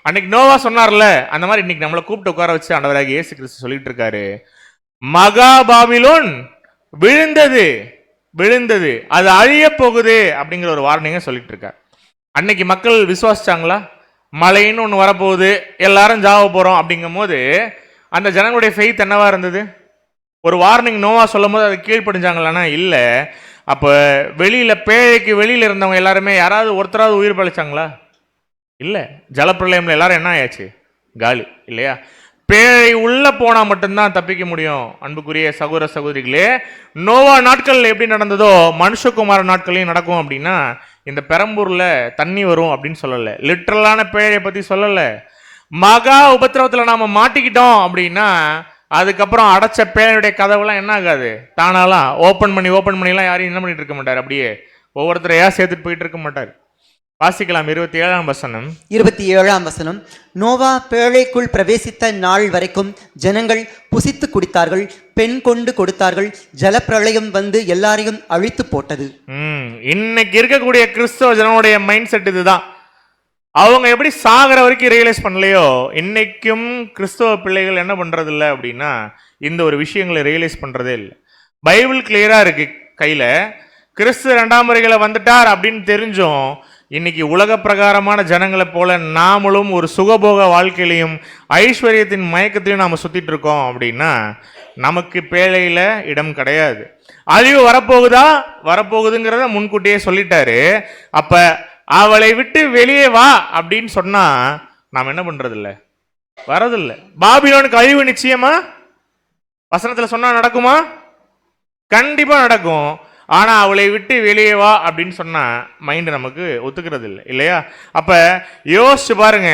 அன்னைக்கு நோவா சொன்னார்ல, அந்த மாதிரி இன்னைக்கு நம்மளை கூப்பிட்டு உட்கார வச்சு ஆண்டவராகிய இயேசு கிறிஸ்து சொல்லிட்டு இருக்காரு. மகா பாபிலோன் விழுந்தது, அது அழிய போகுது அப்படிங்கிற ஒரு வார்னிங்க சொல்லிட்டு இருக்காரு. அன்னைக்கு மக்கள் விசுவாசிச்சாங்களா? மழைன்னு ஒன்று வரப்போகுது, எல்லாரும் ஜாவ போறோம் அப்படிங்கும் போது அந்த ஜனங்களுடைய ஃபெய்த் என்னவா இருந்தது? ஒரு வார்னிங் நோவா சொல்லும் போது அதை கீழ்ப்படிஞ்சாங்களான்னா இல்லை. அப்போ பேழைக்கு வெளியில் இருந்தவங்க எல்லாருமே யாராவது ஒருத்தராவது உயிர் பழிச்சாங்களா? இல்லை. ஜலப்பிரளயம்ல எல்லாரும் என்ன ஆயாச்சு? காலி இல்லையா? பேழை உள்ள போனா மட்டும்தான் தப்பிக்க முடியும். அன்புக்குரிய சகோதர சகோதரிகளே, நோவா நாட்கள் எப்படி நடந்ததோ மனுஷகுமார நாட்களையும் நடக்கும். அப்படின்னா இந்த பெரம்பூர்ல தண்ணி வரும் அப்படின்னு சொல்லலை, லிட்டரலான பேழையை பத்தி சொல்லலை. மகா உபத்திரவத்தில் நாம மாட்டிக்கிட்டோம் அப்படின்னா அதுக்கப்புறம் அடைச்ச பேழையுடைய கதவுலாம் என்ன ஆகாது? தானாலாம் ஓப்பன் பண்ணிலாம் யாரையும் என்ன பண்ணிட்டு இருக்க மாட்டார். அப்படியே ஒவ்வொருத்தரையா சேர்த்துட்டு போயிட்டு இருக்க மாட்டார். வாசிக்கலாம் 27ஆம் வசனம். 27ஆம் வசனம். நோவா பேழைக்குள் பிரவேசித்த நாள் வரைக்கும் ஜனங்கள் புசித்து குடித்தார்கள், பெண் கொண்டு கொடுத்தார்கள், ஜலப்பிரளயம் வந்து எல்லாரையும் அழித்து போட்டது. இன்னைக்கு இருக்கக்கூடிய கிறிஸ்தவ ஜனங்களுடைய மைண்ட் செட் இதுதான். அவங்க எப்படி சாகிற வரைக்கும் ரியலைஸ் பண்ணலையோ, இன்னைக்கும் கிறிஸ்தவ பிள்ளைகள் என்ன பண்றது இல்லை அப்படின்னா இந்த ஒரு விஷயங்களை ரியலைஸ் பண்றதே இல்லை. பைபிள் கிளியரா இருக்கு கையில. கிறிஸ்து 2ஆம் வருகையில வந்துட்டார் அப்படின்னு தெரிஞ்சும் இன்னைக்கு உலக பிரகாரமான ஜனங்களை போல நாமளும் ஒரு சுகபோக வாழ்க்கையிலையும் ஐஸ்வர்யத்தின் மயக்கத்திலையும் நாம சுத்திட்டு இருக்கோம் அப்படின்னா நமக்கு பேழையில இடம் கிடையாது. அழிவு வரப்போகுதா, வரப்போகுதுங்கிறத முன்கூட்டியே சொல்லிட்டாரு. அப்ப அவளை விட்டு வெளியே வா அப்படின்னு சொன்னா நாம் என்ன பண்றது இல்லை, வரதில்லை. பாபிலோனுக்கு அழிவு நிச்சயமா வசனத்துல சொன்னா நடக்குமா? கண்டிப்பா நடக்கும். ஆனா அவளை விட்டு வெளியே வா அப்படின்னு சொன்னா மைண்ட் நமக்கு ஒத்துக்கிறது இல்லை, இல்லையா? அப்ப யோசிச்சு பாருங்க,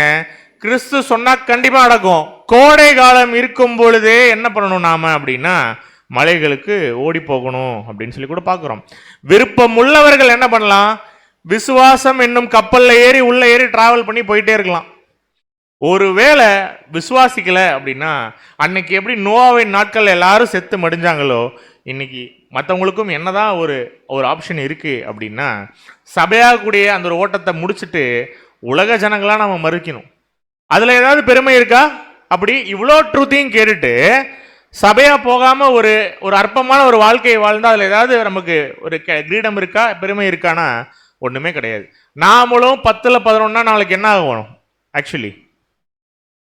கிறிஸ்து சொன்னா கண்டிப்பா நடக்கும். கோடை காலம் இருக்கும் பொழுதே என்ன பண்ணணும் நாம அப்படின்னா மலைகளுக்கு ஓடி போகணும் அப்படின்னு சொல்லி கூட பார்க்கிறோம். விருப்பம் உள்ளவர்கள் என்ன பண்ணலாம், விசுவாசம் என்னும் கப்பல்ல ஏறி உள்ள ஏறி டிராவல் பண்ணி போயிட்டே இருக்கலாம். ஒருவேளை விசுவாசிக்கல அப்படின்னா அன்னைக்கு எப்படி நோவாவின் நாட்கள் எல்லாரும் செத்து மடிஞ்சாங்களோ இன்னைக்கு மற்றவங்களுக்கும் என்னதான் ஒரு ஆப்ஷன் இருக்கு அப்படின்னா சபையாகக்கூடிய அந்த ஒரு ஓட்டத்தை முடிச்சுட்டு உலக ஜனங்களா நம்ம மறுக்கணும். அதுல ஏதாவது பெருமை இருக்கா? அப்படி இவ்வளோ ட்ரூத்தையும் கேட்டுட்டு சபையா போகாம ஒரு அற்பமான ஒரு வாழ்க்கையை வாழ்ந்தா அதுல ஏதாவது நமக்கு ஒரு கிரீடம் இருக்கா, பெருமை இருக்கானா? ஒண்ணுமே கிடையாது. நாமளும் 10ல் 11 நாளைக்கு என்ன ஆகணும்? ஆக்சுவலி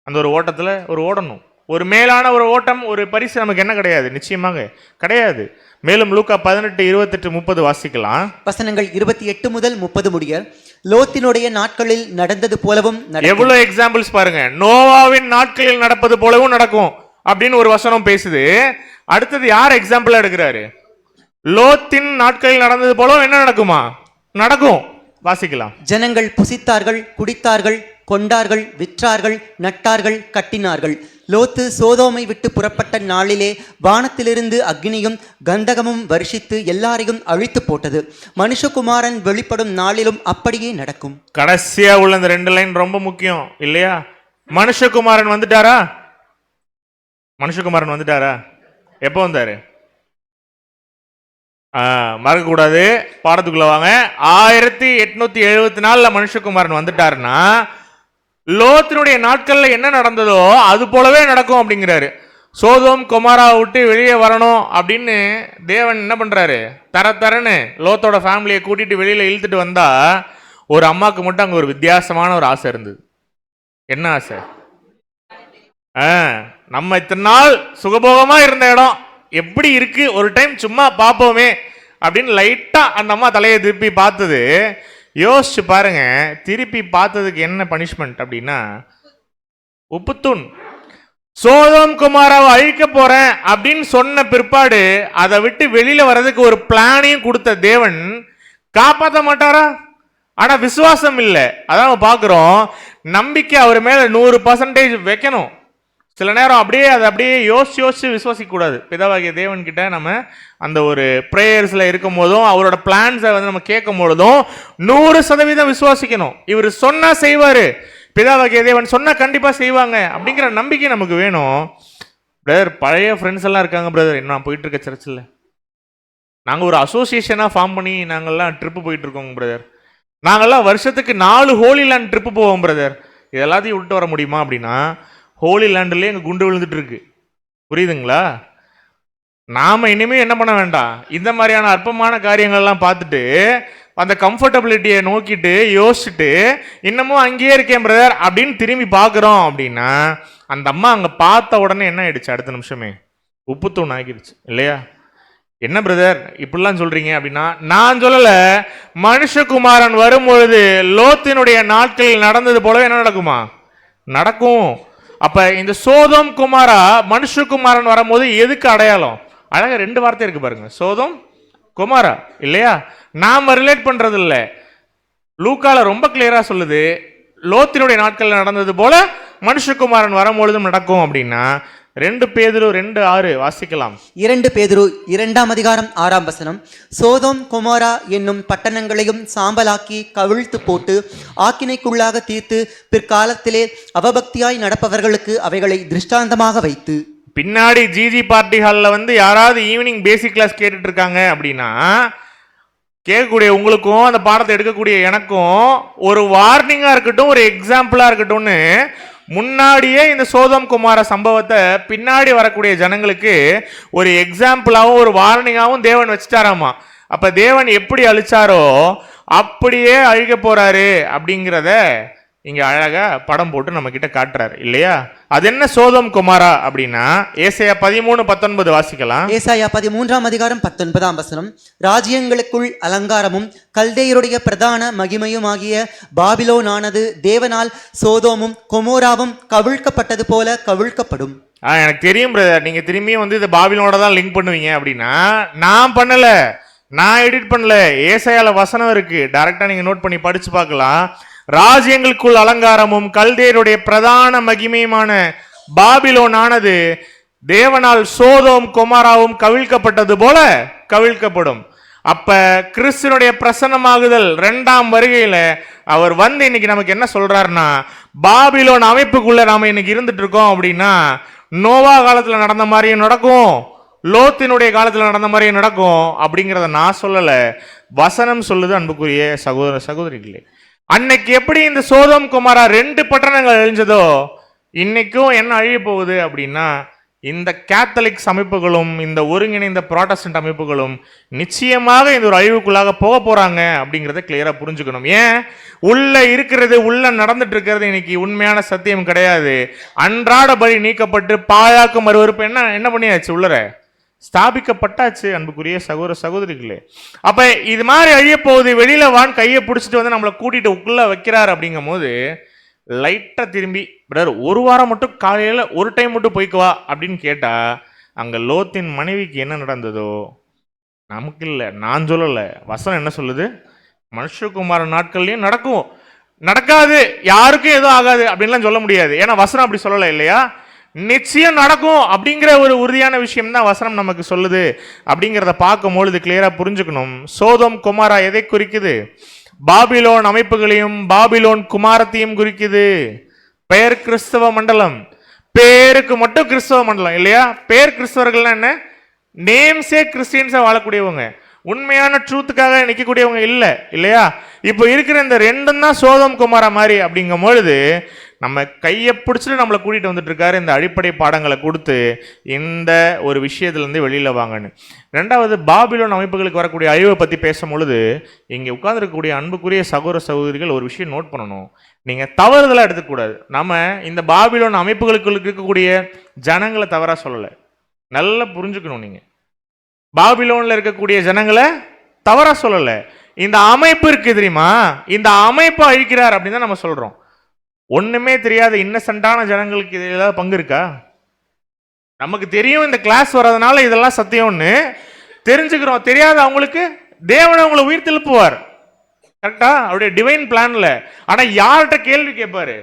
அந்த ஒரு ஓட்டத்துல ஓடணும். ஒரு மேலான ஒரு ஓட்டம், ஒரு பரிசு நமக்கு என்ன கிடையாது, நிச்சயமாக கிடையாது. மேலும் லூக்கா 18, 28, 30 வாசிக்கலாம். வசனங்கள் 28 முதல் 30 முடிய. லோத்தினுடைய நாட்களில் நடந்தது போலவும் எவ்வளவு எக்ஸாம்பிள்ஸ் பாருங்க. நோவாவின் நாட்களில் நடப்பது போலவும் நடக்கும் அப்படின்னு ஒரு வசனம் பேசுது. அடுத்தது யார் எக்ஸாம்பிள் எடுக்கிறாரு? லோத்தின் நாட்களில் நடந்தது போலவும் என்ன நடக்குமா? நடக்கும். வாசிக்கலாம். ஜனங்கள் புசித்தார்கள், குடித்தார்கள், கொண்டார்கள், விற்றார்கள், நட்டார்கள், கட்டினார்கள். லோத்து சோதோமை விட்டு புறப்பட்ட நாளிலே வானத்திலிருந்து அக்னியும் கந்தகமும் வருஷித்து எல்லாரையும் அழித்து போட்டது. மனுஷகுமாரன் வெளிப்படும் நாளிலும் அப்படியே நடக்கும். கடைசியா உள்ள இந்த 2 லைன் ரொம்ப முக்கியம், இல்லையா? மனுஷகுமாரன் வந்துட்டாரா? மனுஷகுமாரன் வந்துட்டாரா? எப்போ வந்தாரு? மறக்கக்கூடாது, பாடத்துக்குள்ள வாங்க. 1874 மனுஷகுமாரன் வந்துட்டாருன்னா லோத்தினுடைய நாட்கள்ல என்ன நடந்ததோ அது போலவே நடக்கும் அப்படிங்கிறாரு. சோதோம் கொமாராவை விட்டு வெளியே வரணும் அப்படின்னு தேவன் என்ன பண்றாரு? தரன்னு லோத்தோட ஃபேமிலியை கூட்டிட்டு வெளியில இழுத்துட்டு வந்தா ஒரு அம்மாவுக்கு மட்டும் அங்க ஒரு வித்தியாசமான ஒரு ஆசை இருந்தது. என்ன ஆசை? நம்ம இத்தனை நாள் சுகபோகமா இருந்த இடம் எப்படி இருக்கு, ஒரு டைம் சும்மா பார்ப்போமே அப்படின்னு லைட்டா அந்த அம்மா தலையை திருப்பி பார்த்தது. யோசிச்சு பாருங்க, திருப்பி பார்த்ததுக்கு என்ன பனிஷ்மெண்ட் அப்படின்னா உப்புத்தூண். சோதோம் குமாராவை அழிக்க போறேன் அப்படின்னு சொன்ன பிற்பாடு அதை விட்டு வெளியில வர்றதுக்கு ஒரு பிளானையும் கொடுத்த தேவன் காப்பாற்ற மாட்டாரா? ஆனா விசுவாசம் இல்லை. அதான் பார்க்கிறோம், நம்பிக்கை அவர் மேல 100% வைக்கணும். சில நேரம் அப்படியே யோசிச்சு விசுவாசிக்க கூடாது. பிதாவாகிய தேவன் கிட்ட நம்ம அந்த ஒரு பிரேயர்ஸ்ல இருக்கும் போதும் அவரோட பிளான்ஸை வந்து நம்ம கேட்கும் பொழுதும் 100% விசுவாசிக்கணும். இவர் சொன்னா செய்வாரு, பிதாவாகிய தேவன் சொன்னா கண்டிப்பா செய்வாங்க அப்படிங்கிற நம்பிக்கை நமக்கு வேணும். பிரதர், பழைய ஃப்ரெண்ட்ஸ் எல்லாம் இருக்காங்க பிரதர். நான் போயிட்டு இருக்க சர்ச்சில் நாங்கள் ஒரு அசோசியேஷனாக ஃபார்ம் பண்ணி நாங்கள்லாம் ட்ரிப்பு போயிட்டு இருக்கோங்க பிரதர். நாங்கள்லாம் வருஷத்துக்கு 4 ஹோலி லேண்ட் ட்ரிப்பு போவோம் பிரதர். இது எல்லாத்தையும் விட்டு வர முடியுமா அப்படின்னா ஹோலி லேண்ட்லேயே எங்கள் குண்டு விழுந்துட்டு இருக்கு. புரியுதுங்களா? நாம இனிமேல் என்ன பண்ண வேண்டாம், இந்த மாதிரியான அற்பமான காரியங்கள்லாம் பார்த்துட்டு அந்த கம்ஃபர்டபிலிட்டியை நோக்கிட்டு யோசிச்சுட்டு இன்னமும் அங்கேயே இருக்கேன் பிரதர் அப்படின்னு திரும்பி பார்க்குறோம் அப்படின்னா அந்த அம்மா அங்கே பார்த்த உடனே என்ன ஆயிடுச்சு? அடுத்த நிமிஷமே உப்புத்தூண் ஆகிடுச்சு, இல்லையா? என்ன பிரதர் இப்படிலாம் சொல்றீங்க அப்படின்னா, நான் சொல்லலை, மனுஷகுமாரன் வரும்பொழுது லோத்தினுடைய நாட்களில் நடந்தது போலவே என்ன நடக்குமா? நடக்கும். அப்ப இந்த சோதோம் குமாரா மனுஷகுமாரன் வரும்போது எதுக்கு அடையாளம்? அழகா 2 வார்த்தை இருக்கு பாருங்க, சோதோம் குமாரா, இல்லையா? நாம ரிலேட் பண்றது இல்லை. லூக்கால ரொம்ப கிளியரா சொல்லுது, லோத்தினுடைய நாட்கள் நடந்தது போல மனுஷகுமாரன் வரும்பொழுதும் நடக்கும் அப்படின்னா 2 பேதுரு 2:6 வாசிக்கலாம். 2 பேதுரு 2ஆம் அதிகாரம் 6ஆம் வசனம். சோதோம் கொமோரா என்னும் பட்டணங்களையும் சாம்பலாக்கி கவிழ்த்து போட்டு ஆக்கினைக்குள்ளாக தீர்த்து பிற்காலத்திலே அவபக்தியாய் நடப்பவர்களுக்கு அவைகளை திருஷ்டாந்தமாக வைத்து. பின்னாடி ஜிஜி பார்ட்டி ஹாலில் வந்து யாராவது ஈவினிங் பேசிக் கிளாஸ் கேட்டுட்டு இருக்காங்க அப்படின்னா கேட்கக்கூடிய உங்களுக்கும் அந்த பாடத்தை எடுக்கக்கூடிய எனக்கும் ஒரு வார்னிங்காக இருக்கட்டும், ஒரு எக்ஸாம்பிளாக இருக்கட்டும்னு முன்னாடியே இந்த சோதம் குமார சம்பவத்தை பின்னாடி வரக்கூடிய ஜனங்களுக்கு ஒரு எக்ஸாம்பிளாகவும் ஒரு வார்னிங்காகவும் தேவன் வச்சுட்டாராமா. அப்போ தேவன் எப்படி அழிச்சாரோ அப்படியே அழிக்க போறாரு அப்படிங்கிறத இங்க அழகா படம் போட்டு நம்ம கிட்ட காட்டுறாரு இல்லையா? அது என்ன சோதம் குமாரா அப்படின்னா ஏசாயா 13:19 வாசிக்கலாம். ஏசாயா 13ஆம் அதிகாரம் 19ஆம் வசனம். ராஜ்யங்களுக்குள் அலங்காரமும் கல்தேயருடைய பிரதான மகிமையுமாகிய பாபிலோனானது தேவனால் சோதோமும் கொமோராவும் கவிழ்க்கப்பட்டது போல கவிழ்க்கப்படும். எனக்கு தெரியும் பிரதர், நீங்க திரும்பியும் வந்து இந்த பாபிலோனோட தான் லிங்க் பண்ணுவீங்க அப்படின்னா நான் பண்ணல, நான் எடிட் பண்ணல. ஏசாயால வசனம் இருக்கு, டைரக்டா நீங்க நோட் பண்ணி படிச்சு பார்க்கலாம். ராஜ்யங்களுக்குள் அலங்காரமும் கல்தேயருடைய பிரதான மகிமையுமான பாபிலோன் ஆனது தேவனால் சோதோம் கொமாராவும் கவிழ்க்கப்பட்டது போல கவிழ்க்கப்படும். அப்ப கிறிஸ்துனுடைய பிரசன்னமாகுதல் 2ஆம் வருகையில அவர் வந்து இன்னைக்கு நமக்கு என்ன சொல்றாருன்னா, பாபிலோன் அமைப்புக்குள்ள நாம இன்னைக்கு இருந்துட்டு இருக்கோம் அப்படின்னா நோவா காலத்துல நடந்த மாதிரியும் நடக்கும், லோத்தினுடைய காலத்துல நடந்த மாதிரியும் நடக்கும் அப்படிங்கிறத நான் சொல்லல, வசனம் சொல்லுது. அன்புக்குரிய சகோதர சகோதரிகளே, அன்னைக்கு எப்படி இந்த சோதம் குமாரா 2 பட்டணங்கள் அழிஞ்சதோ இன்னைக்கும் என்ன அழிய போகுது அப்படின்னா இந்த கேத்தலிக்ஸ் அமைப்புகளும் இந்த ஒருங்கிணைந்த புராட்டஸ்டன்ட் அமைப்புகளும் நிச்சயமாக இந்த ஒரு அழிவுக்குள்ளாக போக போறாங்க அப்படிங்கிறத கிளியரா புரிஞ்சுக்கணும். ஏன் உள்ள இருக்கிறது, உள்ள நடந்துட்டு இருக்கிறது இன்னைக்கு உண்மையான சத்தியம் கிடையாது. அன்றாட பலி நீக்கப்பட்டு பாழாக்கும் மறுவறுப்பு என்ன பண்ணியாச்சு, உள்ளர ஸ்தாபிக்கப்பட்டாச்சு. அன்புக்குரிய சகோதர சகோதரிகளே, அப்ப இது மாதிரி அழிய போகுது, வெளியில வான் கையை பிடிச்சிட்டு வந்து நம்மளை கூட்டிட்டு உள்ள வைக்கிறார் அப்படிங்கும் போது லைட்டா திரும்பி பிரதர் 1 வாரம் மட்டும் காலையில ஒரு டைம் மட்டும் போய்க்குவா அப்படின்னு கேட்டா அங்க லோத்தின் மனைவிக்கு என்ன நடந்ததோ நமக்கு இல்லை, நான் சொல்லல, வசனம் என்ன சொல்லுது, மனுஷகுமார நாட்கள்லயும் நடக்கும், நடக்காது, யாருக்கும் எதுவும் ஆகாது அப்படின்லாம் சொல்ல முடியாது. ஏன்னா வசனம் அப்படி சொல்லலை இல்லையா? நிச்சயம் நடக்கும் அப்படிங்கிற ஒரு உறுதியான விஷயம் தான் வசனம் நமக்கு சொல்லுது. அப்படிங்கிறத பார்க்கும்பொழுது கிளியரா புரிஞ்சுக்கணும். சோதோம் குமாரா எதை குறிக்குது? பாபிலோன் அமைப்புகளையும் பாபிலோன் குமாரத்தையும் குறிக்குது. பெயர் கிறிஸ்தவ மண்டலம், பேருக்கு மட்டும் கிறிஸ்தவ மண்டலம் இல்லையா? பேர் கிறிஸ்தவர்கள்னா என்ன, நேம்ஸே கிறிஸ்டியன்ஸா வாழக்கூடியவங்க, உண்மையான ட்ரூத்துக்காக நிற்கக்கூடியவங்க இல்லை இல்லையா? இப்போ இருக்கிற இந்த 2 தான் சோதம் குமாரா மாதிரி. அப்படிங்கும் பொழுது நம்ம கையை பிடிச்சிட்டு நம்மளை கூட்டிகிட்டு வந்துட்டு இருக்காரு இந்த அடிப்படை பாடங்களை கொடுத்து இந்த ஒரு விஷயத்துலேருந்து வெளியில் வாங்கன்னு. 2வது பாபிலோன் அமைப்புகளுக்கு வரக்கூடிய அழிவை பற்றி பேசும் பொழுது இங்கே உட்கார்ந்துருக்கக்கூடிய அன்புக்குரிய சகோதர சகோதரிகள் ஒரு விஷயம் நோட் பண்ணணும். நீங்கள் தவறுதலாக எடுத்துக்கூடாது. நம்ம இந்த பாபிலோன் அமைப்புகளுக்கு இருக்கக்கூடிய ஜனங்களை தவறாக சொல்லலை, நல்லா புரிஞ்சுக்கணும். நீங்கள் பாபிலோனில் இருக்கக்கூடிய ஜனங்களை தவறாக சொல்லலை, இந்த அமைப்பு இருக்கு தெரியுமா, இந்த அமைப்பை அழிக்கிறார் அப்படின்னு தான் நம்ம சொல்கிறோம். ஒண்ணுமே தெரியாத இன்னசென்ட்டான ஜனங்களுக்கு இது ஏதாவது பங்கு இருக்கா? நமக்கு தெரியும் இந்த கிளாஸ் வர்றதுனால இதெல்லாம் சத்தியம்னு தெரிஞ்சுக்கிறோம். தெரியாத அவங்களுக்கு தேவன் அவங்களை உயிர் திருப்புவார், கரெக்டா? அவருடைய டிவைன் பிளான்ல. ஆனா யார்கிட்ட கேள்வி கேட்பாரு?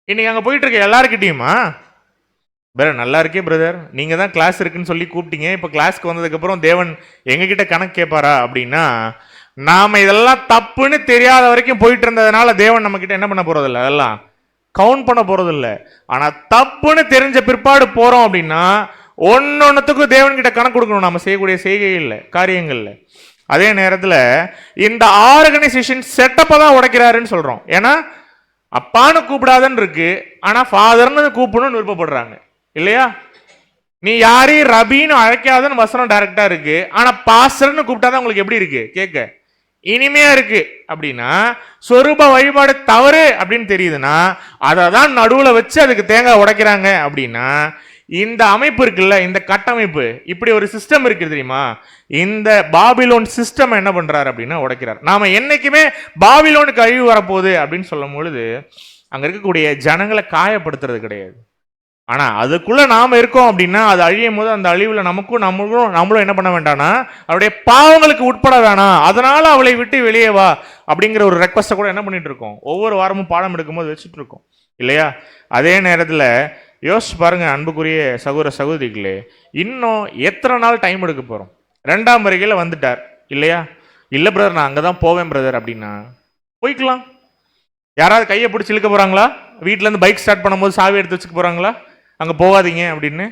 இன்னைக்கு அங்க போயிட்டு இருக்க எல்லாருக்கிட்டையுமா, பிரதர் நல்லா இருக்கே பிரதர், நீங்க தான் கிளாஸ் இருக்குன்னு சொல்லி கூப்பிட்டீங்க, இப்ப கிளாஸ்க்கு வந்ததுக்கு அப்புறம் தேவன் எங்ககிட்ட கணக்கு கேட்பாரா அப்படின்னா, நாம இதெல்லாம் தப்புன்னு தெரியாத வரைக்கும் போயிட்டு இருந்ததுனால தேவன் நம்ம கிட்ட என்ன பண்ண போறதில்ல, அதெல்லாம் கவுண்ட் பண்ண போறதில்ல. ஆனா தப்புன்னு தெரிஞ்ச பிற்பாடு போறோம் அப்படின்னா ஒன்னொன்னுத்துக்கும் தேவன் கிட்ட கணக்கு கொடுக்கணும் நம்ம செய்யக்கூடிய செய்கைகள்ல, காரியங்கள்ல. அதே நேரத்தில் இந்த ஆர்கனைசேஷன் செட்டப்பை தான் உடைக்கிறாருன்னு சொல்றோம். ஏன்னா அப்பான்னு கூப்பிடாதன்னு இருக்கு, ஆனா ஃபாதர்னு கூப்பிடணும்னு விருப்பப்படுறாங்க இல்லையா? நீ யாரையும் ரபின்னு அழைக்காதன்னு வசனம் டைரக்டா இருக்கு, ஆனா பாஸ்டர்னு கூப்பிட்டாதான் உங்களுக்கு எப்படி இருக்கு, கேட்க இனிமையா இருக்கு. அப்படின்னா சொரூப வழிபாடு தவறு அப்படின்னு தெரியுதுன்னா அதை தான் நடுவில் வச்சு அதுக்கு தேங்காய் உடைக்கிறாங்க. அப்படின்னா இந்த அமைப்பு இருக்குல்ல, இந்த கட்டமைப்பு, இப்படி ஒரு சிஸ்டம் இருக்கு தெரியுமா, இந்த பாபிலோன் சிஸ்டம் என்ன பண்றாரு அப்படின்னா உடைக்கிறார். நாம என்னைக்குமே பாபிலோனுக்கு அழிவு வரப்போகுது அப்படின்னு சொல்லும் பொழுது அங்க இருக்கக்கூடிய ஜனங்களை காயப்படுத்துறது கிடையாது. ஆனா அதுக்குள்ள நாம இருக்கோம் அப்படின்னா அது அழியும் போது அந்த அழிவுல நம்மளும் என்ன பண்ண வேண்டாம்னா அவருடைய பாவங்களுக்கு உட்பட வேணாம், அதனால அவளை விட்டு வெளியே வா அப்படிங்கிற ஒரு ரெக்வஸ்ட கூட என்ன பண்ணிட்டு இருக்கோம், ஒவ்வொரு வாரமும் பாடம் எடுக்கும் போது வச்சுட்டு இருக்கோம். இல்லையா? அதே நேரத்தில் யோசிச்சு பாருங்க அன்புக்குரிய சகோதர சகோதரிகளே, இன்னும் எத்தனை நாள் டைம் எடுக்க போகிறோம்? 2ஆம் வருகையில் வந்துட்டார் இல்லையா? இல்லை பிரதர் நான் அங்கே தான் போவேன் பிரதர் அப்படின்னா போய்க்கலாம். யாராவது கையை பிடிச்சி இழுக்க போகிறாங்களா? வீட்டிலேருந்து பைக் ஸ்டார்ட் பண்ணும்போது சாவி எடுத்து வச்சுக்க போகிறாங்களா அங்கே போகாதீங்க அப்படின்னு?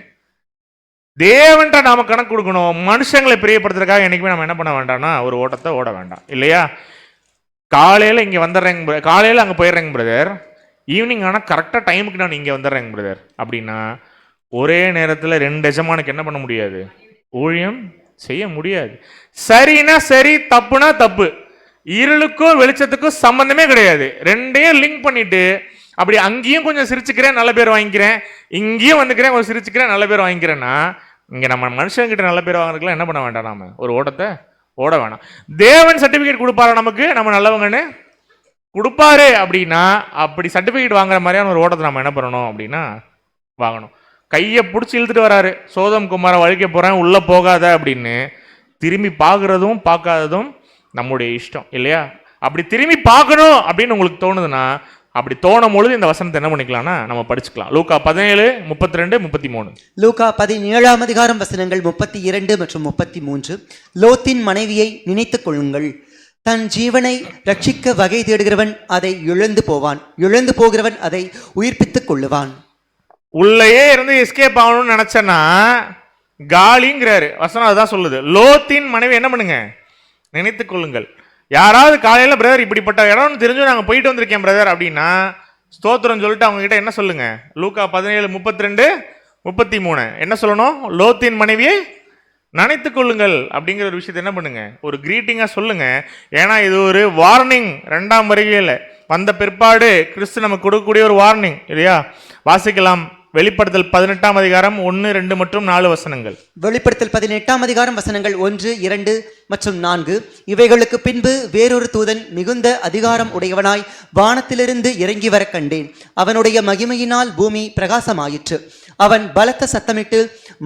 தேவன்ட்ட நாம கணக்கு கொடுக்கணும். மனுஷங்களை பிரியப்படுத்துறதுக்காக என்னைக்குமே நம்ம என்ன பண்ண வேண்டாம்னா ஒரு ஓட்டத்தை ஓட வேண்டாம் இல்லையா? காலையில் இங்கே வந்துடுறேங்க, காலையில் அங்கே போயிடுறேங்க பிரதர், ஈவினிங் ஆனால் கரெக்டாக டைமுக்கு நான் இங்கே வந்துடுறேங்க பிரதர் அப்படின்னா ஒரே நேரத்தில் 2 எஜமானுக்கு என்ன பண்ண முடியாது? ஊழியம் செய்ய முடியாது. சரினா சரி, தப்புனா தப்பு. இருளுக்கும் வெளிச்சத்துக்கும் சம்பந்தமே கிடையாது. ரெண்டையும் லிங்க் பண்ணிட்டு அப்படி அங்கேயும் கொஞ்சம் சிரிச்சுக்கிறேன் நல்ல பேர் வாங்கிக்கிறேன், இங்கேயும் வந்துக்கிறேன் கொஞ்சம் சிரிச்சுக்கிறேன் நல்ல பேர் வாங்கிக்கிறேன்னா இங்கே நம்ம மனுஷங்கிட்ட நல்ல பேர் வாங்குறதுக்குலாம் என்ன பண்ண வேண்டாம்? நாம ஒரு ஓட்டத்தை ஓட வேணாம். தேவன் சர்டிஃபிகேட் கொடுப்பாரு நமக்கு, நம்ம நல்லவங்கன்னு கொடுப்பாரு அப்படின்னா அப்படி சர்டிஃபிகேட் வாங்குற மாதிரியான ஒரு ஓட்டத்தை நம்ம என்ன பண்ணணும் அப்படின்னா வாங்கணும். கையை பிடிச்சி இழுத்துட்டு வராரு, சோதம் குமார வழிக்க போகிறேன் உள்ளே போகாத அப்படின்னு. திரும்பி பார்க்குறதும் பார்க்காததும் நம்முடைய இஷ்டம் இல்லையா? அப்படி திரும்பி பார்க்கணும் அப்படின்னு உங்களுக்கு தோணுதுன்னா அப்படி தோணும் பொழுது இந்த வசனத்தை என்ன பண்ணிக்கலாம்னா நம்ம படிச்சுக்கலாம். லூக்கா 17, 32, 33. லூக்கா 17ஆம் அதிகாரம் வசனங்கள் 32 மற்றும் 33. லோத்தின் மனைவியை நினைத்துக் கொள்ளுங்கள். தன் ஜீவனை ரட்சிக்க வகை தேடுகிறவன் அதை இழந்து போவான், இழந்து போகிறவன் அதை உயிர்ப்பித்துக் கொள்ளுவான். உள்ளேயே இருந்து எஸ்கேப் ஆகணும்னு நினைச்சேன்னா காலிங்கிறாரு வசனம், அதுதான் சொல்லுது. லோத்தின் மனைவி என்ன பண்ணுங்க? நினைத்துக் கொள்ளுங்கள். யாராவது காலையில் பிரதர் இப்படிப்பட்ட இடம்னு தெரிஞ்சு நாங்கள் போயிட்டு வந்திருக்கேன் பிரதர் அப்படின்னா ஸ்தோத்திரம் சொல்லிட்டு அவங்க கிட்ட என்ன சொல்லுங்க? லூக்கா 17, 32, 33 என்ன சொல்லணும்? லோத்தின் மனைவியை நினைத்துக் கொள்ளுங்கள் அப்படிங்கிற ஒரு விஷயத்தை என்ன பண்ணுங்க? ஒரு கிரீட்டிங்காக சொல்லுங்க. ஏன்னா இது ஒரு வார்னிங். 2ஆம் வருகையில் வந்த பிற்பாடு கிறிஸ்து நமக்கு கொடுக்கக்கூடிய ஒரு வார்னிங் இல்லையா? வாசிக்கலாம். வெளிப்படுத்தல் 18ஆம் அதிகாரம் 1, 2 மற்றும் 4 வசனங்கள். வெளிப்படுத்தல் 18ஆம் அதிகாரம் வசனங்கள் 1, 2 மற்றும் 4. இவைகளுக்கு பின்பு வேறொரு தூதன் மிகுந்த அதிகாரம் உடையவனாய் வானத்திலிருந்து இறங்கி வர கண்டேன். அவனுடைய மகிமையினால் பூமி பிரகாசமாயிற்று. அவன் பலத்த சத்தமிட்டு,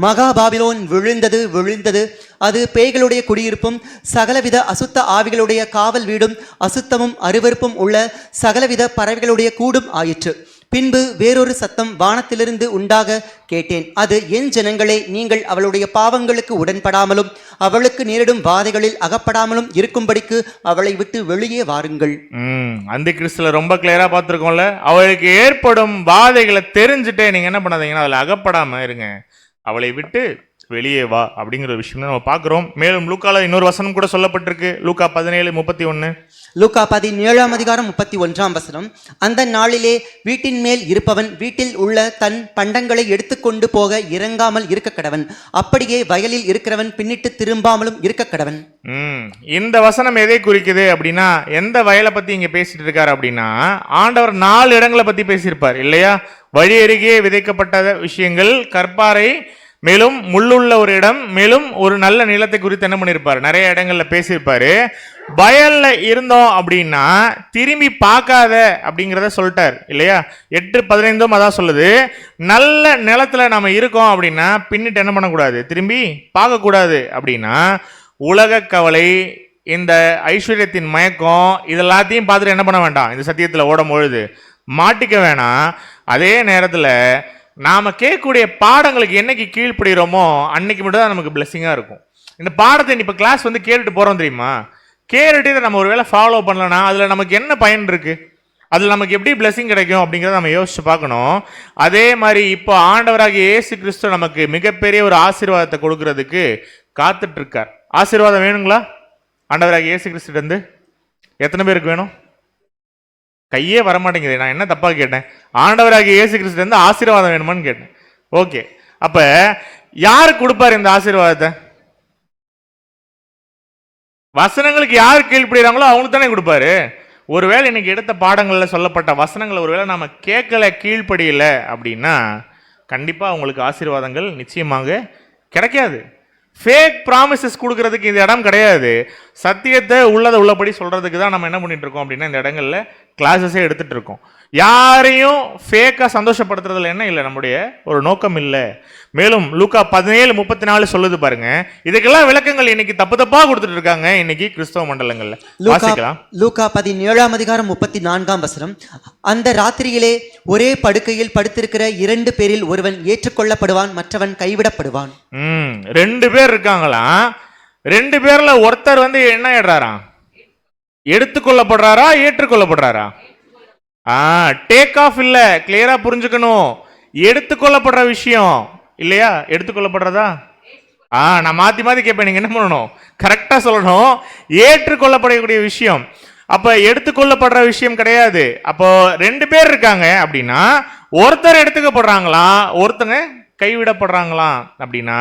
மகா பாபிலோன் விழுந்தது விழுந்தது, அது பேய்களுடைய குடியிருப்பும் சகலவித அசுத்த ஆவிகளுடைய காவல் வீடும் அசுத்தமும் அருவருப்பும் உள்ள சகலவித பறவைகளுடைய கூடும் ஆயிற்று. பின்பு வேறொரு சத்தம் வானத்திலிருந்து உண்டாக கேட்டேன். அது, என் ஜனங்களே, நீங்கள் அவளுடைய பாவங்களுக்கு உடன்படாமலும் அவளுக்கு நேரிடும் வாதைகளில் அகப்படாமலும் இருக்கும்படிக்கு அவளை விட்டு வெளியே வாருங்கள். அந்த கிறிஸ்துல ரொம்ப கிளியரா பார்த்துருக்கோம்ல. அவளுக்கு ஏற்படும் வாதைகளை தெரிஞ்சுட்டு நீங்க என்ன பண்ணாதீங்கன்னா அதில் அகப்படாம இருங்க, அவளை விட்டு வெளியே வா அப்படிங்கிற விஷயம் நம்ம பார்க்குறோம். மேலும் லூக்கால இன்னொரு வசனம் கூட சொல்லப்பட்டிருக்கு. லூக்கா 17, 31. லூக்கா 17ஆம் அதிகாரம் 31ஆம் வசனம். அந்த நாளிலே வீட்டின் மேல் இருப்பவன் வீட்டில் உள்ள தன் பண்டங்களை எடுத்துக்கொண்டு போக இறங்காமல் இருக்க கடவன். அப்படியே வயலில் இருக்கிறவன் பின்னிட்டு திரும்பாமலும் இருக்க கடவன். இந்த வசனம் எதை குறிக்குது அப்படின்னா, எந்த வயலை பத்தி இங்க பேசிட்டு இருக்காரு அப்படின்னா, ஆண்டவர் 4 இடங்களை பத்தி பேசியிருப்பார் இல்லையா? வழி அருகே விதைக்கப்பட்ட விஷயங்கள், கற்பாறை, மேலும் முள்ளுள்ள ஒரு இடம், மேலும் ஒரு நல்ல நிலத்தை குறித்து என்ன பண்ணியிருப்பாரு? நிறைய இடங்கள்ல பேசியிருப்பாரு. வயல்ல இருந்தோம் அப்படின்னா திரும்பி பார்க்காத அப்படிங்கிறத சொல்லிட்டார் இல்லையா? 8:15 அதான் சொல்லுது. நல்ல நிலத்துல நம்ம இருக்கோம் அப்படின்னா பின்னிட்டு என்ன பண்ணக்கூடாது? திரும்பி பார்க்கக்கூடாது. அப்படின்னா உலக கவலை, இந்த ஐஸ்வர்யத்தின் மயக்கம், இதெல்லாத்தையும் பார்த்துட்டு என்ன பண்ண வேண்டாம்? இந்த சத்தியத்தில் ஓடும் பொழுது மாட்டிக்க வேணாம். அதே நேரத்தில் நாம் கேட்கக்கூடிய பாடங்களுக்கு என்னைக்கு கீழ்ப்படுகிறோமோ அன்னைக்கு மட்டும் தான் நமக்கு பிளெஸிங்காக இருக்கும். இந்த பாடத்தை இப்போ கிளாஸ் வந்து கேட்டுட்டு போகிறோம் தெரியுமா? கேட்டுட்டு இதை நம்ம ஒரு வேளை ஃபாலோ பண்ணலன்னா அதில் நமக்கு என்ன பயன் இருக்குது? அதில் நமக்கு எப்படி பிளெஸிங் கிடைக்கும் அப்படிங்கிறத நம்ம யோசிச்சு பார்க்கணும். அதே மாதிரி இப்போ ஆண்டவராகிய இயேசு கிறிஸ்து நமக்கு மிகப்பெரிய ஒரு ஆசீர்வாதத்தை கொடுக்கறதுக்கு காத்துட்டு இருக்கார். ஆசீர்வாதம் வேணுங்களா ஆண்டவராகிய இயேசு கிறிஸ்து இருந்து? எத்தனை பேருக்கு வேணும்? கையே வரமாட்டேங்குது. நான் என்ன தப்பா கேட்டேன்? ஆண்டவராகிய இயேசு கிறிஸ்து இருந்து ஆசீர்வாதம் வேணுமான்னு கேட்டேன். ஓகே, அப்ப யாரு கொடுப்பாரு இந்த ஆசீர்வாதத்தை? வசனங்களுக்கு யார் கீழ்ப்படுகிறாங்களோ அவங்களுக்கு தானே கொடுப்பாரு. ஒருவேளை இன்னைக்கு எடுத்த பாடங்களில் சொல்லப்பட்ட வசனங்களை ஒருவேளை நம்ம கேட்கல, கீழ்ப்படியல அப்படின்னா கண்டிப்பா அவங்களுக்கு ஆசீர்வாதங்கள் நிச்சயமாக கிடைக்காது. ஃபேக் ப்ராமிசஸ் கொடுக்கறதுக்கு இந்த இடம் கிடையாது. சத்தியத்தை உள்ளதை உள்ளபடி சொல்றதுக்கு தான் நம்ம என்ன பண்ணிட்டு இருக்கோம் அப்படின்னா இந்த இடங்கள்ல கிளாஸஸே எடுத்துட்டு இருக்கோம். யாரையும் ஃபேக்கா சந்தோஷப்படுத்துறதுல என்ன இல்லை, நம்முடைய ஒரு நோக்கம் இல்லை. மேலும் லூக்கா 17:34 சொல்லுது பாருங்க. இதுக்கெல்லாம் விளக்கங்கள் இன்னைக்கு தப்பு தப்பா கொடுத்துட்டு இருக்காங்க இன்னைக்கு கிறிஸ்தவ மண்டலங்கள்ல. வாசிக்கலாம். லூக்கா 17:34. அந்த ராத்திரியிலே ஒரே படுக்கையில் படுத்திருக்கிற 2 பேரில் ஒருவன் ஏற்றுக்கொள்ளப்படுவான், மற்றவன் கைவிடப்படுவான். 2 பேர் இருக்காங்களாம். 2 பேர்ல ஒருத்தர் என்ன ஆயிடுறாராம்? எடுத்துக்கொள்ளப்படுறாரா, ஏற்றுக்கொள்ளப்படுறாரா? டேக் ஆஃப் இல்ல, கிளியரா புரிஞ்சுக்கணும். எடுத்துக்கொள்ளப்படுற விஷயம் இல்லையா? எடுத்துக்கொள்ளப்படுறதா? நான் மாத்தி மாத்தி கேட்பேன், நீங்க என்ன பண்ணணும்? கரெக்டா சொல்லணும். ஏற்றுக்கொள்ளப்படக்கூடிய விஷயம். அப்ப எடுத்துக்கொள்ளப்படுற விஷயம் கிடையாது. அப்போ 2 பேர் இருக்காங்க அப்படின்னா ஒருத்தர் எடுத்துக்கப்படுறாங்களா, ஒருத்தங்க கைவிடப்படுறாங்களாம். அப்படின்னா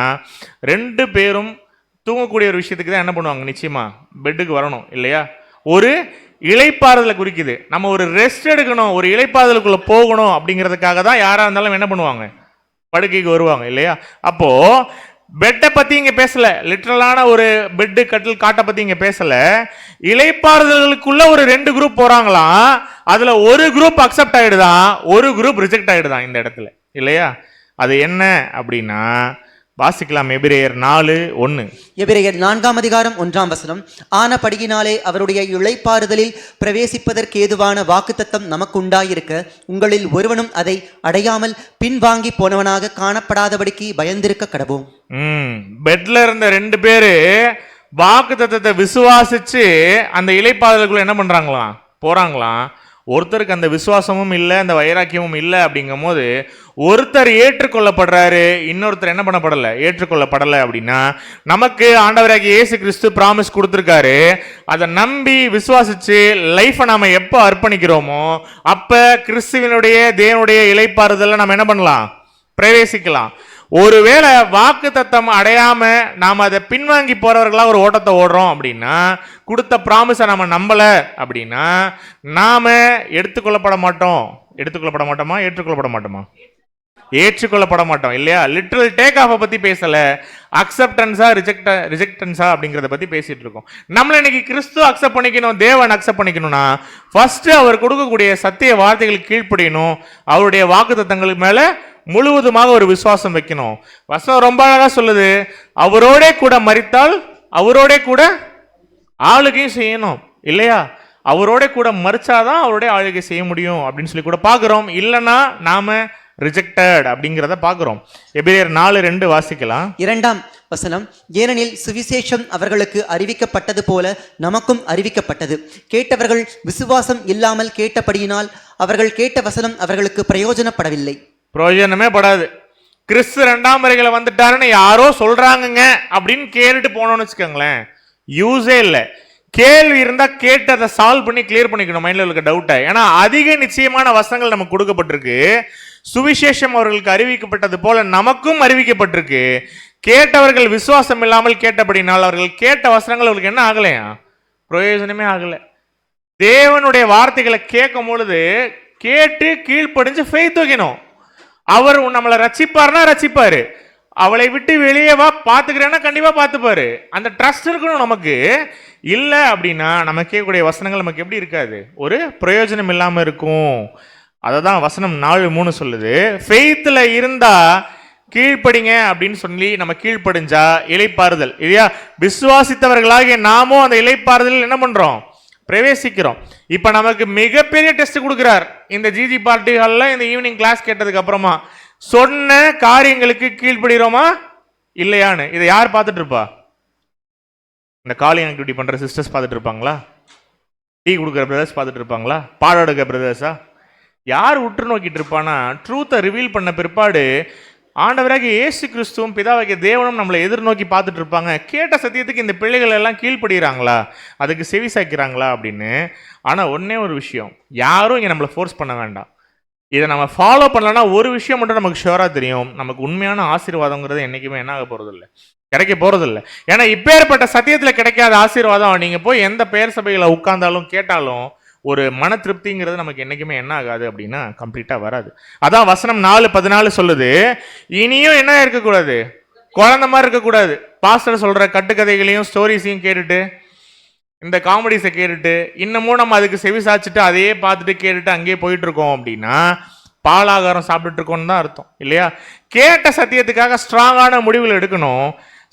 2 பேரும் தூங்கக்கூடிய ஒரு விஷயத்துக்கு தான் என்ன பண்ணுவாங்க? நிச்சயமா பெட்டுக்கு வரணும் இல்லையா? ஒரு இளைப்பாறுதலை குறிக்குது. நம்ம ஒரு ரெஸ்ட் எடுக்கணும், ஒரு இளைப்பாறுதலுக்குள்ள போகணும் அப்படிங்கிறதுக்காக தான் யாரா இருந்தாலும் என்ன பண்ணுவாங்க? படுக்கைக்கு வருவாங்க இல்லையா? அப்போ பெட்டை பத்தி இங்க பேசல, லிட்டரலான ஒரு பெட்டு கட்டில் காட்டை பத்தி இங்க பேசல. இளைப்பாறுதலுக்குள்ள ஒரு 2 குரூப் போறாங்களாம். அதுல ஒரு குரூப் அக்செப்ட் ஆயிடுதான், ஒரு குரூப் ரிஜெக்ட் ஆயிடுதான் இந்த இடத்துல இல்லையா? அது என்ன அப்படின்னா வாசிக்கலாம். எபிரேயர் 4:1. எபிரேயர் 4:1. ஆனபடியினாலே அவருடைய இளைப்பாறுதலில் பிரவேசிப்பதற்கு ஏதுவான வாக்குத்தத்தம் நமக்கு உண்டாயிருக்க உங்களில் ஒருவனும் அதை அடையாமல் பின்வாங்கி போனவனாக காணப்படாதபடிக்கு பயந்திருக்க கடவோம். பெட்ல இருந்த 2 பேரு வாக்குத்தத்தத்தை விசுவாசிச்சு அந்த இளைப்பாறுதலுக்குள்ள என்ன பண்றாங்களாம்? போறாங்களாம். ஒருத்தருக்கு அந்த விசுவாசமும் இல்லை, அந்த வைராக்கியமும் இல்லை. அப்படிங்கும் போது ஒருத்தர் ஏற்றுக்கொள்ளப்படுறாரு, இன்னொருத்தர் என்ன பண்ணப்படலை, ஏற்றுக்கொள்ளப்படலை. அப்படின்னா நமக்கு ஆண்டவராகிய இயேசு கிறிஸ்து பிராமிஸ் கொடுத்துருக்காரு. அதை நம்பி விசுவாசிச்சு லைஃபை நாம எப்போ அர்ப்பணிக்கிறோமோ அப்ப கிறிஸ்துவனுடைய தேவனுடைய இளைப்பாறுதலை நம்ம என்ன பண்ணலாம்? பிரவேசிக்கலாம். ஒருவேளை வாக்கு தத்தம் அடையாம நாம அதை பின்வாங்கி போறவர்களா ஒரு ஓட்டத்தை ஓடுறோம் அப்படின்னா, கொடுத்த ப்ராமிஸை நம்ம நம்பல அப்படின்னா நாம எடுத்துக்கொள்ளப்பட மாட்டோம். எடுத்துக்கொள்ளப்பட மாட்டோமா, ஏற்றுக்கொள்ளப்பட மாட்டோமா? ஏற்றுக்கொள்ளப்பட மாட்டோம் இல்லையா? லிட்டரல் டேக் ஆஃப் பத்தி பேசல, அக்செப்டன்ஸா ரிஜெக்டன்ஸா அப்படிங்கறத பத்தி பேசிட்டு இருக்கோம். நம்மள இன்னைக்கு கிறிஸ்து அக்செப்ட் பண்ணிக்கணும், தேவன் அக்செப்ட் பண்ணிக்கணும்னா ஃபர்ஸ்ட் அவர் கொடுக்கக்கூடிய சத்திய வார்த்தைகளுக்கு கீழ்ப்படியணும், அவருடைய வாக்கு தத்தங்களுக்கு மேல முழுவதுமாக ஒரு விசுவாசம் வைக்கணும். வசனம் ரொம்ப அழகா சொல்லுது, அவரோட கூட மரித்தால் அவரோட கூட ஆளுகையும் செய்யணும் இல்லையா? அவரோட கூட மறிச்சாதான் அவருடைய ஆளுகை செய்ய முடியும் அப்படின்னு சொல்லி கூட பாக்குறோம். இல்லைன்னா நாம ரிஜெக்டட் அப்படிங்கிறத பாக்குறோம். எபிரேயர் 4:2 வாசிக்கலாம். 2 ஏனெனில் சுவிசேஷம் அவர்களுக்கு அறிவிக்கப்பட்டது போல நமக்கும் அறிவிக்கப்பட்டது. கேட்டவர்கள் விசுவாசம் இல்லாமல் கேட்டபடியினால் அவர்கள் கேட்ட வசனம் அவர்களுக்கு பிரயோஜனப்படவில்லை. பிரயோஜனமே படாது. கிறிஸ்து 2ஆம் வருகையில வந்துட்டாருன்னு யாரோ சொல்றாங்கங்க அப்படின்னு கேட்டுட்டு போனோம்னு வச்சுக்கோங்களேன், யூஸே இல்லை. கேள்வி இருந்தா கேட்டு அதை சால்வ் பண்ணி கிளியர் பண்ணிக்கணும் மைண்ட்ல இருக்க டவுட்டை. ஏன்னா அதிக நிச்சயமான வசனங்கள் நமக்கு கொடுக்கப்பட்டிருக்கு. சுவிசேஷம் அவர்களுக்கு அறிவிக்கப்பட்டது போல நமக்கும் அறிவிக்கப்பட்டிருக்கு. கேட்டவர்கள் விசுவாசம் இல்லாமல் கேட்டபடினால் அவர்கள் கேட்ட வசனங்கள் அவர்களுக்கு என்ன ஆகலையா? பிரயோஜனமே ஆகலை. தேவனுடைய வார்த்தைகளை கேட்கும் பொழுது கேட்டு கீழ்ப்படிஞ்சு ஃபெய்த் வைக்கணும். அவர் நம்மளை ரட்சிப்பார்னா ரட்சிப்பாரு, அவளை விட்டு வெளியே வா பார்த்துக்கிறேன்னா கண்டிப்பா பார்த்துப்பாரு. அந்த ட்ரஸ்ட் இருக்கணும் நமக்கு. இல்லை அப்படின்னா நம்ம கேட்கக்கூடிய வசனங்கள் நமக்கு எப்படி இருக்காது? ஒரு பிரயோஜனம் இல்லாம இருக்கும். அதை தான் வசனம் 4:3 சொல்லுது. ஃபெய்த்தில் இருந்தா கீழ்ப்படிங்க அப்படின்னு சொல்லி நம்ம கீழ்ப்படிஞ்சா இளைப்பாறுதல் இல்லையா? விசுவாசித்தவர்களாகிய நாமும் அந்த இளைப்பாறுதல் என்ன பண்றோம்? பிரவேசிக்கிறோம். இப்ப நமக்கு மிகப்பெரிய டெஸ்ட் கொடுக்கிறார் இந்த ஜிஜி பார்ட்டி ஹால்ல. இந்த ஈவினிங் கிளாஸ் கேட்டதுக்கு அப்புறமா சொன்ன காரியங்களுக்கு கீழ்ப்படுகிறோமா இல்லையான்னு இதை யார் பார்த்துட்டு இருப்பா? இந்த காலிங் ஆக்டிவிட்டி பண்ற சிஸ்டர்ஸ் பார்த்துட்டு இருப்பாங்களா? டீ கொடுக்குற பிரதர்ஸ் பார்த்துட்டு இருப்பாங்களா? பாடம் எடுக்கிற பிரதர்ஸா? யார் உற்று நோக்கிட்டு இருப்பானா, ட்ரூத்தை ரிவீல் பண்ண பிற்பாடு ஆண்டவராகிய இயேசு கிறிஸ்துவும் பிதாவாகிய தேவனும் நம்மளை எதிர்நோக்கி பார்த்துட்டு இருப்பாங்க. கேட்ட சத்தியத்துக்கு இந்த பிள்ளைகள் எல்லாம் கீழ்ப்படுகிறாங்களா, அதுக்கு செவி சாய்க்கிறாங்களா அப்படின்னு. ஆனால் ஒன்னே ஒரு விஷயம், யாரும் இங்கே நம்மளை ஃபோர்ஸ் பண்ண வேண்டாம். இதை நம்ம ஃபாலோ பண்ணலன்னா ஒரு விஷயம் மட்டும் நமக்கு ஷுவராக தெரியும், நமக்கு உண்மையான ஆசீர்வாதங்கிறது என்றைக்குமே என்ன ஆக போகிறதில்ல, கிடைக்க போகிறதில்ல. ஏன்னா இப்பேற்பட்ட சத்தியத்தில் கிடைக்காத ஆசீர்வாதம் நீங்கள் போய் எந்த பெயர் சபைகளை உட்கார்ந்தாலும் கேட்டாலும் ஒரு மன திருப்திங்கிறது நமக்கு என்னைக்குமே என்ன ஆகாது அப்படின்னா கம்ப்ளீட்டாக வராது. அதான் வசனம் 4:14 சொல்லுது, இனியும் என்ன இருக்கக்கூடாது? குழந்தை மாதிரி இருக்கக்கூடாது. பாஸ்டர் சொல்கிற கட்டுக்கதைகளையும் ஸ்டோரிஸையும் கேட்டுட்டு இந்த காமெடிஸை கேட்டுட்டு இன்னமும் நம்ம அதுக்கு செவி சாய்ச்சிட்டு அதையே பார்த்துட்டு கேட்டுட்டு அங்கேயே போயிட்டு இருக்கோம் அப்படின்னா பாலாகாரம் சாப்பிட்டுட்டு இருக்கோம்னு தான் அர்த்தம் இல்லையா? கேட்ட சத்தியத்துக்காக ஸ்ட்ராங்கான முடிவுகள் எடுக்கணும்.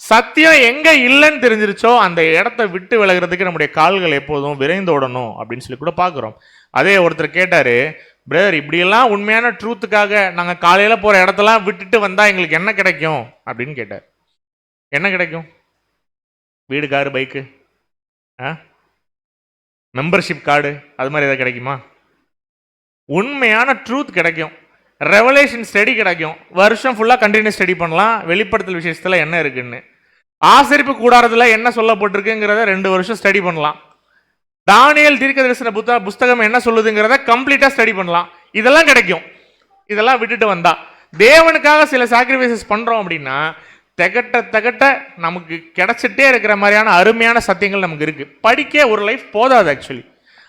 சத்தியம் எங்க இல்லைன்னு தெரிஞ்சிருச்சோ அந்த இடத்த விட்டு விலகிறதுக்கு நம்முடைய கால்கள் எப்போதும் விரைந்து ஓடணும் அப்படின்னு சொல்லி கூட பார்க்குறோம். அதே ஒருத்தர் கேட்டாரு, பிரதர் இப்படியெல்லாம் உண்மையான ட்ரூத்துக்காக நாங்கள் காலையில் போகிற இடத்தெல்லாம் விட்டுட்டு வந்தால் எங்களுக்கு என்ன கிடைக்கும் அப்படின்னு கேட்டார். என்ன கிடைக்கும்? வீடு, காரு, பைக்கு, மெம்பர்ஷிப் கார்டு, அது மாதிரி எதாவது கிடைக்குமா? உண்மையான ட்ரூத் கிடைக்கும், ரெவலேஷன் ஸ்டடி கிடைக்கும். வருஷம் ஃபுல்லாக கண்டினியூஸ் ஸ்டடி பண்ணலாம் வெளிப்படுத்தல் விஷயத்தில் என்ன இருக்குன்னு. ஆசரிப்பு கூடாரத்தில் என்ன சொல்லப்பட்டிருக்குங்கிறத 2 வருஷம் ஸ்டடி பண்ணலாம். தானியேல் தீர்க்கதரிசன புஸ்தகம் என்ன சொல்லுதுங்கிறத கம்ப்ளீட்டாக ஸ்டடி பண்ணலாம். இதெல்லாம் கிடைக்கும். இதெல்லாம் விட்டுட்டு வந்தா தேவனுக்காக சில சாக்ரிஃபைசஸ் பண்ணுறோம் அப்படின்னா தகட்ட நமக்கு கிடைச்சிட்டே இருக்கிற மாதிரியான அருமையான சத்தியங்கள் நமக்கு இருக்கு. படிக்க ஒரு லைஃப் போதாது. ஆக்சுவலி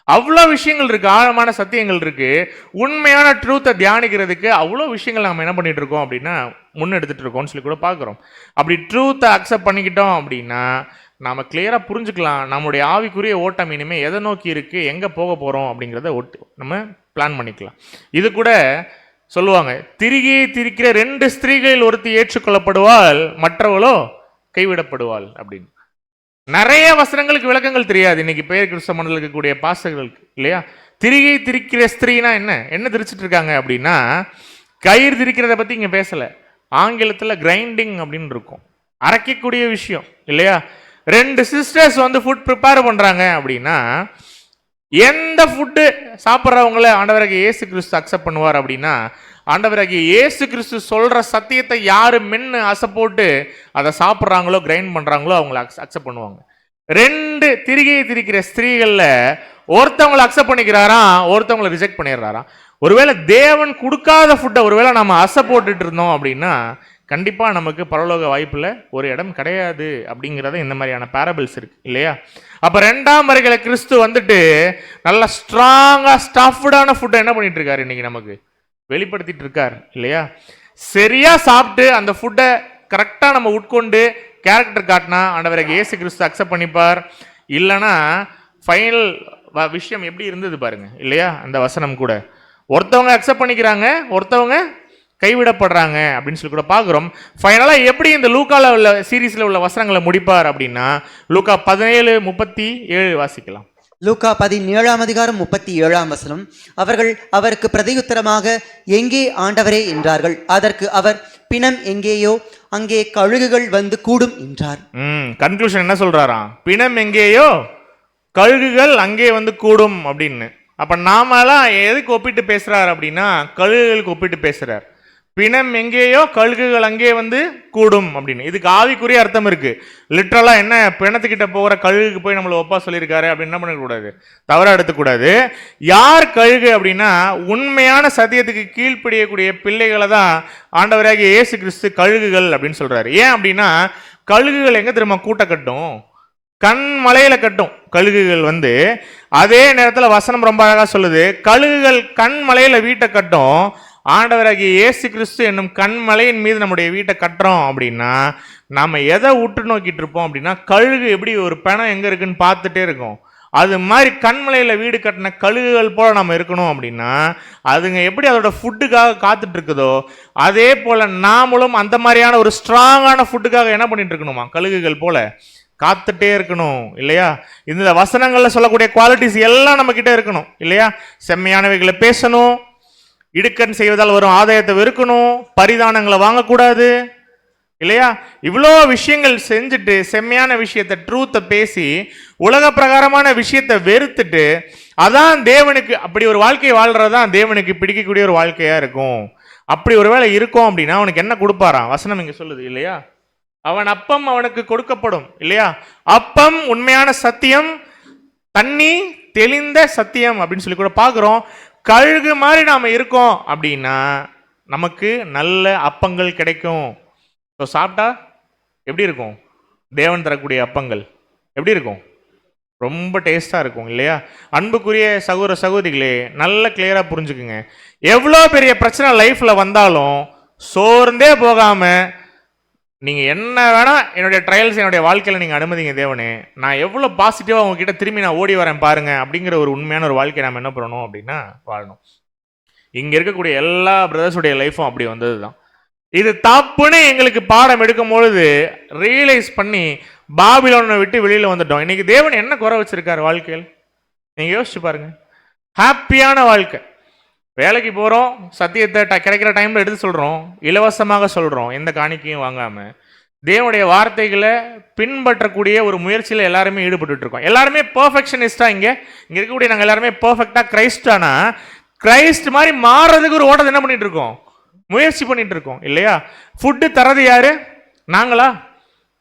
அவ்வளோ விஷயங்கள் இருக்கு, ஆழமான சத்தியங்கள் இருக்கு. உண்மையான ட்ரூத்தை தியானிக்கிறதுக்கு அவ்வளோ விஷயங்கள் நம்ம என்ன பண்ணிட்டு இருக்கோம் அப்படின்னா முன்னெடுத்துட்டு இருக்கோம்னு சொல்லி கூட பார்க்குறோம். அப்படி ட்ரூத்தை அக்செப்ட் பண்ணிக்கிட்டோம் அப்படின்னா நாம் கிளியராக புரிஞ்சுக்கலாம் நம்மளுடைய ஆவிக்குரிய ஓட்டம் இனிமேல் எதை நோக்கி இருக்கு, எங்கே போக போகிறோம் அப்படிங்கிறத நம்ம பிளான் பண்ணிக்கலாம். இது கூட சொல்லுவாங்க, திரிகை திரிக்கிற 2 ஸ்திரீகளில் ஒருத்தி ஏற்றுக்கொள்ளப்படுவாள், மற்றவளோ கைவிடப்படுவாள் அப்படின்னு. நிறைய வசனங்களுக்கு விளக்கங்கள் தெரியாது இன்னைக்கு பெயர் கிறிஸ்தவ மண்டல இருக்கக்கூடிய பாஸ்டர்களுக்கு இல்லையா? திரிகை திரிக்கிற ஸ்திரீனா என்ன திரிச்சிட்டு இருக்காங்க அப்படின்னா, கயிறு திரிக்கிறத பற்றி இங்கே பேசலை. ஆங்கிலத்தில் கிரைண்டிங் அப்படின்னு இருக்கும், அரைக்கக்கூடிய விஷயம் இல்லையா? 2 சிஸ்டர்ஸ் வந்து ஃபுட் ப்ரிப்பேர் பண்ணுறாங்க அப்படின்னா எந்த ஃபுட்டு சாப்பிட்றவங்கள ஆண்டவராகிய இயேசு கிறிஸ்து அக்செப்ட் பண்ணுவார் அப்படின்னா, ஆண்டவராகிய இயேசு கிறிஸ்து சொல்கிற சத்தியத்தை யார் மென்று அசை போட்டு அதை சாப்பிட்றாங்களோ கிரைண்ட் பண்ணுறாங்களோ அவங்கள அக்செப்ட் பண்ணுவாங்க. 2 திரிகையை திரிக்கிற ஸ்திரீகளில் ஒருத்தவங்களை அக்செப்ட் பண்ணிக்கிறாராம், ஒருத்தவங்களை ரிஜெக்ட் பண்ணிடுறாராம். ஒருவேளை தேவன் கொடுக்காத ஃபுட்டை ஒருவேளை நம்ம அசை போட்டுட்டு இருந்தோம் அப்படின்னா கண்டிப்பாக நமக்கு பரலோக வாய்ப்பில் ஒரு இடம் கிடையாது அப்படிங்கிறத இந்த மாதிரியான பேரபிள்ஸ் இருக்கு இல்லையா? அப்போ 2ஆம் வருகையில கிறிஸ்து வந்துட்டு நல்லா ஸ்ட்ராங்காக ஸ்டஃப்டான ஃபுட்டை என்ன பண்ணிட்டு இருக்காரு, இன்னைக்கு நமக்கு வெளிப்படுத்திட்டு இருக்கார் இல்லையா? சரியா சாப்பிட்டு அந்த ஃபுட்டை கரெக்டாக நம்ம உட்கொண்டு கேரக்டர் காட்டினா ஆண்டவராகிய இயேசு கிறிஸ்து அக்செப்ட் பண்ணிப்பார். இல்லைன்னா ஃபைனல் விஷயம் எப்படி இருந்தது பாருங்க இல்லையா? அந்த வசனம் கூட ஒருத்தவங்க அக்செப்ட் பண்ணிக்கிறாங்க, ஒருத்தவங்க கைவிடப்படுறாங்க அப்படின்னு சொல்லி கூட பார்க்குறோம். ஃபைனலாக எப்படி இந்த லூக்காவில் உள்ள சீரீஸில் உள்ள வசனங்களை முடிப்பார் அப்படின்னா லூக்கா 17:37 வாசிக்கலாம். லூக்கா 17:37 அவர்கள் அவருக்கு பிரதியுத்தரமாக, எங்கே ஆண்டவரே என்றார்கள். அதற்கு அவர், பிணம் எங்கேயோ அங்கே கழுகுகள் வந்து கூடும் என்றார். கன்க்ளூஷன் என்ன சொல்றாராம்? பிணம் எங்கேயோ கழுகுகள் அங்கே வந்து கூடும் அப்படின்னு. அப்ப நாமெல்லாம் எதுக்கு ஒப்பிட்டு பேசுறாரு அப்படின்னா கழுகுகளுக்கு ஒப்பிட்டு பேசுறார். பிணம் எங்கேயோ கழுகுகள் அங்கே வந்து கூடும் அப்படின்னு. இதுக்கு ஆவிக்குரிய அர்த்தம் இருக்கு. லிட்ரலா என்ன, பிணத்துக்கிட்ட போகிற கழுகுக்கு போய் நம்மளை ஒப்பா சொல்லியிருக்காரு அப்படின்னு என்ன பண்ணக்கூடாது, தவறா எடுத்துக்கூடாது. யார் கழுகு அப்படின்னா உண்மையான சத்தியத்துக்கு கீழ்ப்படியக்கூடிய பிள்ளைகளை தான் ஆண்டவராகிய இயேசு கிறிஸ்து கழுகுகள் அப்படின்னு சொல்றாரு. ஏன் அப்படின்னா கழுகுகள் எங்க தெரியுமா கூட்ட கட்டும்? கண் மலையில கட்டும் கழுகுகள் வந்து. அதே நேரத்தில் வசனம் ரொம்ப அழகா சொல்லுது, கழுகுகள் கண் மலையில வீட்டை கட்டும். ஆண்டவராகிய இயேசு கிறிஸ்து என்னும் கண்மலையின் மீது நம்முடைய வீட்டை கட்டுறோம் அப்படின்னா நம்ம எதை உற்று நோக்கிட்டு இருப்போம் அப்படின்னா கழுகு எப்படி ஒரு பிணம் எங்க இருக்குன்னு பார்த்துட்டே இருக்கும். அது மாதிரி கண்மலையில் வீடு கட்டின கழுகுகள் போல நம்ம இருக்கணும் அப்படின்னா அதுங்க எப்படி அதோட ஃபுட்டுக்காக காத்துட்டு இருக்குதோ அதே போல நாமளும் அந்த மாதிரியான ஒரு ஸ்ட்ராங்கான ஃபுட்டுக்காக என்ன பண்ணிட்டு இருக்கணுமா, கழுகுகள் போல காத்துட்டே இருக்கணும் இல்லையா? இந்த வசனங்கள்ல சொல்லக்கூடிய குவாலிட்டிஸ் எல்லாம் நம்ம கிட்ட இருக்கணும் இல்லையா? செம்மையானவைகளை பேசணும், இடுக்கன் செய்வதால் வரும் ஆதாயத்தை வெறுக்கணும், பரிதானங்களை வாங்கக்கூடாது இல்லையா? இவ்வளோ விஷயங்கள் செஞ்சுட்டு செம்மையான விஷயத்தை ட்ரூத்தை பேசி உலக பிரகாரமான விஷயத்தை வெறுத்துட்டு அதான் தேவனுக்கு, அப்படி ஒரு வாழ்க்கையை வாழ்றதான் தேவனுக்கு பிடிக்கக்கூடிய ஒரு வாழ்க்கையா இருக்கும். அப்படி ஒரு வேளை இருக்கும் அப்படின்னா அவனுக்கு என்ன கொடுப்பாராம்? வசனம் இங்க சொல்லுது இல்லையா? அவன் அப்பம் அவனுக்கு கொடுக்கப்படும் இல்லையா? அப்பம் உண்மையான சத்தியம், தண்ணி தெளிந்த சத்தியம் அப்படின்னு சொல்லி கூட பார்க்குறோம். கழுகு மாதிரி நாம் இருக்கோம் அப்படின்னா நமக்கு நல்ல அப்பங்கள் கிடைக்கும். ஸோ சாப்பிட்டா எப்படி இருக்கும்? தேவன் தரக்கூடிய அப்பங்கள் எப்படி இருக்கும்? ரொம்ப டேஸ்டாக இருக்கும் இல்லையா? அன்புக்குரிய சகோதர சகோதரிகளே, நல்ல கிளியராக புரிஞ்சுக்குங்க. எவ்வளோ பெரிய பிரச்சனை லைஃப்பில் வந்தாலும் சோர்ந்தே போகாமல் நீங்கள் என்ன வேணால் என்னுடைய ட்ரையல்ஸ் என்னுடைய வாழ்க்கையில் நீங்கள் அனுமதிங்க தேவனே, நான் எவ்வளோ பாசிட்டிவாக உங்ககிட்ட திரும்பி நான் ஓடி வரேன் பாருங்க அப்படிங்கிற ஒரு உண்மையான ஒரு வாழ்க்கையை நம்ம என்ன பண்ணணும் அப்படின்னா வாழணும். இங்கே இருக்கக்கூடிய எல்லா பிரதர்ஸுடைய லைஃப்பும் அப்படி வந்தது தான். இது தப்புன்னு எங்களுக்கு பாடம் எடுக்கும் பொழுது ரியலைஸ் பண்ணி பாபிலோனை விட்டு வெளியில் வந்துட்டோம். இன்னைக்கு தேவன் என்ன குறை வச்சிருக்காரு வாழ்க்கையில் நீங்கள் யோசிச்சு பாருங்க. ஹாப்பியான வாழ்க்கை, வேலைக்கு போகிறோம், சத்தியத்தை கிடைக்கிற டைமில் எடுத்து சொல்கிறோம், இலவசமாக சொல்கிறோம், எந்த காணிக்கையும் வாங்காமல் தேவனுடைய வார்த்தைகளை பின்பற்றக்கூடிய ஒரு முயற்சியில் எல்லாருமே ஈடுபட்டு இருக்கோம். எல்லாருமே பர்ஃபெக்ஷனிஸ்டாக இங்கே இருக்கக்கூடிய நாங்கள் எல்லாருமே பர்ஃபெக்டாக கிரைஸ்டானா கிரைஸ்ட் மாதிரி மாறுறதுக்கு ஒரு ஓட்டத்தை என்ன பண்ணிட்டு இருக்கோம், முயற்சி பண்ணிட்டு இருக்கோம் இல்லையா? ஃபுட்டு தரது யாரு? நாங்களா?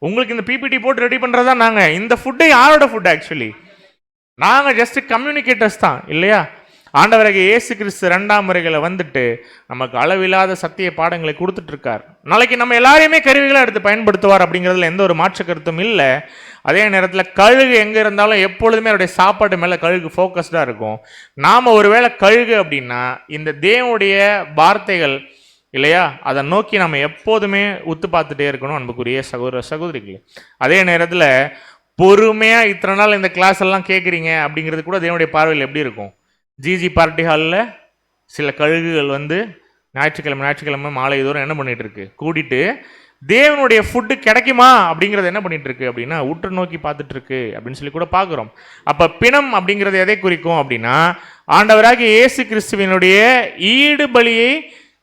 உங்களுக்கு இந்த பிபிடி போட்டு ரெடி பண்ணுறதா நாங்கள். இந்த ஃபுட்டு யாரோட ஃபுட்? ஆக்சுவலி நாங்கள் ஜஸ்ட் கம்யூனிகேட்டர்ஸ் தான் இல்லையா? ஆண்டவராகிய இயேசு கிறிஸ்து 2ஆம் முறைகளை வந்துட்டு நமக்கு அளவில்லாத சத்திய பாடங்களை கொடுத்துட்டு இருக்கார். நாளைக்கு நம்ம எல்லாரையுமே கருவிகளாக எடுத்து பயன்படுத்துவார் அப்படிங்கிறதுல எந்த ஒரு மாற்று கருத்தும் இல்லை. அதே நேரத்தில் கழுகு எங்கே இருந்தாலும் எப்பொழுதுமே அவருடைய சாப்பாடு மேலே கழுகு ஃபோக்கஸ்டாக இருக்கும். நாம் ஒருவேளை கழுகு அப்படின்னா இந்த தேவனுடைய வார்த்தைகள் இல்லையா, அதை நோக்கி நம்ம எப்போதுமே உத்து பார்த்துட்டே இருக்கணும் அன்புக்குரிய சகோதர சகோதரிகளே. அதே நேரத்தில் பொறுமையாக இத்தனை நாள் இந்த கிளாஸ் எல்லாம் கேட்குறீங்க அப்படிங்கிறது கூட தேவனுடைய பார்வையில் எப்படி இருக்கும்? ஜிஜி பார்ட்டி ஹாலில் சில கழுகுகள் வந்து ஞாயிற்றுக்கிழமை மாலை தூரம் என்ன பண்ணிட்டு இருக்கு, கூட்டிட்டு தேவனுடைய ஃபுட்டு கிடைக்குமா அப்படிங்கிறத என்ன பண்ணிட்டு இருக்கு அப்படின்னா உற்று நோக்கி பார்த்துட்டு இருக்கு அப்படின்னு சொல்லி கூட பார்க்குறோம். அப்போ பிணம் அப்படிங்கிறது எதை குறிக்கும் அப்படின்னா ஆண்டவராகிய இயேசு கிறிஸ்துவினுடைய ஈடு பலியை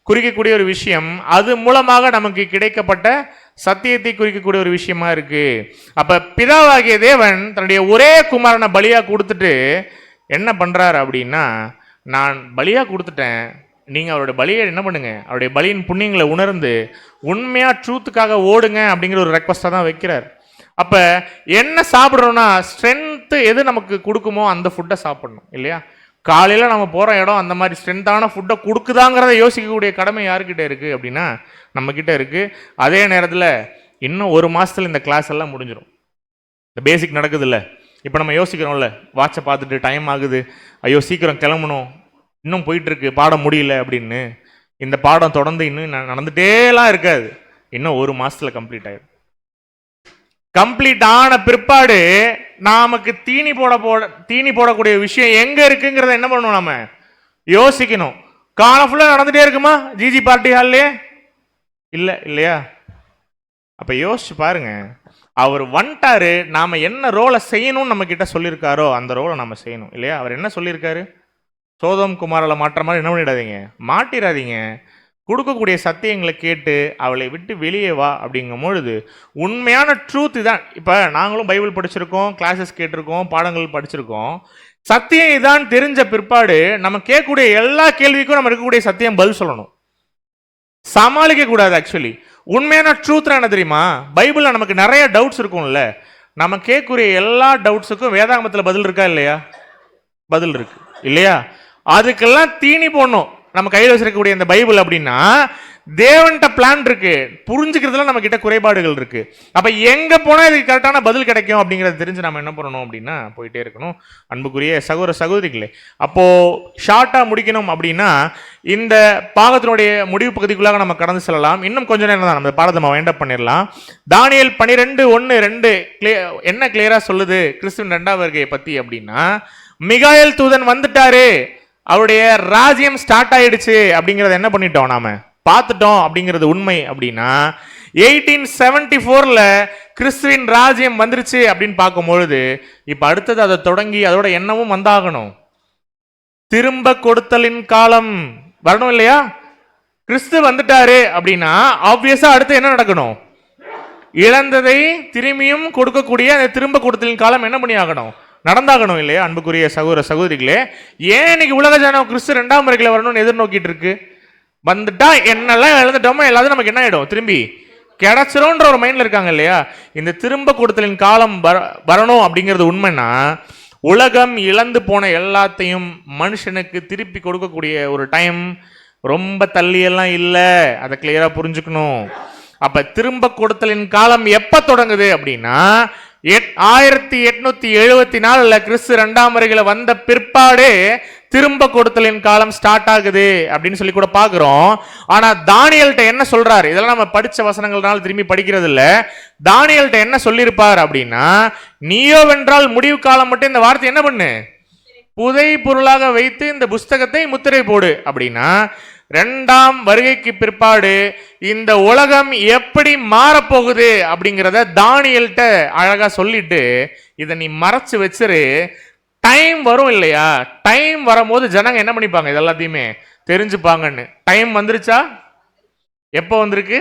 குறிக்கக்கூடிய ஒரு விஷயம், அது மூலமாக நமக்கு கிடைக்கப்பட்ட சத்தியத்தை குறிக்கக்கூடிய ஒரு விஷயமா இருக்கு. அப்போ பிதாவாகிய தேவன் தன்னுடைய ஒரே குமாரனை பலியாக கொடுத்துட்டு என்ன பண்ணுறாரு அப்படின்னா, நான் பலியாக கொடுத்துட்டேன், நீங்கள் அவருடைய பலியை என்ன பண்ணுங்க, அவருடைய பலியின் புண்ணியங்களை உணர்ந்து உண்மையாக ட்ரூத்துக்காக ஓடுங்க அப்படிங்கிற ஒரு ரெக்வஸ்ட்டாக தான் வைக்கிறார். அப்போ என்ன சாப்பிட்றோன்னா ஸ்ட்ரென்த்து எது நமக்கு கொடுக்குமோ அந்த ஃபுட்டை சாப்பிடணும் இல்லையா? காலையில் நம்ம போகிற இடம் அந்த மாதிரி ஸ்ட்ரென்த்தான ஃபுட்டை கொடுக்குதாங்கிறத யோசிக்கக்கூடிய கடமை யாருக்கிட்ட இருக்குது அப்படின்னா நம்மக்கிட்ட இருக்குது. அதே நேரத்தில் இன்னும் 1 மாதத்தில் இந்த கிளாஸ் எல்லாம் முடிஞ்சிடும். இந்த பேசிக் நடக்குது இல்லை, இப்போ நம்ம யோசிக்கிறோம்ல, வாட்சை பார்த்துட்டு டைம் ஆகுது, ஐயோ சீக்கிரம் கிளம்பணும், இன்னும் போயிட்டுருக்கு, பாடம் முடியல அப்படின்னு. இந்த பாடம் தொடர்ந்து இன்னும் நடந்துகிட்டேலாம் இருக்காது, இன்னும் 1 மாதத்தில் கம்ப்ளீட் ஆகிடும். கம்ப்ளீட் ஆன பிற்பாடு நமக்கு தீனி போடக்கூடிய விஷயம் எங்கே இருக்குங்கிறத என்ன பண்ணணும், நம்ம யோசிக்கணும். காலம் ஃபுல்லாக நடந்துகிட்டே இருக்குமா ஜிஜி பார்ட்டி ஹால்லே? இல்லை இல்லையா? அப்போ யோசிச்சு பாருங்க, அவர் வந்துட்டாரு, நாம் என்ன ரோலை செய்யணும்னு நம்ம கிட்ட சொல்லியிருக்காரோ அந்த ரோலை நம்ம செய்யணும் இல்லையா? அவர் என்ன சொல்லியிருக்காரு? சோதோம் குமாரில் மாற்ற மாதிரி என்ன பண்ணிடாதீங்க, மாட்டிடாதீங்க, கொடுக்கக்கூடிய சத்தியங்களை கேட்டு அவளை விட்டு வெளியே வா அப்படிங்கும் பொழுது உண்மையான ட்ரூத் இதான். இப்போ நாங்களும் பைபிள் படிச்சிருக்கோம், கிளாஸஸ் கேட்டிருக்கோம், பாடங்கள் படிச்சிருக்கோம். சத்தியம் இதான் தெரிஞ்ச பிற்பாடு நம்ம கேட்கக்கூடிய எல்லா கேள்விக்கும் நம்ம இருக்கக்கூடிய சத்தியம் பதில் சொல்லணும், சமாளிக்க கூடாது. ஆக்சுவலி உண்மையான ட்ரூத் என்ன தெரியுமா? பைபிளில் நமக்கு நிறைய டவுட்ஸ் இருக்கும்ல, நம்ம கேட்கக்கூடிய எல்லா டவுட்ஸுக்கும் வேதாகமத்தில் பதில் இருக்கா இல்லையா? பதில் இருக்கு இல்லையா? அதுக்கெல்லாம் தீனி போடணும் நம்ம கையில் வச்சிருக்கக்கூடிய இந்த பைபிள் அப்படின்னா தேவன்கிட்ட பிளான் இருக்கு, புரிஞ்சுக்கிறதுல நம்ம கிட்ட குறைபாடுகள் இருக்கு. அப்ப எங்க போனா இதுக்கு கரெக்டான பதில் கிடைக்கும் அப்படிங்கறத தெரிஞ்சு நம்ம என்ன பண்ணணும் அப்படின்னா போயிட்டே இருக்கணும். அன்புக்குரிய சகோதர சகோதரிகளே, அப்போ ஷார்ட்டா முடிக்கணும் அப்படின்னா இந்த பாகத்தினுடைய முடிவு பகுதிக்குள்ளாக நம்ம கடந்து செல்லலாம். இன்னும் கொஞ்ச நேரம் தான் நம்ம பாடத்தை நம்ம வைண்ட் அப் பண்ணிடலாம். தானியேல் 12:1-2 என்ன கிளியரா சொல்லுது கிறிஸ்துவின் 2ஆம் வருகையை பத்தி அப்படின்னா, மிகாயேல் தூதன் வந்துட்டாரு, அவருடைய ராஜ்யம் ஸ்டார்ட் ஆயிடுச்சு அப்படிங்கிறத என்ன பண்ணிட்டோம், நாம பார்த்துட்டோம் அப்படிங்கிறது உண்மை. அப்படின்னா 1874 கிறிஸ்துவின் ராஜ்யம் வந்துருச்சு அப்படின்னு பார்க்கும்பொழுது இப்ப அடுத்தது அதை தொடங்கி அதோட எண்ணமும் வந்தாகணும். திரும்ப கொடுத்தலின் காலம் வரணும் இல்லையா? கிறிஸ்து வந்துட்டாரு அப்படின்னா ஆப்வியஸா அடுத்து என்ன நடக்கணும்? இழந்ததை திரும்பியும் கொடுக்கக்கூடிய அந்த திரும்ப கொடுத்தலின் காலம் என்ன பண்ணி ஆகணும்? நடந்தாகணும் இல்லையா? அன்புக்குரிய சகோதர சகோதரிகளே, ஏன் இன்னைக்கு உலக ஜனம் கிறிஸ்து 2ஆம் வருகையில் வரணும்னு எதிர்நோக்கிட்டு இருக்கு? வந்துட்டா என்னெல்லாம் இழந்துட்டோமோ எல்லாத்தையும் நமக்கு என்ன ஆயிடும், திரும்பி கிடைச்சிரும்ன்ற ஒரு மைண்ட்ல இருக்காங்க இல்லையா? இந்த திரும்ப கொடுத்தலின் காலம் வரணும் அப்படிங்கிறது உண்மைன்னா உலகம் இழந்து போன எல்லாத்தையும் மனுஷனுக்கு திருப்பி கொடுக்கக்கூடிய ஒரு டைம் ரொம்ப தள்ளியெல்லாம் இல்லை, அதை கிளியரா புரிஞ்சுக்கணும். அப்ப திரும்ப கொடுத்தலின் காலம் எப்ப தொடங்குது அப்படின்னா 1874 கிறிஸ்து 2ஆம் வருகையில் வந்த பிற்பாடு திரும்ப கொடுத்தலின் காலம் ஸ்டார்ட் ஆகுது அப்படின்னு சொல்லி கூட பார்க்கிறோம். ஆனா தானியேல்ட்ட என்ன சொல்றாரு? இதெல்லாம் நம்ம படிச்ச வசனங்கள்னால திரும்பி படிக்கிறது இல்ல. தானியேல்ட்ட என்ன சொல்லியிருப்பார் அப்படின்னா, நீயோ வென்றால் முடிவு காலம் மட்டும் இந்த வார்த்தை என்ன பண்ணு, புதை பொருளாக வைத்து இந்த புஸ்தகத்தை முத்திரை போடு அப்படின்னா, இரண்டாம் வருகைக்கு பிற்பாடு இந்த உலகம் எப்படி மாறப்போகுது அப்படிங்கிறத தானியேல்ட்ட அழகா சொல்லிட்டு, இதை நீ மறைச்சு வச்சிரு, டைம் வரும் இல்லையா, டைம் வரும்போது ஜனங்க என்ன பண்ணிப்பாங்க, இது எல்லாத்தையுமே தெரிஞ்சுப்பாங்கன்னு. டைம் வந்துருச்சா? எப்போ வந்திருக்கு?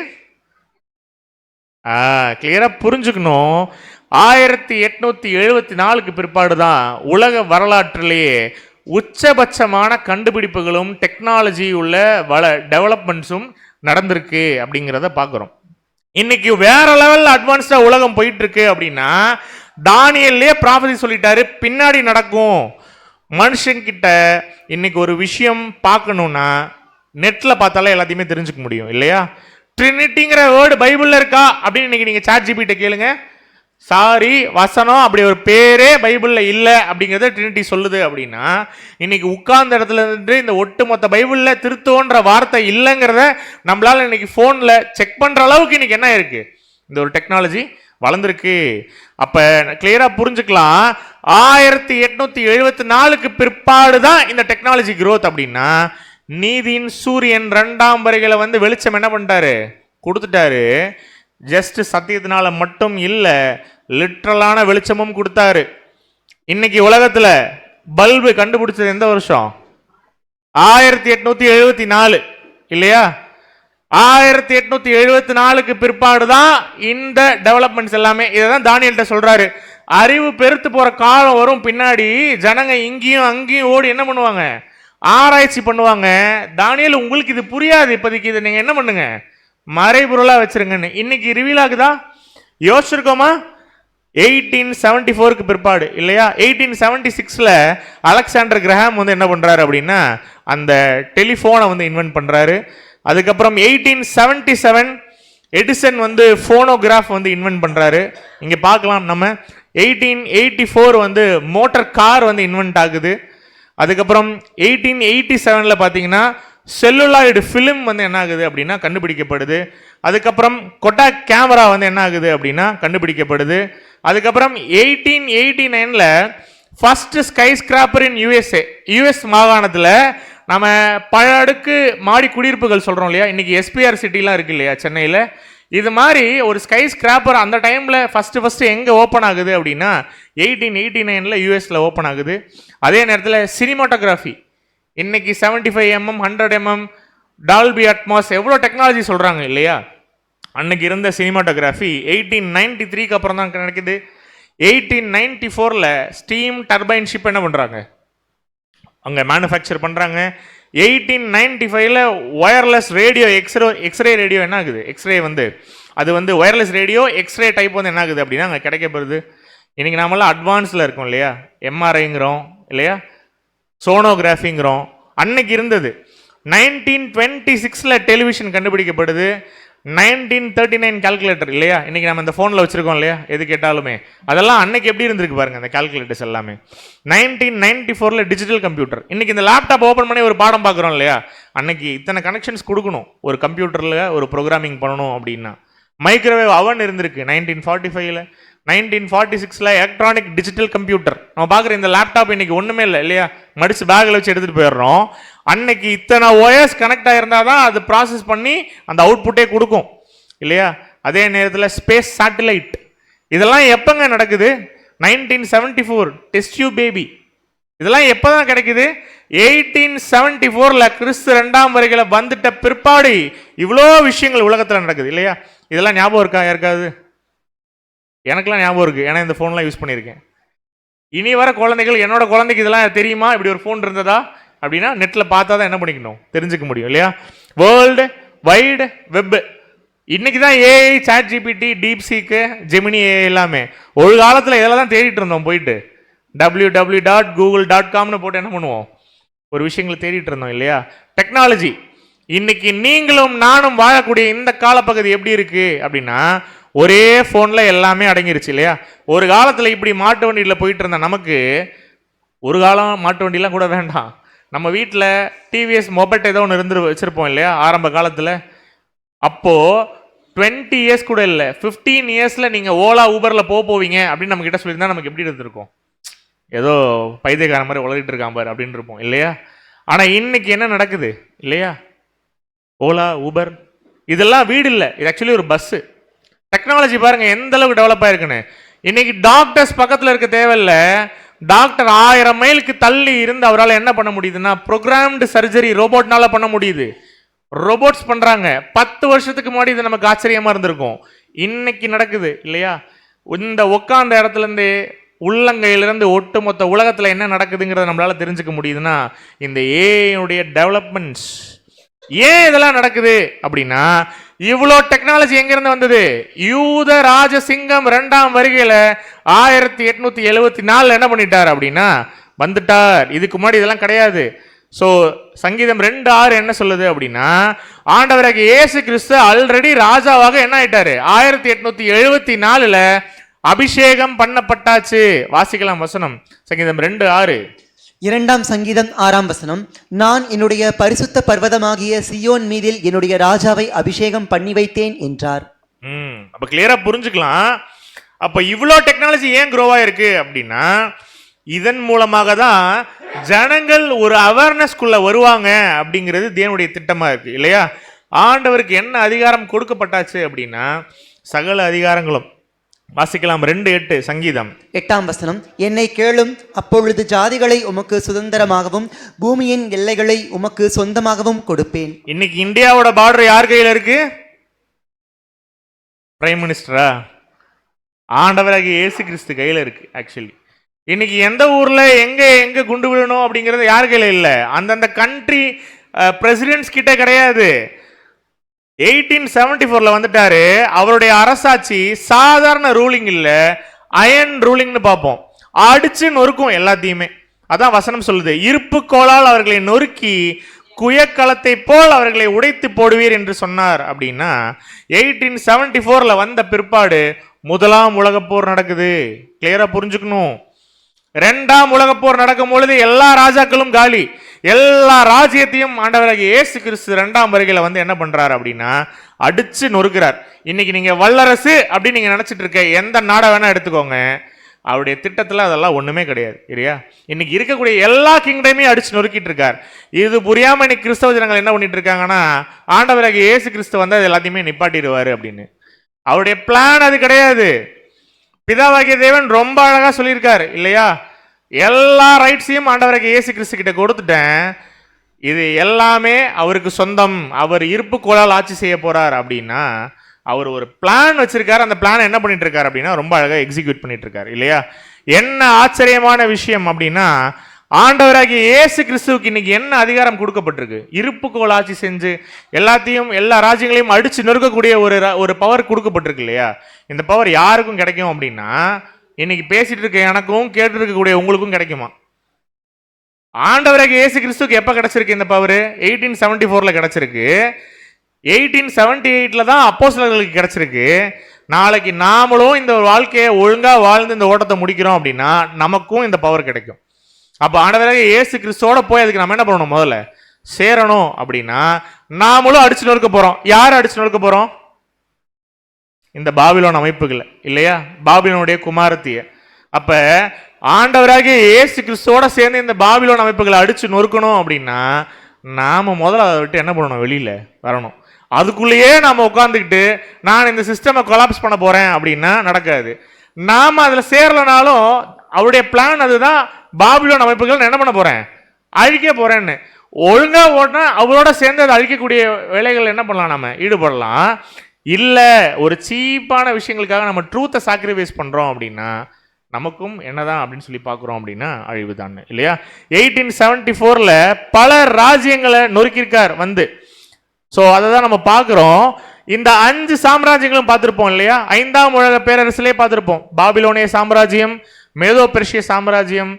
கிளியரா புரிஞ்சுக்கணும். 1874க்கு பிற்பாடு தான் உலக வரலாற்றிலேயே உச்சபட்சமான கண்டுபிடிப்புகளும் டெக்னாலஜி உள்ள டெவலப்மெண்ட்ஸும் நடந்திருக்கு அப்படிங்கிறத பார்க்குறோம். இன்னைக்கு வேற லெவலில் அட்வான்ஸ்டா உலகம் போயிட்டு இருக்கு அப்படின்னா, தானியேலே ப்ராஃபஸி சொல்லிட்டாரு, பின்னாடி நடக்கும். மனுஷன்கிட்ட இன்னைக்கு ஒரு விஷயம் பார்க்கணும்னா நெட்ல பார்த்தாலே எல்லாத்தையுமே தெரிஞ்சுக்க முடியும் இல்லையா? ட்ரினிட்டிங்கிற வேர்டு பைபிள்ல இருக்கா அப்படின்னு இன்னைக்கு நீங்க ChatGPT கேளுங்க, சாரி வசனம் அப்படி ஒரு பேரே பைபிள்ல இல்லை அப்படிங்கிறத ட்ரினிட்டி சொல்லுது அப்படின்னா, இன்னைக்கு உட்கார்ந்த இடத்துல இருந்து இந்த ஒட்டுமொத்த பைபிள்ல திருத்தோன்ற வார்த்தை இல்லைங்கிறத நம்மளால இன்னைக்கு போன்ல செக் பண்ற அளவுக்கு இன்னைக்கு என்ன இருக்கு, இந்த ஒரு டெக்னாலஜி வளர்ந்துருக்கு. அப்ப கிளியரா புரிஞ்சுக்கலாம், 1874க்கு பிற்பாடு தான் இந்த டெக்னாலஜி growth அப்படின்னா, நீதியின் சூரியன் 2ஆம் வருகையில வந்து வெளிச்சம் என்ன பண்ணிட்டாரு, கொடுத்துட்டாரு. ஜஸ்ட் சத்தியத்தினால மட்டும் இல்ல, லிட்டரலான வெளிச்சமும் கொடுத்தாரு. இன்னைக்கு உலகத்துல பல்பு கண்டுபிடிச்சது எந்த வருஷம்? 1874 இல்லையா? 1874க்கு பிற்பாடு தான் இந்த டெவலப்மெண்ட்ஸ் எல்லாமே. இதான் தானியேல்ட்ட சொல்றாரு, அறிவு பெருத்து போற காலம் வரும் பின்னாடி, ஜனங்க இங்கேயும் அங்கேயும் ஓடி என்ன பண்ணுவாங்க, ஆராய்ச்சி பண்ணுவாங்க. தானியேல் உங்களுக்கு இது புரியாது இப்போதைக்கு, இதை நீங்க என்ன பண்ணுங்க, மறைபொருளா வச்சிருங்கன்னு. இன்னைக்கு ரிவீல் ஆகுதா? யோசிச்சிருக்கோமா? 1874க்கு பிற்பாடு இல்லையா? 1876ல அலெக்சாண்டர் கிரஹாம் வந்து என்ன பண்றாரு அப்படின்னா, அந்த டெலிஃபோனை வந்து இன்வென்ட் பண்றாரு. அதுக்கப்புறம் 1877 எடிசன் வந்து போனோகிராஃப் வந்து இன்வென்ட் பண்றாரு. இங்க பார்க்கலாம் நம்ம. 1884 வந்து மோட்டார் கார் வந்து இன்வென்ட் ஆகுது. அதுக்கப்புறம் 1887ல பார்த்தீங்கன்னா செல்லுலாய்டு ஃபிலிம் வந்து என்ன ஆகுது அப்படின்னா கண்டுபிடிக்கப்படுது. அதுக்கப்புறம் கொட்டாக் கேமரா வந்து என்ன ஆகுது அப்படின்னா கண்டுபிடிக்கப்படுது. அதுக்கப்புறம் 1889ல first skyscraper in US மாகாணத்தில் நம்ம பல அடுக்கு மாடி குடியிருப்புகள் சொல்கிறோம் இல்லையா, இன்னைக்கு எஸ்பிஆர் சிட்டிலாம் இருக்கு இல்லையா சென்னையில், இது மாதிரி ஒரு ஸ்கை ஸ்கிராப்பர் அந்த டைமில் ஃபஸ்ட்டு எங்கே ஓப்பன் ஆகுது அப்படின்னா 1889ல யூஎஸில் ஓப்பன் ஆகுது. அதே நேரத்தில் சினிமாட்டோகிராஃபி இன்னைக்கு 75mm 100mm டால்பி அட்மாஸ் எவ்வளோ டெக்னாலஜி சொல்கிறாங்க இல்லையா, அன்னைக்கு இருந்த சினிமாட்டோகிராஃபி 1893க்கு அப்புறம் தான் கிடைக்குது. 1894ல் ஸ்டீம் டர்பைன் ஷிப் என்ன பண்ணுறாங்க, அங்கே மேனுஃபேக்சர் பண்ணுறாங்க. 1895ல் ஒயர்லெஸ் ரேடியோ எக்ஸ்ரே ரேடியோ என்ன ஆகுது, எக்ஸ்ரே வந்து அது வந்து ஒயர்லெஸ் ரேடியோ எக்ஸ்ரே டைப் வந்து என்ன ஆகுது அப்படின்னா அங்கே கிடைக்கப்படுது. இன்றைக்கி நாமெல்லாம் அட்வான்ஸில் இருக்கோம் இல்லையா, எம்ஆர்ஐங்கிறோம் இல்லையா, சோனோகிராஃபிங்கிறோம். அன்னைக்கு இருந்தது. 1926ல் டெலிவிஷன் கண்டுபிடிக்கப்படுது. 1939 கால்குலேட்டர் இல்லையா, இன்னைக்கு நம்ம இந்த ஃபோனில் வச்சுருக்கோம் இல்லையா, எது கேட்டாலுமே அதெல்லாம் அன்னைக்கு எப்படி இருந்திருக்கு பாருங்க அந்த கால்குலேட்டர்ஸ் எல்லாமே. 1994ல் டிஜிட்டல் கம்ப்யூட்டர். இன்னைக்கு இந்த லேப்டாப் ஓப்பன் பண்ணி ஒரு பாடம் பார்க்குறோம் இல்லையா, அன்னைக்கு இத்தனை கனெக்ஷன்ஸ் கொடுக்கணும் ஒரு கம்ப்யூட்டரில் ஒரு ப்ரோக்ராமிங் பண்ணணும் அப்படின்னா. மைக்ரோவேவ் அவன் இருந்திருக்கு 1945ல். 1946ல் எலக்ட்ரானிக் டிஜிட்டல் கம்ப்யூட்டர். நம்ம பார்க்குற இந்த லேப்டாப் இன்னைக்கு ஒன்றுமே இல்லை இல்லையா, மடிச்சு பேக்கில் வச்சு எடுத்துகிட்டு போயிடுறோம். அன்னைக்கு இத்தனை ஒயர்ஸ் கனெக்ட் ஆகிருந்தால் தான் அது ப்ராசஸ் பண்ணி அந்த அவுட்புட்டே கொடுக்கும் இல்லையா. அதே நேரத்தில் ஸ்பேஸ் சேட்டலைட் இதெல்லாம் எப்போங்க நடக்குது? 1974 டெஸ்ட் டியூப் பேபி இதெல்லாம் எப்போ தான் கிடைக்குது? 1874ல் கிறிஸ்து 2ஆம் வருகையில வந்துட்ட பிற்பாடு இவ்வளோ விஷயங்கள் உலகத்தில் நடக்குது இல்லையா. இதெல்லாம் ஞாபகம் இருக்கா யாருக்காவது? எனக்கெல்லாம் ஞாபகம் இருக்குது, ஏன்னா இந்த ஃபோன்லாம் யூஸ் பண்ணியிருக்கேன். இனி வர குழந்தைகள், என்னோட குழந்தைக்கு இதெல்லாம் தெரியுமா, இப்படி ஒரு ஃபோன் இருந்ததா அப்படின்னா நெட்டில் பார்த்தா தான் என்ன பண்ணிக்கணும், தெரிஞ்சுக்க முடியும் இல்லையா. வேர்ல்டு வைடு வெப் இன்னைக்கு தான் ஏஐ, ChatGPT, டீப்சீக்கு, ஜெமினி ஏஐ எல்லாமே. ஒரு காலத்தில் இதெல்லாம் தான் தேடிட்டு இருந்தோம், போயிட்டு www.google.comனு போட்டு என்ன பண்ணுவோம், ஒரு விஷயங்களை தேடிட்டு இருந்தோம் இல்லையா. டெக்னாலஜி இன்னைக்கு நீங்களும் நானும் வாழக்கூடிய இந்த காலப்பகுதி எப்படி இருக்கு அப்படின்னா, ஒரே ஃபோனில் எல்லாமே அடங்கிருச்சு இல்லையா. ஒரு காலத்தில் இப்படி மாட்டு வண்டியில் போயிட்டு இருந்த நமக்கு ஒரு காலம் மாட்டு வண்டிலாம் கூட வேண்டாம், நம்ம வீட்டில் டிவிஎஸ் மொபைல் ஏதோ ஒன்று வச்சுருப்போம் இல்லையா ஆரம்ப காலத்தில். அப்போது 20 இயர்ஸ் கூட இல்லை, 15 இயர்ஸில் நீங்கள் ஓலா ஊபரில் போவீங்க அப்படின்னு நம்ம கிட்ட சொல்லியிருந்தா நமக்கு எப்படி இருந்திருக்கும்? ஏதோ பைத்தியக்கார மாதிரி உளறிட்டு இருக்கான் பாரு அப்படின்னு இருப்போம் இல்லையா? ஆனால் இன்னைக்கு என்ன நடக்குது இல்லையா? ஓலா ஊபர் இதெல்லாம் வீடு இல்லை, இது ஆக்சுவலி ஒரு பஸ்ஸு. டெக்னாலஜி பாருங்க எந்த அளவுக்கு டெவலப் ஆயிருக்குன்னு. இன்னைக்கு டாக்டர்ஸ் பக்கத்தில் இருக்க தேவையில்ல, டாக்டர் 1000 மைலுக்கு தள்ளி இருந்து அவரால் என்ன பண்ண முடியுதுன்னா ப்ரோக்ராம்டு சர்ஜரி ரோபோட்னால பண்ண முடியுது. ரோபோட்ஸ் பண்றாங்க. 10 வருஷத்துக்கு முன்னாடி இது நமக்கு ஆச்சரியமா இருந்திருக்கும். இன்னைக்கு நடக்குது இல்லையா? இந்த உட்கார்ந்த இடத்துல இருந்து உள்ளங்கையிலிருந்து ஒட்டுமொத்த உலகத்தில் என்ன நடக்குதுங்கிறத நம்மளால தெரிஞ்சுக்க முடியுதுன்னா இந்த ஏஐனுடைய டெவலப்மெண்ட்ஸ். ஏன் இதெல்லாம் நடக்குது அப்படின்னா இவ்வளோ டெக்னாலஜி எங்கிருந்து வந்தது? யூத ராஜசிங்கம் 2ஆம் வருகையில 1874 என்ன பண்ணிட்டார் அப்படின்னா வந்துட்டார். இதுக்கு முன்னாடி இதெல்லாம் கிடையாது. ஸோ சங்கீதம் 2:6 என்ன சொல்லுது அப்படின்னா ஆண்டவராகிய இயேசு கிறிஸ்து ஆல்ரெடி ராஜாவாக என்ன ஆயிட்டாரு? 1874 அபிஷேகம் பண்ணப்பட்டாச்சு. வாசிக்கலாம் வசனம், சங்கீதம் 2:6. 2ஆம் சங்கீதம் 6ஆம் வசனம், நான் என்னுடைய பரிசுத்த பர்வதமாகிய சியோன் மீதில் என்னுடைய ராஜாவை அபிஷேகம் பண்ணி வைத்தேன் என்றார். அப்ப கிளியரா புரிஞ்சுக்கலாம். அப்ப இவ்வளோ டெக்னாலஜி ஏன் க்ரோவா இருக்கு அப்படின்னா இதன் மூலமாக தான் ஜனங்கள் ஒரு அவேர்னஸ்குள்ள வருவாங்க அப்படிங்கிறது தேவனுடைய திட்டமா இருக்கு இல்லையா? ஆண்டவருக்கு என்ன அதிகாரம் கொடுக்கப்பட்டாச்சு அப்படின்னா சகல அதிகாரங்களும். வாசிக்கலாம் 2:8 சங்கீதம் 8ஆம் வசனம், என்னை கேளும், அப்பொழுது ஜாதிகளை உமக்கு சுதந்திரமாகவும் பூமியின் எல்லைகளை உமக்கு சொந்தமாகவும் கொடுப்பேன். இன்னைக்கு இந்தியாவோட பார்டர் யார் கையில இருக்கு? பிரைம் மினிஸ்டரா? ஆண்டவராகிய இயேசு கிறிஸ்து கையில இருக்கு. ஆக்சுவலி இன்னைக்கு எந்த ஊர்ல எங்க எங்க குண்டு விடணும் அப்படிங்கிறது யார் கையில இல்லை, அந்தந்த கண்ட்ரி பிரசிடென்ட்ஸ் கிட்ட கிடையாது. 1874 வந்துட்டாரு. அவருடைய அரசாட்சி சாதாரண ரூலிங் இல்ல, அயன் ரூலிங்னு பார்ப்போம். அடிச்சு நொறுக்கும் எல்லாத்தையுமே. அதான் வசனம் சொல்லுது, இருப்பு கோளால் அவர்களை நொறுக்கி குயக்களத்தை போல் அவர்களை உடைத்து போடுவீர் என்று சொன்னார். அப்படின்னா 1874 வந்த பிற்பாடு முதலாம் உலகப் போர் நடக்குது. கிளியரா புரிஞ்சுக்கணும். 2ஆம் உலகப் போர் நடக்கும் பொழுது எல்லா ராஜாக்களும் காலி. எல்லா ராஜ்யத்தையும் ஆண்டவராகிய இயேசு கிறிஸ்து 2ஆம் வருகையில வந்து என்ன பண்றாரு அப்படின்னா அடிச்சு நொறுக்கிறார். இன்னைக்கு நீங்க வல்லரசு அப்படின்னு நீங்க நினைச்சிட்டு இருக்க எந்த நாடை வேணா எடுத்துக்கோங்க, அவருடைய திட்டத்துல அதெல்லாம் ஒண்ணுமே கிடையாது இல்லையா? இன்னைக்கு இருக்கக்கூடிய எல்லா கிங்டமையும் அடிச்சு நொறுக்கிட்டு இருக்கார். இது புரியாம இன்னைக்கு கிறிஸ்தவ ஜனங்கள் என்ன பண்ணிட்டு இருக்காங்கன்னா ஆண்டவராகிய இயேசு கிறிஸ்து வந்து அது எல்லாத்தையுமே நிப்பாட்டிடுவாரு அப்படின்னு. அவருடைய பிளான் அது கிடையாது. பிதாவாகிய தேவன் ரொம்ப அழகா சொல்லியிருக்காரு இல்லையா? எல்லா ரைட்ஸையும் ஆண்டவராகிய இயேசு கிறிஸ்து கிட்ட கொடுத்துட்டேன், இது எல்லாமே அவருக்கு சொந்தம், அவர் இருப்பு கோளால் ஆட்சி செய்ய போறார் அப்படின்னா அவர் ஒரு பிளான் வச்சிருக்காரு. அந்த பிளான் என்ன பண்ணிட்டு இருக்காரு அப்படின்னா ரொம்ப அழகா எக்ஸிக்யூட் பண்ணிட்டு இருக்காரு இல்லையா? என்ன ஆச்சரியமான விஷயம் அப்படின்னா ஆண்டவராகிய இயேசு கிறிஸ்துவுக்கு இன்னைக்கு என்ன அதிகாரம் கொடுக்கப்பட்டிருக்கு? இருப்பு கோள் ஆட்சி செஞ்சு எல்லாத்தையும் எல்லா ராஜ்யங்களையும் அடிச்சு நொறுக்கக்கூடிய ஒரு பவர் கொடுக்கப்பட்டிருக்கு இல்லையா? இந்த பவர் யாருக்கும் கிடைக்கும் அப்படின்னா இன்னைக்கு பேசிட்டு இருக்க எனக்கும் கேட்டு இருக்கக்கூடிய உங்களுக்கும் கிடைக்குமா? ஆண்டவராகிய இயேசு கிறிஸ்துவுக்கு எப்ப கிடைச்சிருக்கு இந்த பவர்? 1874 கிடைச்சிருக்கு. 1878 தான் அப்போஸ்தலர்களுக்கு கிடைச்சிருக்கு. நாளைக்கு நாமளும் இந்த வாழ்க்கையை ஒழுங்கா வாழ்ந்து இந்த ஓட்டத்தை முடிக்கிறோம் அப்படின்னா நமக்கும் இந்த பவர் கிடைக்கும். அப்ப ஆண்டவராகிய இயேசு கிறிஸ்துவோட போய் அதுக்கு நம்ம என்ன பண்ணணும்? முதல்ல சேரணும். அப்படின்னா நாமளும் அடிச்சு நொறுக்க போறோம். யார் அடிச்சு நொறுக்க போறோம்? இந்த பாபிலோன் அமைப்புகள் இல்லையா? பாபிலோனுடைய குமாரத்திய. அப்ப ஆண்டவராகிய இயேசு கிறிஸ்துவோட சேர்ந்து இந்த பாபிலோன் அமைப்புகளை அடிச்சு நொறுக்கணும் அப்படின்னா நாம முதல்ல அதை விட்டு என்ன பண்ணணும்? வெளியில வரணும். அதுக்குள்ளேயே நாம உட்காந்துக்கிட்டு நான் இந்த சிஸ்டமை கொலாப்ஸ் பண்ண போறேன் அப்படின்னா நடக்காது. நாம அதுல சேரலனாலும் அவருடைய பிளான் அதுதான், பாபிலோன் அமைப்புகள் என்ன பண்ண போறேன்? அழிக்க போறேன்னு. ஒழுங்கா ஓட்டினா அவரோட சேர்ந்து அதை அழிக்கக்கூடிய வேலைகள் என்ன பண்ணலாம்? நம்ம ஈடுபடலாம். இல்ல ஒரு சீப்பான விஷயங்களுக்காக நம்ம ட்ரூத்தை சாக்ரிஃபைஸ் பண்றோம் அப்படின்னா நமக்கும் என்னதான் அப்படின்னு சொல்லி பார்க்குறோம் அப்படின்னா அழிவு தான் இல்லையா? 1874 பல ராஜ்யங்களை நொறுக்கியிருக்கார் வந்து. ஸோ அதை தான் நம்ம பார்க்குறோம். இந்த 5 சாம்ராஜ்யங்களும் பார்த்துருப்போம் இல்லையா? 5ஆம் உலக பேரரசிலே பார்த்துருப்போம். பாபிலோனிய சாம்ராஜ்யம், மேதோ பெர்ஷிய சாம்ராஜ்யம்,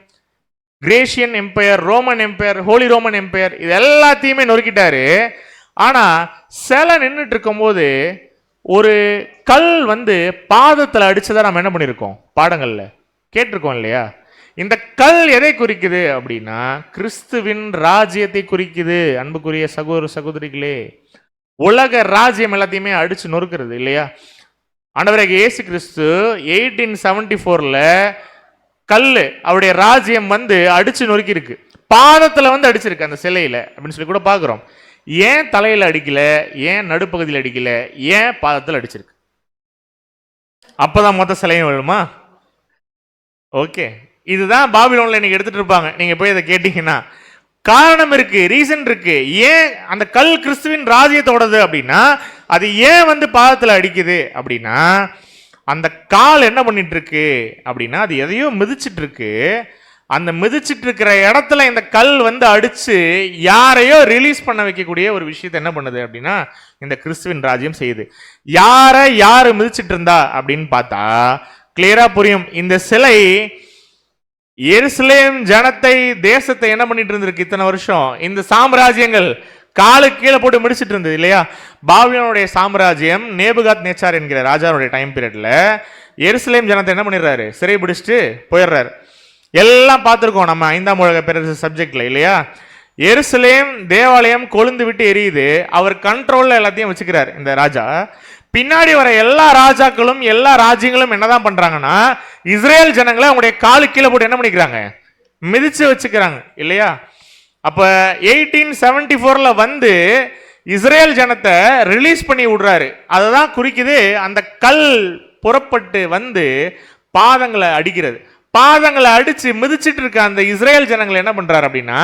Grecian empire, Roman empire, Holy Roman Empire, இது எல்லாத்தையுமே நொறுக்கிட்டாரு. ஆனா சிலை நின்றுட்டு இருக்கும்போது ஒரு கல் வந்து பாதத்தில் அடிச்சதை நம்ம என்ன பண்ணியிருக்கோம்? பாடங்கள்ல கேட்டிருக்கோம் இல்லையா? இந்த கல் எதை குறிக்குது அப்படின்னா கிறிஸ்துவின் ராஜ்யத்தை குறிக்குது. அன்புக்குரிய சகோதர சகோதரிகளே, உலக ராஜ்யம் எல்லாத்தையுமே அடிச்சு நொறுக்கிறது இல்லையா? ஆண்டவராகிய இயேசு கிறிஸ்து 1874ல கல்லு அவருடைய ராஜ்யம் வந்து அடிச்சு நொறுக்கி இருக்கு. பாதத்துல வந்து அடிச்சிருக்கு அந்த சிலையில அப்படின்னு சொல்லி கூட பாக்குறோம். ஏன் தலையில அடிக்கல, ஏன் நடுப்பகுதியில் அடிக்கல, ஏன் பாதத்தில் அடிச்சிருக்கு? அப்பதான் மொத்த சிலையும் விழுமா? ஓகே, இதுதான் பாபிலோன்ல நீங்க எடுத்துட்டு இருப்பாங்க. நீங்க போய் அதை கேட்டீங்கன்னா காரணம் இருக்கு, ரீசன் இருக்கு. ஏன் அந்த கல் கிறிஸ்துவின் ராஜ்யத்தோடது அப்படின்னா அது ஏன் வந்து பாதத்தில் அடிக்குது அப்படின்னா அந்த கால் என்ன பண்ணிட்டு இருக்கு அப்படின்னா அது எதையோ மிதிச்சிட்டு இருக்கு. அந்த மிதிச்சிட்டு இருக்கிற இடத்துல இந்த கல் வந்து அடிச்சு யாரையோ ரிலீஸ் பண்ண வைக்கக்கூடிய ஒரு விஷயத்தை என்ன பண்ணுது அப்படின்னா இந்த கிறிஸ்துவின் ராஜ்யம் செய்யுது. யாரு மிதிச்சிட்டு இருந்தா அப்படின்னு பார்த்தா கிளியரா புரியும். இந்த சிலை எருசலேம் ஜனத்தை, தேசத்தை என்ன பண்ணிட்டு இருந்திருக்கு இத்தனை வருஷம்? இந்த சாம்ராஜ்யங்கள் காலு கீழே போட்டு முடிச்சிட்டு இருந்தது இல்லையா? பாபிலோனுடைய சாம்ராஜ்யம் நேபுகாத் நேச்சார் என்கிற ராஜாவுடைய டைம் பீரியட்ல எருசலேம் ஜனத்தை என்ன பண்ணிடுறாரு? சிறை பிடிச்சிட்டு போயிடுறாரு. எல்லாம் பார்த்துருக்கோம் நம்ம 5ஆம் உலக பேரரசு சப்ஜெக்ட்ல இல்லையா? எருசலேம் தேவாலயம் கொழுந்து விட்டு எரியுது. அவர் கண்ட்ரோல்ல எல்லாத்தையும் வச்சுக்கிறார் இந்த ராஜா. பின்னாடி வர எல்லா ராஜாக்களும் எல்லா ராஜ்யங்களும் என்னதான் பண்றாங்கன்னா இஸ்ரேல் ஜனங்களை அவங்களுடைய காலு கீழே போட்டு என்ன பண்ணிக்கிறாங்க? மிதிச்சு வச்சுக்கிறாங்க இல்லையா? அப்ப 1874ல வந்து இஸ்ரேல் ஜனத்தை ரிலீஸ் பண்ணி விடுறாரு. அததான் குறிக்குது அந்த கல் புறப்பட்டு வந்து பாதங்களை அடிக்கிறது. பாதங்களை அடிச்சு மிதிச்சிட்டு இருக்க அந்த இஸ்ரேல் ஜனங்களை என்ன பண்றாரு அப்படின்னா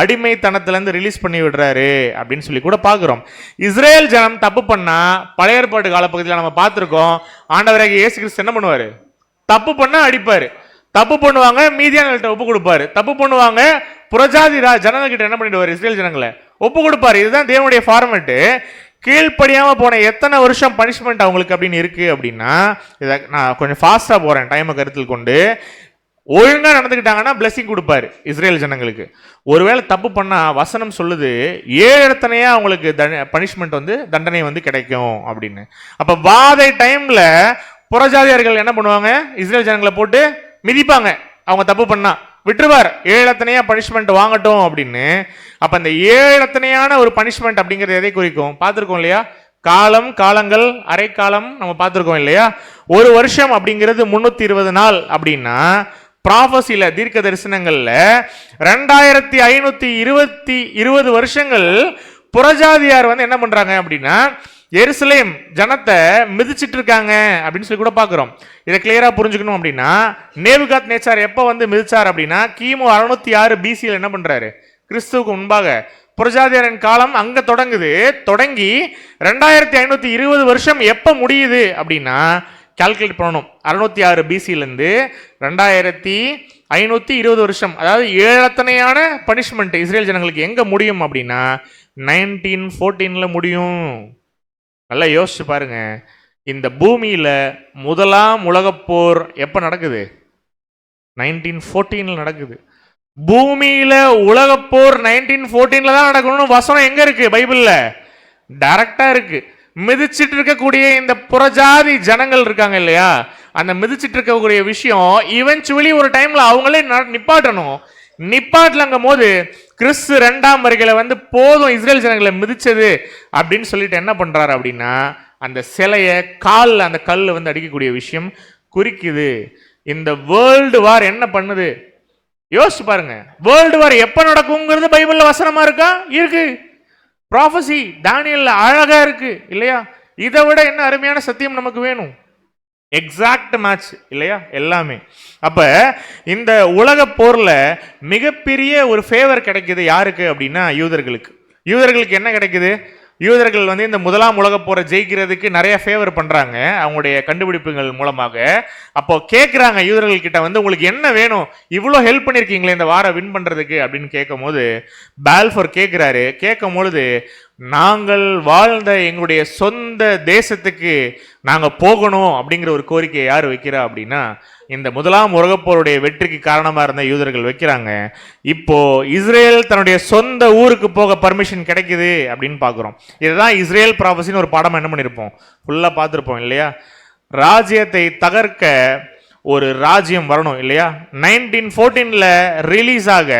அடிமைத்தனத்துல இருந்து ரிலீஸ் பண்ணி விடுறாரு அப்படின்னு சொல்லி கூட பாக்குறோம். இஸ்ரேல் ஜனம் தப்பு பண்ணா பழைய ஏற்பாட்டு காலப்பகுதியில் நம்ம பார்த்திருக்கோம். ஆண்டவராகிய இயேசு கிறிஸ்து என்ன பண்ணுவாரு? தப்பு பண்ணா அடிப்பாரு. தப்பு பண்ணுவாங்க, மீதியானவர்கள்ட்ட ஒப்பு கொடுப்பாரு. தப்பு பண்ணுவாங்க, புறஜாதி ஜனங்கள்கிட்ட என்ன பண்ணிடுவாரு? இஸ்ரேல் ஜனங்களை ஒப்பு கொடுப்பாரு. இதுதான் தேவனுடைய ஃபார்மேட்டு. கீழ்ப்படியாம போன எத்தனை வருஷம் பனிஷ்மெண்ட் அவங்களுக்கு அப்படின்னு இருக்கு அப்படின்னா, இதை நான் கொஞ்சம் ஃபாஸ்டா போறேன் டைமை கருத்தில் கொண்டு. ஒழுங்கா நடந்துக்கிட்டாங்கன்னா பிளெஸிங் கொடுப்பாரு இஸ்ரேல் ஜனங்களுக்கு. ஒருவேளை தப்பு பண்ணா வசனம் சொல்லுது 7 இடத்தனையா அவங்களுக்கு பனிஷ்மெண்ட் வந்து தண்டனை வந்து கிடைக்கும் அப்படின்னு. அப்ப வாதை டைம்ல புறஜாதியார்கள் என்ன பண்ணுவாங்க? இஸ்ரேல் ஜனங்களை போட்டு மிதிப்பாங்க. அவங்க தப்பு பண்ணா விட்டுருவார். 7 இடத்தனையா பனிஷ்மெண்ட் வாங்கட்டும் அப்படின்னு. அப்ப அந்த 7 இடத்தனையான ஒரு பனிஷ்மெண்ட் அப்படிங்கிறது எதை குறிக்கும்? பார்த்திருக்கோம் இல்லையா? காலம், காலங்கள், அரைக்காலம் நம்ம பார்த்திருக்கோம் இல்லையா? ஒரு வருஷம் அப்படிங்கிறது 320 நாள் அப்படின்னா ப்ராஃபஸில தீர்க்க தரிசனங்கள்ல 2520 வருஷங்கள் புறஜாதியார் வந்து என்ன பண்றாங்க அப்படின்னா எருசலேம் ஜனத்தை மிதிச்சிட்டு இருக்காங்க அப்படின்னு சொல்லி கூட பாக்குறோம். இதை கிளியரா புரிஞ்சுக்கணும் அப்படின்னா நேபுகாத் நேச்சார் எப்ப வந்து மிதிச்சார் அப்படின்னா கிமு 606 பிசியில் என்ன பண்றாரு? கிறிஸ்துவுக்கு முன்பாக புறஜாதியாரின் காலம் அங்க தொடங்குது. தொடங்கி 2520 வருஷம் எப்ப முடியுது அப்படின்னா கால்குலேட் பண்ணணும். 606 பிசில இருந்து 2520 வருஷம், அதாவது 7 பனிஷ்மெண்ட் இஸ்ரேல் ஜனங்களுக்கு எங்க முடியும் அப்படின்னா 1914ல முடியும். நல்லா யோசிச்சு பாருங்க. இந்த பூமியில முதலாம் உலகப்போர் எப்ப நடக்குது? 1914ல நடக்குது. பூமியில உலகப்போர் 1914ல தான் நடக்கணும்னு வசனம் எங்க இருக்கு? பைபிள்ல டைரக்டா இருக்கு. மிதிச்சிட்டு இருக்கக்கூடிய இந்த புறஜாதி ஜனங்கள் இருக்காங்க இல்லையா? அந்த மிதிச்சிட்டு இருக்கக்கூடிய விஷயம் இவென்ச்சுவலி ஒரு டைம்ல அவங்களே நிப்பாட்டணும். நிப்பாட்டலங்கும் போது கிறிஸ்து 2ஆம் வருகையில வந்து போதும் இஸ்ரேல் ஜனங்களை மிதிச்சது அப்படின்னு சொல்லிட்டு என்ன பண்றாரு அப்படின்னா அந்த சிலையை காலில் அந்த கல் வந்து அடிக்கக்கூடிய விஷயம் குறிக்குது. இந்த வேர்ல்டு வார் என்ன பண்ணுது யோசிச்சு பாருங்க. வேர்ல்டு வார் எப்ப நடக்குங்கிறது பைபிள்ல வசனமா இருக்கா? இருக்கு. ப்ராஃபசி தானியல்ல அழகா இருக்கு இல்லையா? இதை விட என்ன அருமையான சத்தியம் நமக்கு வேணும்? எக்ஸாக்ட் மேட்ச் இல்லையா எல்லாமே. அப்ப இந்த உலக போர்ல மிகப்பெரிய ஒரு ஃபேவர் கிடைக்குது யாருக்கு அப்படின்னா யூதர்களுக்கு. யூதர்களுக்கு என்ன கிடைக்குது? யூதர்கள் வந்து இந்த முதலாம் உலக போரை ஜெயிக்கிறதுக்கு நிறைய ஃபேவர் பண்றாங்க அவங்களுடைய கண்டுபிடிப்புகள் மூலமாக. அப்போ கேட்குறாங்க யூதர்கள் கிட்ட வந்து உங்களுக்கு என்ன வேணும், இவ்வளோ ஹெல்ப் பண்ணியிருக்கீங்களே இந்த வாரம் வின் பண்றதுக்கு அப்படின்னு கேட்கும் போது பால்ஃபோர் கேட்குறாரு. கேட்கும் பொழுது நாங்கள் வாழ்ந்த எங்களுடைய சொந்த தேசத்துக்கு நாங்கள் போகணும் அப்படிங்கிற ஒரு கோரிக்கையை யார் வைக்கிறா அப்படின்னா இந்த முதலாம் உலகப்போருடைய வெற்றிக்கு காரணமாக இருந்த யூதர்கள் வைக்கிறாங்க. இப்போ இஸ்ரேல் தன்னுடைய சொந்த ஊருக்கு போக பர்மிஷன் கிடைக்குது அப்படின்னு பார்க்குறோம். இதுதான் இஸ்ரேல் ப்ராஃபஸின்னு ஒரு பாடம் என்ன பண்ணியிருப்போம், ஃபுல்லாக பார்த்துருப்போம் இல்லையா? ராஜ்யத்தை தகர்க்க ஒரு ராஜ்யம் வரணும் இல்லையா? 1914ல ரிலீஸ் ஆக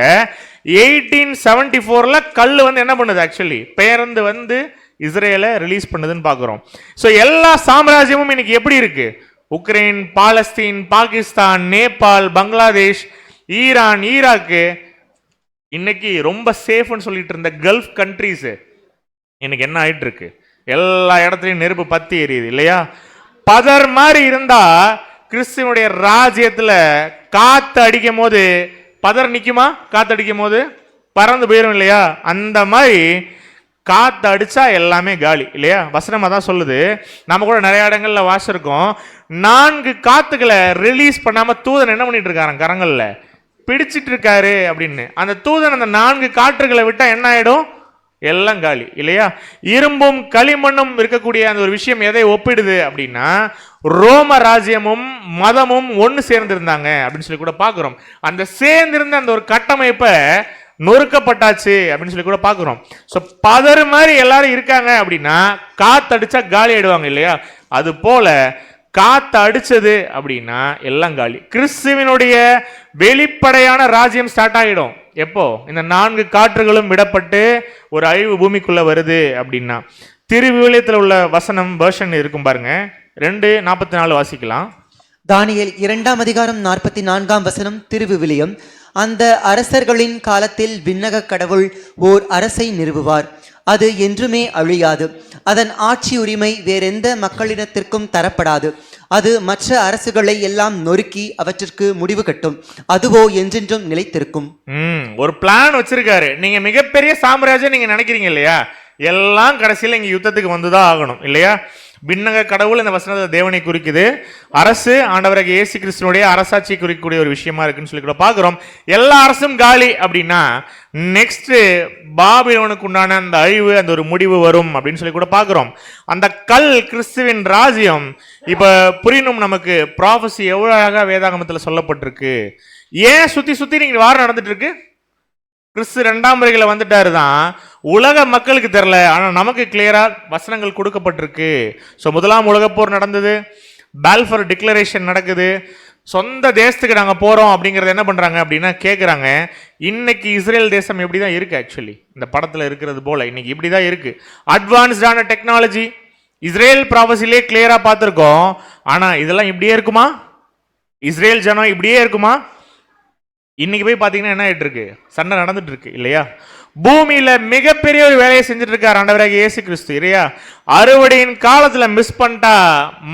1874ல கல் வந்து என்ன பண்ணுது, ஆக்சுவலி பேருந்து வந்து இஸ்ரேலை ரிலீஸ் பண்ணுதுன்னு பார்க்குறோம். ஸோ எல்லா சாம்ராஜ்யமும் இன்னைக்கு எப்படி இருக்கு? Ukraine, Palestine, Pakistan, Nepal, Bangladesh, Iran, Iraq, இன்னைக்கு ரொம்ப சேஃப்னு சொல்லிட்டு இருந்த கல்ஃப் கண்ட்ரீஸ் இன்னைக்கு என்ன ஆயிட்டு இருக்கு? எல்லா இடத்துலையும் நெருப்பு பத்தி எரியுது இல்லையா? பதர் மாதிரி இருந்தா கிறிஸ்துவனுடைய ராஜ்யத்துல காத்து அடிக்கும் போது பதர் நிக்குமா? காத்து அடிக்கும் போது பறந்து போயிடும் இல்லையா? அந்த மாதிரி காத்து அடிச்சா எல்லாமே காலி இல்லையா? வசனம் அதான் சொல்லுது. நம்ம கூட நிறைய இடங்கள்ல வாசிருக்கோம், 4 காத்துக்களை ரிலீஸ் பண்ணாம தூதன் என்ன பண்ணிட்டு இருக்காரு, கரங்கள்ல பிடிச்சிட்டு இருக்காரு அப்படின்னு. அந்த தூதன் அந்த 4 காற்றுகளை விட்டா என்ன ஆயிடும்? எல்லாம் காலி இல்லையா? இரும்பும் களிமண்ணும் இருக்கக்கூடிய அந்த ஒரு விஷயம் எதை ஒப்பிடுது அப்படின்னா, ரோம ராஜ்யமும் மதமும் ஒன்று சேர்ந்திருந்தாங்க அப்படின்னு சொல்லி கூட பார்க்கிறோம். அந்த சேர்ந்திருந்த அந்த ஒரு கட்டமைப்பை நொறுக்கப்பட்டாச்சு அப்படின்னு சொல்லி கூட பார்க்கிறோம். ஸோ பதறு மாதிரி எல்லாரும் இருக்காங்க அப்படின்னா காத்தடிச்சா காலி ஆயிடுவாங்க இல்லையா? அது போல காத்து அடிச்சது அப்படின்னா எல்லாம் காலி. கிறிஸ்துவினுடைய வெளிப்படையான ராஜ்யம் ஸ்டார்ட் ஆகிடும் எப்போ? இந்த 4 காற்றுகளும் விடப்பட்டு ஒரு அழிவு பூமிக்குள்ள வருது அப்படின்னா. திருவிவிலியத்தில் உள்ள வசனம் வெர்ஷன் இருக்கும் பாருங்க, 2:44 வாசிக்கலாம். தானியேல் 2ஆம் அதிகாரம் 44ஆம் வசனம், திருவிவிலியம். அந்த அரசர்களின் காலத்தில் விண்ணக கடவுள் ஓர் அரசை நிறுவுவார், அது என்றுமே அழியாது. அதன் ஆட்சி உரிமை வேறெந்த மக்களினத்திற்கும் தரப்படாது. அது மற்ற அரசுகளை எல்லாம் நொறுக்கி அவற்றிற்கு முடிவு கட்டும். அதுவோ என்றென்றும் நிலைத்திருக்கும். ஒரு பிளான் வச்சிருக்காரு. நீங்க மிகப்பெரிய சாம்ராஜ்யம் நீங்க நினைக்கிறீங்க இல்லையா? எல்லாம் கடைசியில் இங்க யுத்தத்துக்கு வந்துதான் ஆகணும் இல்லையா? விண்ணக கடவுள் இந்த வசனத்தை தேவனை குறிக்குது. அரசு ஆண்டவராகிய இயேசு கிறிஸ்துவினுடைய அரசாட்சி குறிக்கக்கூடிய ஒரு விஷயமா இருக்குன்னு சொல்லி கூட பார்க்கிறோம். எல்லா அரசும் காலி அப்படின்னா நெக்ஸ்ட் பாபிலோனுக்கு உண்டான அந்த அழிவு, அந்த ஒரு முடிவு வரும் அப்படின்னு சொல்லி கூட பார்க்கிறோம். அந்த கல் கிறிஸ்துவின் ராஜ்யம் இப்ப புரியணும் நமக்கு. ப்ராஃபஸி எவ்வளவு அழகா வேதாகமத்தில் சொல்லப்பட்டிருக்கு. ஏன் சுத்தி சுத்தி நீங்க வாரம் நடந்துட்டு இருக்கு? கிறிஸ்து 2ஆம் முறைகளை வந்துட்டாரு தான், உலக மக்களுக்கு தெரியல, ஆனா நமக்கு கிளியரா வசனங்கள் கொடுக்கப்பட்டிருக்கு. ஸோ 1ஆம் உலகப் போர் நடந்தது, பால்ஃபர் டிக்ளரேஷன் நடக்குது, சொந்த தேசத்துக்கு நாங்க போறோம் அப்படிங்கறத என்ன பண்றாங்க அப்படின்னா கேட்குறாங்க. இன்னைக்கு இஸ்ரேல் தேசம் எப்படிதான் இருக்கு? ஆக்சுவலி இந்த படத்துல இருக்கிறது போல இன்னைக்கு இப்படிதான் இருக்கு. அட்வான்ஸ்டான டெக்னாலஜி இஸ்ரேல் ப்ராபஸிலே கிளியரா பார்த்துருக்கோம். ஆனா இதெல்லாம் இப்படியே இருக்குமா? இஸ்ரேல் ஜனம் இப்படியே இருக்குமா? இன்னைக்கு போய் பாத்தீங்கன்னா என்ன ஆயிட்டு இருக்கு? சண்டை நடந்துட்டு இருக்கு இல்லையா? பூமியில மிகப்பெரிய ஒரு வேலையை செஞ்சுட்டு இருக்காரு ஆண்டவராகிய இயேசு கிறிஸ்து இல்லையா? அறுவடையின் காலத்துல மிஸ் பண்ணிட்டா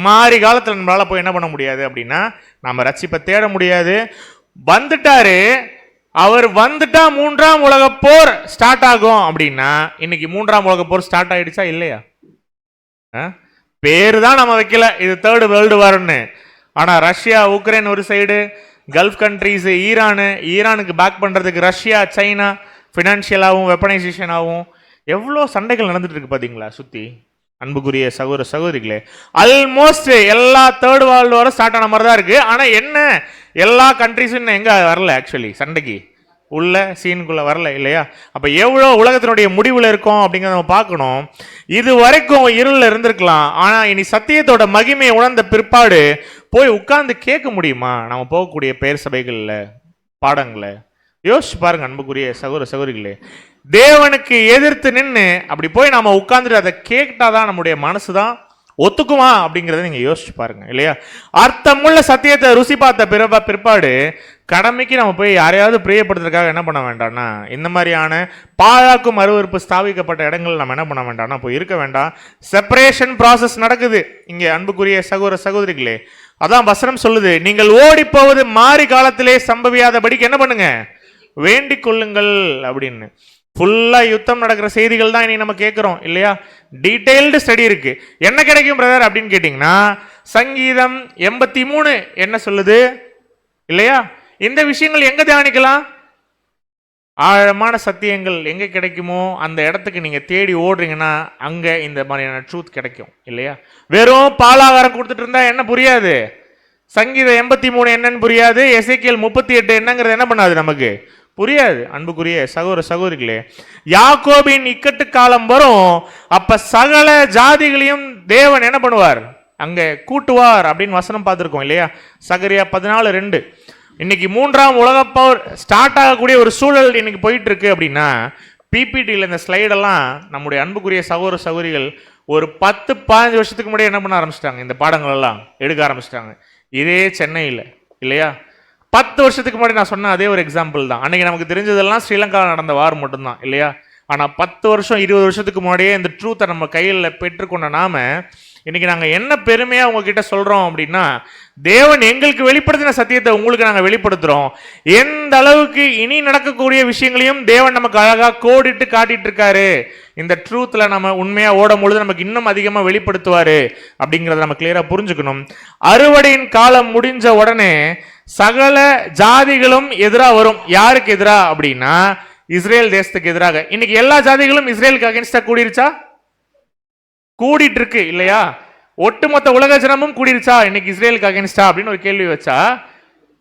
மாறி காலத்துல நம்மளால போய் என்ன பண்ண முடியாது அப்படின்னா நம்ம ரட்சிப்பை தேட முடியாது. வந்துட்டாரு, அவர் வந்துட்டா 3ஆம் உலக போர் ஸ்டார்ட் ஆகும் அப்படின்னா இன்னைக்கு 3ஆம் உலக போர் ஸ்டார்ட் ஆயிடுச்சா இல்லையா? பேரு தான் நம்ம வைக்கல, இது 3rd வேர்ல்டு வார்னு. ஆனா ரஷ்யா, உக்ரைன் ஒரு சைடு, கல்ஃப் கண்ட்ரீஸ், ஈரானுக்கு பேக் பண்றதுக்கு ரஷ்யா, சைனா ஃபினான்ஷியலாகவும் வெப்பனைசேஷனாகவும் எவ்வளோ சண்டைகள் நடந்துட்டு இருக்கு பார்த்தீங்களா சுற்றி? அன்புக்குரிய சகோதர சகோதரிகளே, ஆல்மோஸ்ட் எல்லா 3rd வேர்ல்டு வார் ஸ்டார்ட் ஆன மாதிரி தான் இருக்கு. ஆனால் என்ன, எல்லா கண்ட்ரீஸும் இன்னும் எங்கே வரல ஆக்சுவலி, சண்டைக்கு உள்ள சீனுக்குள்ள வரல இல்லையா? அப்போ எவ்வளோ உலகத்தினுடைய முடிவில் இருக்கும் அப்படிங்கிறத நம்ம பார்க்கணும். இது வரைக்கும் இருளில் இருந்திருக்கலாம், ஆனால் இனி சத்தியத்தோட மகிமையை உணர்ந்த பிற்பாடு போய் உட்கார்ந்து கேட்க முடியுமா நம்ம போகக்கூடிய பெயர் சபைகளில் பாடங்களை? யோசிச்சு பாருங்க அன்புக்குரிய சகோதர சகோதரிகளே. தேவனுக்கு எதிர்த்து நின்று அப்படி போய் நாம உட்கார்ந்துட்டு அதை கேட்டாதான் நம்முடைய மனசு தான் ஒத்துக்குமா அப்படிங்கிறத நீங்க யோசிச்சு பாருங்க இல்லையா? அர்த்தமுள்ள சத்தியத்தை ருசி பார்த்த பிற்பாடு கடமைக்கு நம்ம போய் யாரையாவது பிரியப்படுத்துறதுக்காக என்ன பண்ண வேண்டாம்னா இந்த மாதிரியான பாழாக்கும் அருவருப்பு ஸ்தாபிக்கப்பட்ட இடங்கள் நம்ம என்ன பண்ண வேண்டாம்னா போய் இருக்க வேண்டாம். செப்பரேஷன் ப்ராசஸ் நடக்குது இங்கே அன்புக்குரிய சகோதர சகோதரிகளே. அதான் வசனம் சொல்லுது, நீங்கள் ஓடி போவது மாறி காலத்திலே சம்பவியாதபடிக்கு என்ன பண்ணுங்க, வேண்டிக் கொள்ளுங்கள் அப்படின்னு. ஃபுல்லா யுத்தம் நடக்கிற செய்திகள் தான் இன்னைக்கு நம்ம கேட்கிறோம் இல்லையா? டீடைல்டு ஸ்டடி இருக்கு. என்ன கிடைக்கும் பிரதர் அப்படின்னு கேட்டீங்கன்னா சங்கீதம் 83 என்ன சொல்லுது இல்லையா? இந்த விஷயங்கள் எங்க தியானிக்கலாம்? ஆழமான சத்தியங்கள் எங்க கிடைக்குமோ அந்த இடத்துக்கு நீங்க தேடி ஓடுறீங்கன்னா அங்க இந்த மாதிரியான ட்ரூத் கிடைக்கும் இல்லையா? வெறும் பாலாகாரம் கொடுத்துட்டு இருந்தா என்ன புரியாது? சங்கீதம் 83 என்னன்னு புரியாது, எசேக்கியேல் 38 என்னங்கிறது என்ன பண்ணாது, நமக்கு புரியாது. அன்புக்குரிய சகோதர சகோதரிகளே, யாக்கோபின் இக்கட்டு காலம் வரும், அப்ப சகல ஜாதிகளையும் தேவன் என்ன பண்ணுவார், அங்க கூட்டுவார் அப்படின்னு வசனம் பார்த்துருக்கோம் இல்லையா? சகரியா 14:2. இன்னைக்கு 3ஆம் உலகப் போர் ஸ்டார்ட் ஆகக்கூடிய ஒரு சூழல் இன்னைக்கு போயிட்டு இருக்கு அப்படின்னா, பிபிடியில் இந்த ஸ்லைடெல்லாம் நம்முடைய அன்புக்குரிய சகோதர சகோதரிகள் ஒரு 10-15 வருஷத்துக்கு முன்னாடி என்ன பண்ண ஆரம்பிச்சிட்டாங்க, இந்த பாடங்கள் எல்லாம் எடுக்க ஆரம்பிச்சிட்டாங்க. இதே சென்னையில் இல்லையா? 10 வருஷத்துக்கு முன்னாடி நான் சொன்ன அதே ஒரு எக்ஸாம்பிள் தான். அன்னைக்கு நமக்கு தெரிஞ்சதெல்லாம் ஸ்ரீலங்காவில் நடந்த வார் மட்டும்தான் இல்லையா? ஆனால் 10 வருஷம் 20 வருஷத்துக்கு முன்னாடியே இந்த ட்ரூத்தை நம்ம கையில் பெற்றுக்கொண்ட நாம இன்னைக்கு நாங்கள் என்ன பெருமையாக உங்ககிட்ட சொல்கிறோம் அப்படின்னா, தேவன் எங்களுக்கு வெளிப்படுத்தின சத்தியத்தை உங்களுக்கு நாங்கள் வெளிப்படுத்துகிறோம். எந்த அளவுக்கு இனி நடக்கக்கூடிய விஷயங்களையும் தேவன் நமக்கு அழகாக கோடிட்டு காட்டிட்டு இருக்காரு. இந்த ட்ரூத்தில் நம்ம உண்மையாக ஓடும் பொழுது நமக்கு இன்னும் அதிகமாக வெளிப்படுத்துவார் அப்படிங்கிறத நம்ம கிளியராக புரிஞ்சுக்கணும். அறுவடையின் காலம் முடிஞ்ச உடனே சகல ஜாதிகளும் எதிராக வரும். யாருக்கு எதிராக அப்படின்னா, இஸ்ரேல் தேசத்துக்கு எதிராக. இன்னைக்கு எல்லா ஜாதிகளும் இஸ்ரேலுக்கு அகேன்ஸ்டா கூடிருச்சா? கூடிட்டு இருக்கு இல்லையா? ஒட்டுமொத்த உலக ஜனமும் கூடிருச்சா இன்னைக்கு இஸ்ரேலுக்கு அகேன்ஸ்டா அப்படின்னு ஒரு கேள்வி வச்சா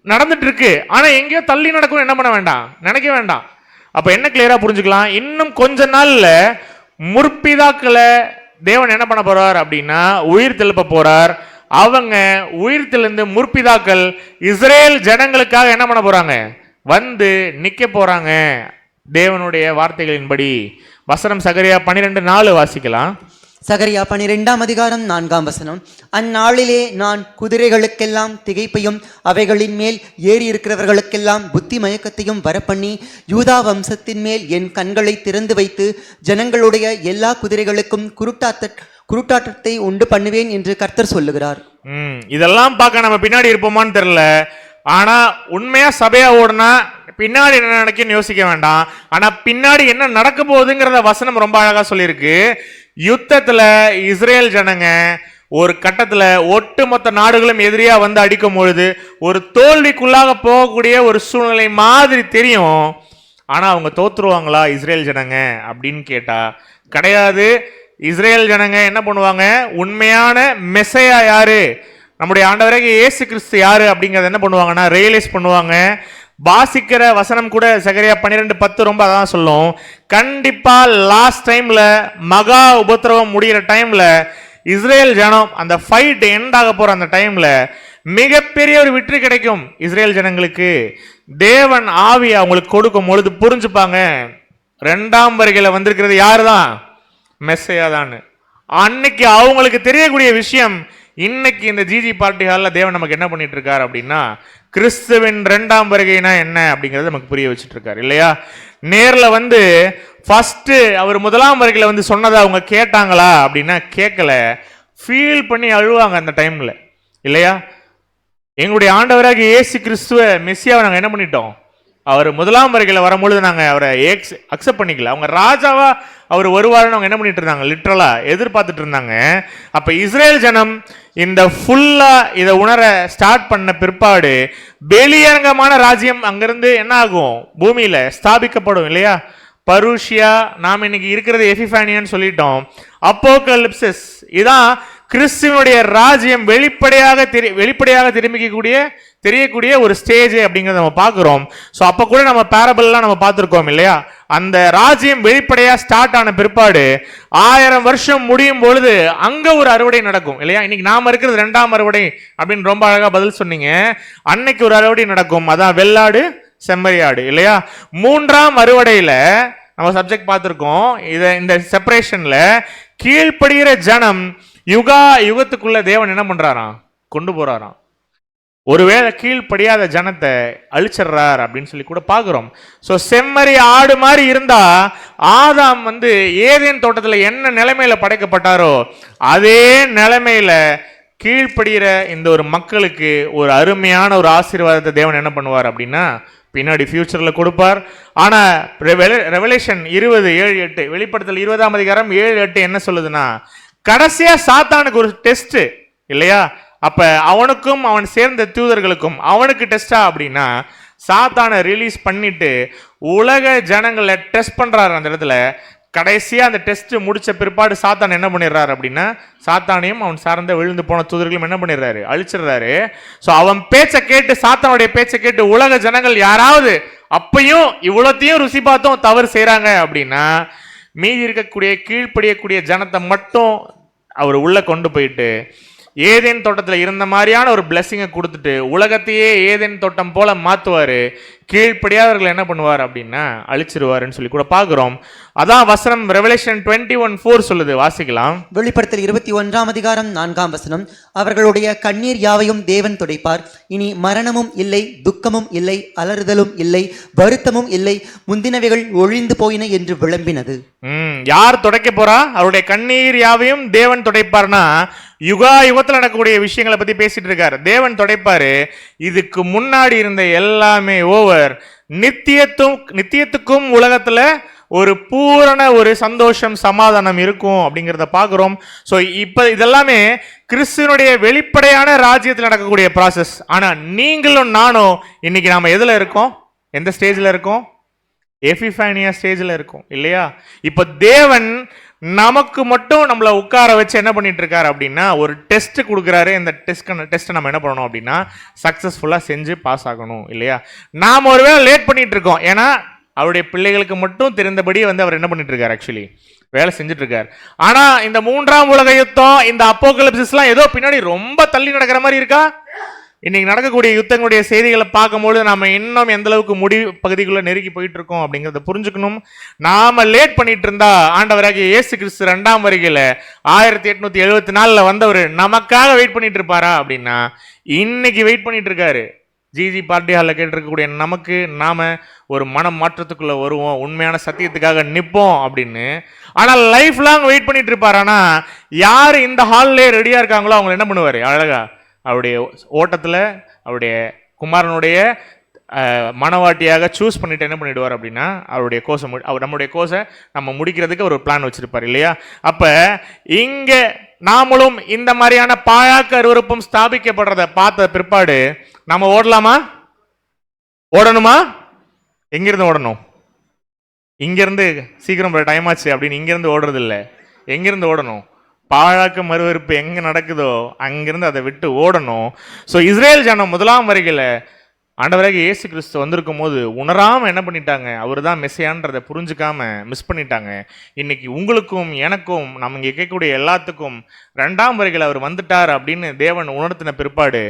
நடந்துட்டு இருக்கு. ஆனா எங்கேயோ தள்ளி நடக்கும், என்ன பண்ண வேண்டாம், நினைக்க வேண்டாம். அப்ப என்ன கிளியரா புரிஞ்சுக்கலாம், இன்னும் கொஞ்ச நாள்ல முற்பிதாக்களை தேவன் என்ன பண்ண போறார் அப்படின்னா உயிர் தெழுப்ப போறார். அவங்க உயிர் தெளிந்து முற்பிதாக்கள் இஸ்ரேல் ஜனங்களுக்காக என்ன பண்ண போறாங்க, வந்து நிக்க போறாங்க. தேவனுடைய வார்த்தைகளின்படி வசனம் சகரியா 12:4 வாசிக்கலாம். சகரியா 12:4. அந்நாளிலே நான் குதிரைகளுக்கெல்லாம் திகைப்பையும் அவைகளின் மேல் ஏறி இருக்கிறவர்களுக்கெல்லாம் புத்தி மயக்கத்தையும் வரப்பண்ணி யூதா வம்சத்தின் மேல் என் கண்களை திறந்து வைத்து ஜனங்களுடைய எல்லா குதிரைகளுக்கும் குருட்டாட்டத்தை உண்டு பண்ணுவேன் என்று கர்த்தர் சொல்லுகிறார். இதெல்லாம் பார்க்க நம்ம பின்னாடி இருப்போமான்னு தெரியல. ஆனா உண்மையா சபையா ஓடுனா பின்னாடி என்ன நடக்குன்னு யோசிக்க வேண்டாம். ஆனா பின்னாடி என்ன நடக்க போகுதுங்கிறத வசனம் ரொம்ப அழகா சொல்லியிருக்கு. யுத்தத்துல இஸ்ரேல் ஜனங்க ஒரு கட்டத்துல ஒட்டுமொத்த நாடுகளும் எதிரியா வந்து அடிக்கும் பொழுது ஒரு தோல்விக்குள்ளாக போகக்கூடிய ஒரு சூழ்நிலை மாதிரி தெரியும். ஆனா அவங்க தோத்துருவாங்களா இஸ்ரேல் ஜனங்க அப்படின்னு கேட்டா கிடையாது. இஸ்ரேல் ஜனங்க என்ன பண்ணுவாங்க, உண்மையான மெசையா யாரு, நம்முடைய ஆண்டவராகிய இயேசு கிறிஸ்து யாரு அப்படிங்கறத என்ன பண்ணுவாங்கன்னா ரியலைஸ் பண்ணுவாங்க. வாசிக்கிற வசனம் கூட சகரியா 12:10 ரொம்ப அதான் சொல்லும். கண்டிப்பா லாஸ்ட் டைம்ல மகா உபத்திரவம் முடிகிற டைம்ல இஸ்ரேல் ஜனம் அந்த ஃபைட் எண்ட் ஆக போற அந்த டைம்ல மிகப்பெரிய ஒரு வெற்றி கிடைக்கும் இஸ்ரேல் ஜனங்களுக்கு. தேவன் ஆவி அவங்களுக்கு கொடுக்கும் பொழுது புரிஞ்சுப்பாங்க, 2ஆம் வருகையில வந்திருக்கிறது யாரு தான், மெஸ்ஸையா தான். அன்னைக்கு அவங்களுக்கு தெரியக்கூடிய விஷயம், இன்னைக்கு இந்த ஜிஜி பார்ட்டி ஹாலில் தேவன் நமக்கு என்ன பண்ணிட்டு இருக்காரு அப்படின்னா கிறிஸ்துவின் 2ஆம் வருகைனா என்ன அப்படிங்கறத நமக்கு புரிய வச்சுட்டு இருக்காரு இல்லையா? நேர்ல வந்து ஃபர்ஸ்ட் அவர் 1ஆம் வருகையில வந்து சொன்னதை அவங்க கேட்டாங்களா அப்படின்னா கேட்கல. ஃபீல் பண்ணி அழுவாங்க அந்த டைம்ல இல்லையா? எங்களுடைய ஆண்டவராகிய இயேசு கிறிஸ்துவ மெஸ்ஸியாவை நாங்கள் என்ன பண்ணிட்டோம், அவர் 1ஆம் வருகையில வரும்பொழுது நாங்கள் அவரை அக்செப்ட் பண்ணிக்கல. அவங்க ராஜாவா அவர் வருவாருன்னு அவங்க என்ன பண்ணிட்டு இருந்தாங்க, லிட்டரலா எதிர்பார்த்துட்டு இருந்தாங்க. அப்ப இஸ்ரேல் ஜனம் இந்த ஃபுல்லா இதை உணர ஸ்டார்ட் பண்ண பிற்பாடு வெளியரங்கமான ராஜ்யம் அங்கிருந்து என்ன ஆகும், பூமியில ஸ்தாபிக்கப்படும் இல்லையா? பருஷியா, நாம் இன்னைக்கு இருக்கிறது எபிஃபானியான்னு சொல்லிட்டோம். அப்போகலிப்சிஸ், இதான் கிறிஸ்துவனுடைய ராஜ்யம் வெளிப்படையாக தெரியக்கூடிய ஒரு ஸ்டேஜ் அப்படிங்கிறத நம்ம பார்க்கிறோம். ஸோ அப்போ கூட நம்ம பேரபிள்லாம் நம்ம பார்த்துருக்கோம் இல்லையா? அந்த ராஜ்யம் வெளிப்படையாக ஸ்டார்ட் ஆன பிற்பாடு 1000 வருஷம் முடியும் பொழுது அங்க ஒரு அறுவடை நடக்கும் இல்லையா? இன்னைக்கு நாம இருக்கிறது 2ஆம் அறுவடை அப்படின்னு ரொம்ப அழகா பதில் சொன்னீங்க. அன்னைக்கு ஒரு அறுவடை நடக்கும், அதான் வெள்ளாடு செம்மறியாடு இல்லையா? 3ஆம் அறுவடையில நம்ம சப்ஜெக்ட் பார்த்துருக்கோம். இந்த செப்பரேஷன்ல கீழ்ப்படுகிற ஜனம் யுகத்துக்குள்ள தேவன் என்ன பண்றாராம், கொண்டு போறாராம். ஒருவேளை கீழ்ப்படியாத ஜனத்தை அழிச்சிடுறார் அப்படின்னு சொல்லி கூட பார்க்கிறோம். ஸோ செம்மறி ஆடு மாதிரி இருந்தா ஆதாம் வந்து ஏதேன் தோட்டத்தில் என்ன நிலைமையில படைக்கப்பட்டாரோ அதே நிலைமையில கீழ்ப்படுகிற இந்த ஒரு மக்களுக்கு ஒரு அருமையான ஒரு ஆசீர்வாதத்தை தேவன் என்ன பண்ணுவார் அப்படின்னா பின்னாடி ஃபியூச்சர்ல கொடுப்பார். ஆனா ரெவலேஷன் 20:7-8, வெளிப்படுத்தல் 20ஆம் அதிகாரம் 7-8 என்ன சொல்லுதுன்னா, கடைசியா சாத்தானுக்கு ஒரு டெஸ்ட் இல்லையா? அப்ப அவனுக்கும் அவன் சேர்ந்த தூதர்களுக்கும் அவனுக்கு டெஸ்டா அப்படின்னா சாத்தானை ரிலீஸ் பண்ணிட்டு உலக ஜனங்களை டெஸ்ட் பண்றாரு அந்த இடத்துல. கடைசியா அந்த டெஸ்ட் முடிச்ச பிற்பாடு சாத்தான் என்ன பண்ணிடுறாரு அப்படின்னா சாத்தானையும் அவன் சார்ந்த விழுந்து போன தூதர்களும் என்ன பண்ணிடுறாரு, அழிச்சிடுறாரு. ஸோ அவன் பேச்சை கேட்டு, சாத்தானுடைய பேச்சை கேட்டு உலக ஜனங்கள் யாராவது அப்பையும் இவ்வளோத்தையும் ருசி பார்த்தும் தவறு செய்யறாங்க அப்படின்னா மீதி இருக்கக்கூடிய கீழ்ப்படியக்கூடிய ஜனத்தை மட்டும் அவர் உள்ள கொண்டு போயிட்டு ஏதேன் தோட்டத்தில் இருந்த மாதிரியான ஒரு பிளெஸிங்கை கொடுத்துட்டு உலகத்தையே ஏதேன் தோட்டம் போல மாற்றுவார். கீழ்ப்படியாதவர்கள் என்ன பண்ணுவார் அப்படின்னா அழிச்சிருவாருன்னு சொல்லி கூட பார்க்குறோம். அதான் வசனம் ரெவலேஷன் 21:4 சொல்லுது, வாசிக்கலாம். வெளிப்படுத்தல் 21:4 அவர்களுடைய கண்ணீர் யாவையும் தேவன் துடைப்பார், இனி மரணமும் இல்லை, துக்கமும் இல்லை, அலறுதலும் இல்லை, வருத்தமும் இல்லை, முந்தினவைகள் ஒழிந்து போயின என்று விளம்பினது. யார் துடைக்க போறா? அவருடைய கண்ணீர் யாவையும் தேவன் துடைப்பார்னா யுகா யுகத்தில் நடக்கக்கூடிய விஷயங்களை பத்தி பேசிட்டு இருக்காரு. தேவன் துடைப்பாரு. இதுக்கு முன்னாடி இருந்த எல்லாமே ஓவர். நித்தியத்துக்கும் உலகத்துல ஒரு பூரண ஒரு சந்தோஷம் சமாதானம் இருக்கும் அப்படிங்கிறத பார்க்குறோம். ஸோ இப்போ இதெல்லாமே கிறிஸ்துவனுடைய வெளிப்படையான ராஜ்யத்தில் நடக்கக்கூடிய ப்ராசஸ். ஆனால் நீங்களும் நானும் இன்னைக்கு நாம எதில் இருக்கோம்? எந்த ஸ்டேஜில் இருக்கோம்? எபிஃபானியா ஸ்டேஜில் இருக்கும் இல்லையா? இப்போ தேவன் நமக்கு மட்டும் நம்மளை உட்கார வச்சு என்ன பண்ணிட்டு இருக்காரு அப்படின்னா ஒரு டெஸ்ட் கொடுக்குறாரு. இந்த டெஸ்ட்டை நம்ம என்ன பண்ணணும் அப்படின்னா சக்ஸஸ்ஃபுல்லாக செஞ்சு பாஸ் ஆகணும் இல்லையா? நாம் ஒருவேளை லேட் பண்ணிட்டு இருக்கோம். ஏன்னா அவருடைய பிள்ளைகளுக்கு மட்டும் தெரிந்தபடி அவர் என்ன பண்ணிட்டு இருக்காரு, ஆக்சுவலி வேலை செஞ்சுட்டு இருக்காரு. ஆனா இந்த 3ஆம் உலக யுத்தம், இந்த அப்போகலிப்சிஸ்லாம் ஏதோ பின்னாடி ரொம்ப தள்ளி நடக்கிற மாதிரி இருக்கா? இன்னைக்கு நடக்கக்கூடிய யுத்தங்களுடைய செய்திகளை பார்க்கும்போது நாம இன்னும் எந்த அளவுக்கு முடிவு பகுதிக்குள்ள நெருக்கி போயிட்டு இருக்கோம் அப்படிங்கிறத புரிஞ்சுக்கணும். நாம லேட் பண்ணிட்டு இருந்தா ஆண்டவராகிய இயேசு கிறிஸ்து 2ஆம் வருகையில 1874 வந்தவர் நமக்காக வெயிட் பண்ணிட்டு இருப்பாரா அப்படின்னா இன்னைக்கு வெயிட் பண்ணிட்டு இருக்காரு. ஜிஜி பார்ட்டி ஹாலில் கேட்டிருக்கக்கூடிய நமக்கு நாம ஒரு மனம் மாற்றத்துக்குள்ள வருவோம், உண்மையான சத்தியத்துக்காக நிற்போம் அப்படின்னு. ஆனால் லைஃப் லாங் வெயிட் பண்ணிட்டு இருப்பார். ஆனால் யார் இந்த ஹால்லே ரெடியாக இருக்காங்களோ அவங்க என்ன பண்ணுவார்? அழகா அவருடைய ஓட்டத்தில் அவருடைய குமாரனுடைய மனவாட்டியாக சூஸ் பண்ணிட்டு என்ன பண்ணிடுவார் அப்படின்னா அவருடைய கோர்ஸை நம்மளுடைய கோர்ஸை நம்ம முடிக்கிறதுக்கு ஒரு பிளான் வச்சிருப்பார் இல்லையா? அப்போ இங்கே நாமளும் இந்த மாதிரியான பாழாக்க அருவருப்பும் ஸ்தாபிக்கப்படுறத பார்த்த பிற்பாடு நம்ம ஓடலாமா? ஓடணுமா? எங்கிருந்து ஓடணும்? இங்கிருந்து சீக்கிரம் டைம் ஆச்சு அப்படின்னு இங்கிருந்து ஓடுறது இல்லை. எங்கிருந்து ஓடணும்? பாழாக்க மறுவறுப்பு எங்க நடக்குதோ அங்கிருந்து அதை விட்டு ஓடணும். ஸோ இஸ்ரேல் ஜனம் 1ஆம் வருகையில ஆண்டவராக இயேசு கிறிஸ்து வந்திருக்கும் போது உணராம என்ன பண்ணிட்டாங்க? அவர் தான் மெஸ்ஸியான்றதை புரிஞ்சுக்காம மிஸ் பண்ணிட்டாங்க. இன்னைக்கு உங்களுக்கும் எனக்கும் நம்ம இங்கே கேட்கக்கூடிய எல்லாத்துக்கும் 2ஆம் வருகையில் அவர் வந்துட்டார் அப்படின்னு தேவன் உணர்த்தின பிற்பாடு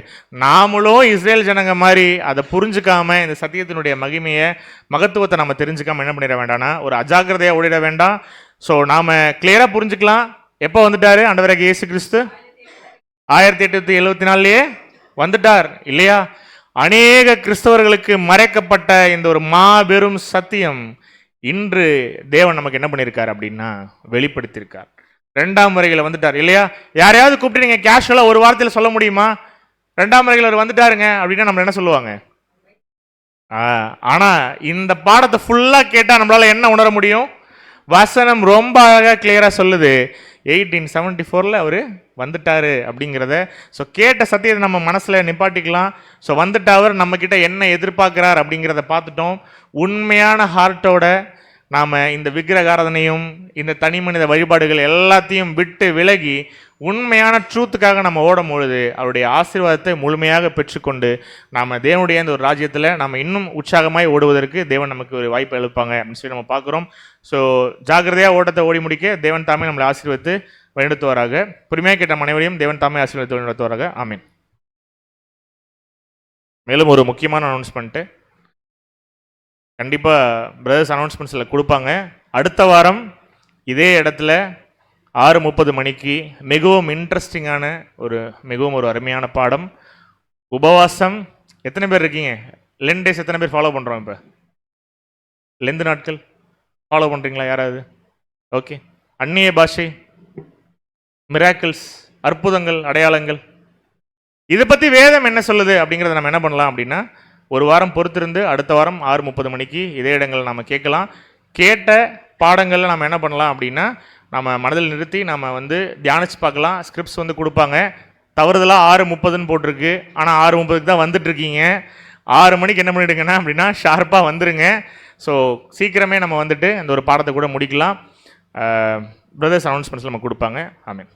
நாமளும் இஸ்ரேல் ஜனங்க மாதிரி அதை புரிஞ்சுக்காம இந்த சத்தியத்தினுடைய மகிமையை மகத்துவத்தை நம்ம தெரிஞ்சுக்காம என்ன பண்ணிட வேண்டாம்னா ஒரு அஜாக்கிரதையாக ஓடிட வேண்டாம். ஸோ நாம கிளியரா புரிஞ்சுக்கலாம். எப்போ வந்துட்டாரு ஆண்டவராக இயேசு கிறிஸ்து? 1874 வந்துட்டார் இல்லையா? அநேக கிறிஸ்தவர்களுக்கு மறைக்கப்பட்ட இந்த ஒரு மாபெரும் சத்தியம் இன்று தேவன் நமக்கு என்ன பண்ணியிருக்கார் அப்படின்னா வெளிப்படுத்தியிருக்கார். 2ஆம் வருகையில் வந்துட்டார் இல்லையா? யாரையாவது கூப்பிட்டு நீங்க கேஷுவலா ஒரு வாரத்தில் சொல்ல முடியுமா 2ஆம் வருகையில் அவர் வந்துட்டாருங்க அப்படின்னா நம்ம என்ன சொல்லுவாங்க? ஆனா இந்த பாடத்தை ஃபுல்லா கேட்டா நம்மளால என்ன உணர முடியும்? வசனம் ரொம்ப அழகாக கிளியரா சொல்லுது. 1874 அவர் வந்துட்டாரு அப்படிங்கிறத. ஸோ கேட்ட சத்தியத்தை நம்ம மனசில் நிப்பாட்டிக்கலாம். ஸோ வந்துட்டு அவர் நம்மக்கிட்ட என்ன எதிர்பார்க்குறார் அப்படிங்கிறத பார்த்துட்டோம். உண்மையான ஹார்ட்டோட நாம் இந்த விக்கிரகாராதனையும் இந்த தனி மனித வழிபாடுகள் எல்லாத்தையும் விட்டு விலகி உண்மையான ட்ரூத்துக்காக நம்ம ஓடும் பொழுது அவருடைய ஆசீர்வாதத்தை முழுமையாக பெற்றுக்கொண்டு நாம் தேவனுடைய இந்த ஒரு ராஜ்யத்தில் நம்ம இன்னும் உற்சாகமாய் ஓடுவதற்கு தேவன் நமக்கு ஒரு வாய்ப்பு எழுப்பாங்க அப்படின்னு சொல்லி நம்ம பார்க்குறோம். ஸோ ஜாக்கிரதையாக ஓட்டத்தை ஓடி முடிக்க தேவன் தாமே நம்மளை ஆசீர்வதித்து வழிநடத்துவாராக. பொறுமையாக கேட்ட அனைவரையும் தேவன் தாமே ஆசீர்வதித்து வழிநடத்துவாராக. ஆமீன். மேலும் ஒரு முக்கியமான அனௌன்ஸ்மெண்ட்டு கண்டிப்பாக பிரதர்ஸ் அனௌன்ஸ்மெண்ட்ஸில் கொடுப்பாங்க. அடுத்த வாரம் இதே இடத்துல 6:30 மணிக்கு மிகவும் இன்ட்ரெஸ்டிங்கான மிகவும் ஒரு அருமையான பாடம் உபவாசம். எத்தனை பேர் இருக்கீங்க? லென் டேஸ் எத்தனை பேர் ஃபாலோ பண்ணுறோம்? இப்போ லெந்து நாட்கள் ஃபாலோ பண்ணுறீங்களா யாராவது? ஓகே. அந்நிய பாஷை, மிராக்கிள்ஸ், அற்புதங்கள், அடையாளங்கள், இதை பற்றி வேதம் என்ன சொல்லுது அப்படிங்கிறத நம்ம என்ன பண்ணலாம் அப்படின்னா ஒரு வாரம் பொறுத்திருந்து அடுத்த வாரம் 6:30 மணிக்கு இதே இடங்கள் நம்ம கேட்கலாம். கேட்ட பாடங்களில் நம்ம என்ன பண்ணலாம் அப்படின்னா நம்ம மனதில் நிறுத்தி நம்ம தியானிச்சு பார்க்கலாம். ஸ்கிரிப்ட்ஸ் கொடுப்பாங்க. தவறுதலாக 6:30ன்னு போட்டிருக்கு, ஆனால் 6:30க்கு தான் வந்துட்டுருக்கீங்க. 6 மணிக்கு என்ன பண்ணிவிடுங்கன்னா அப்படின்னா ஷார்ப்பாக வந்துடுங்க. ஸோ சீக்கிரமே நம்ம அந்த ஒரு பாடத்தை கூட முடிக்கலாம். பிரதர்ஸ் அனௌன்ஸ்மெண்ட்ஸில் நம்ம கொடுப்பாங்க. ஆமீன்.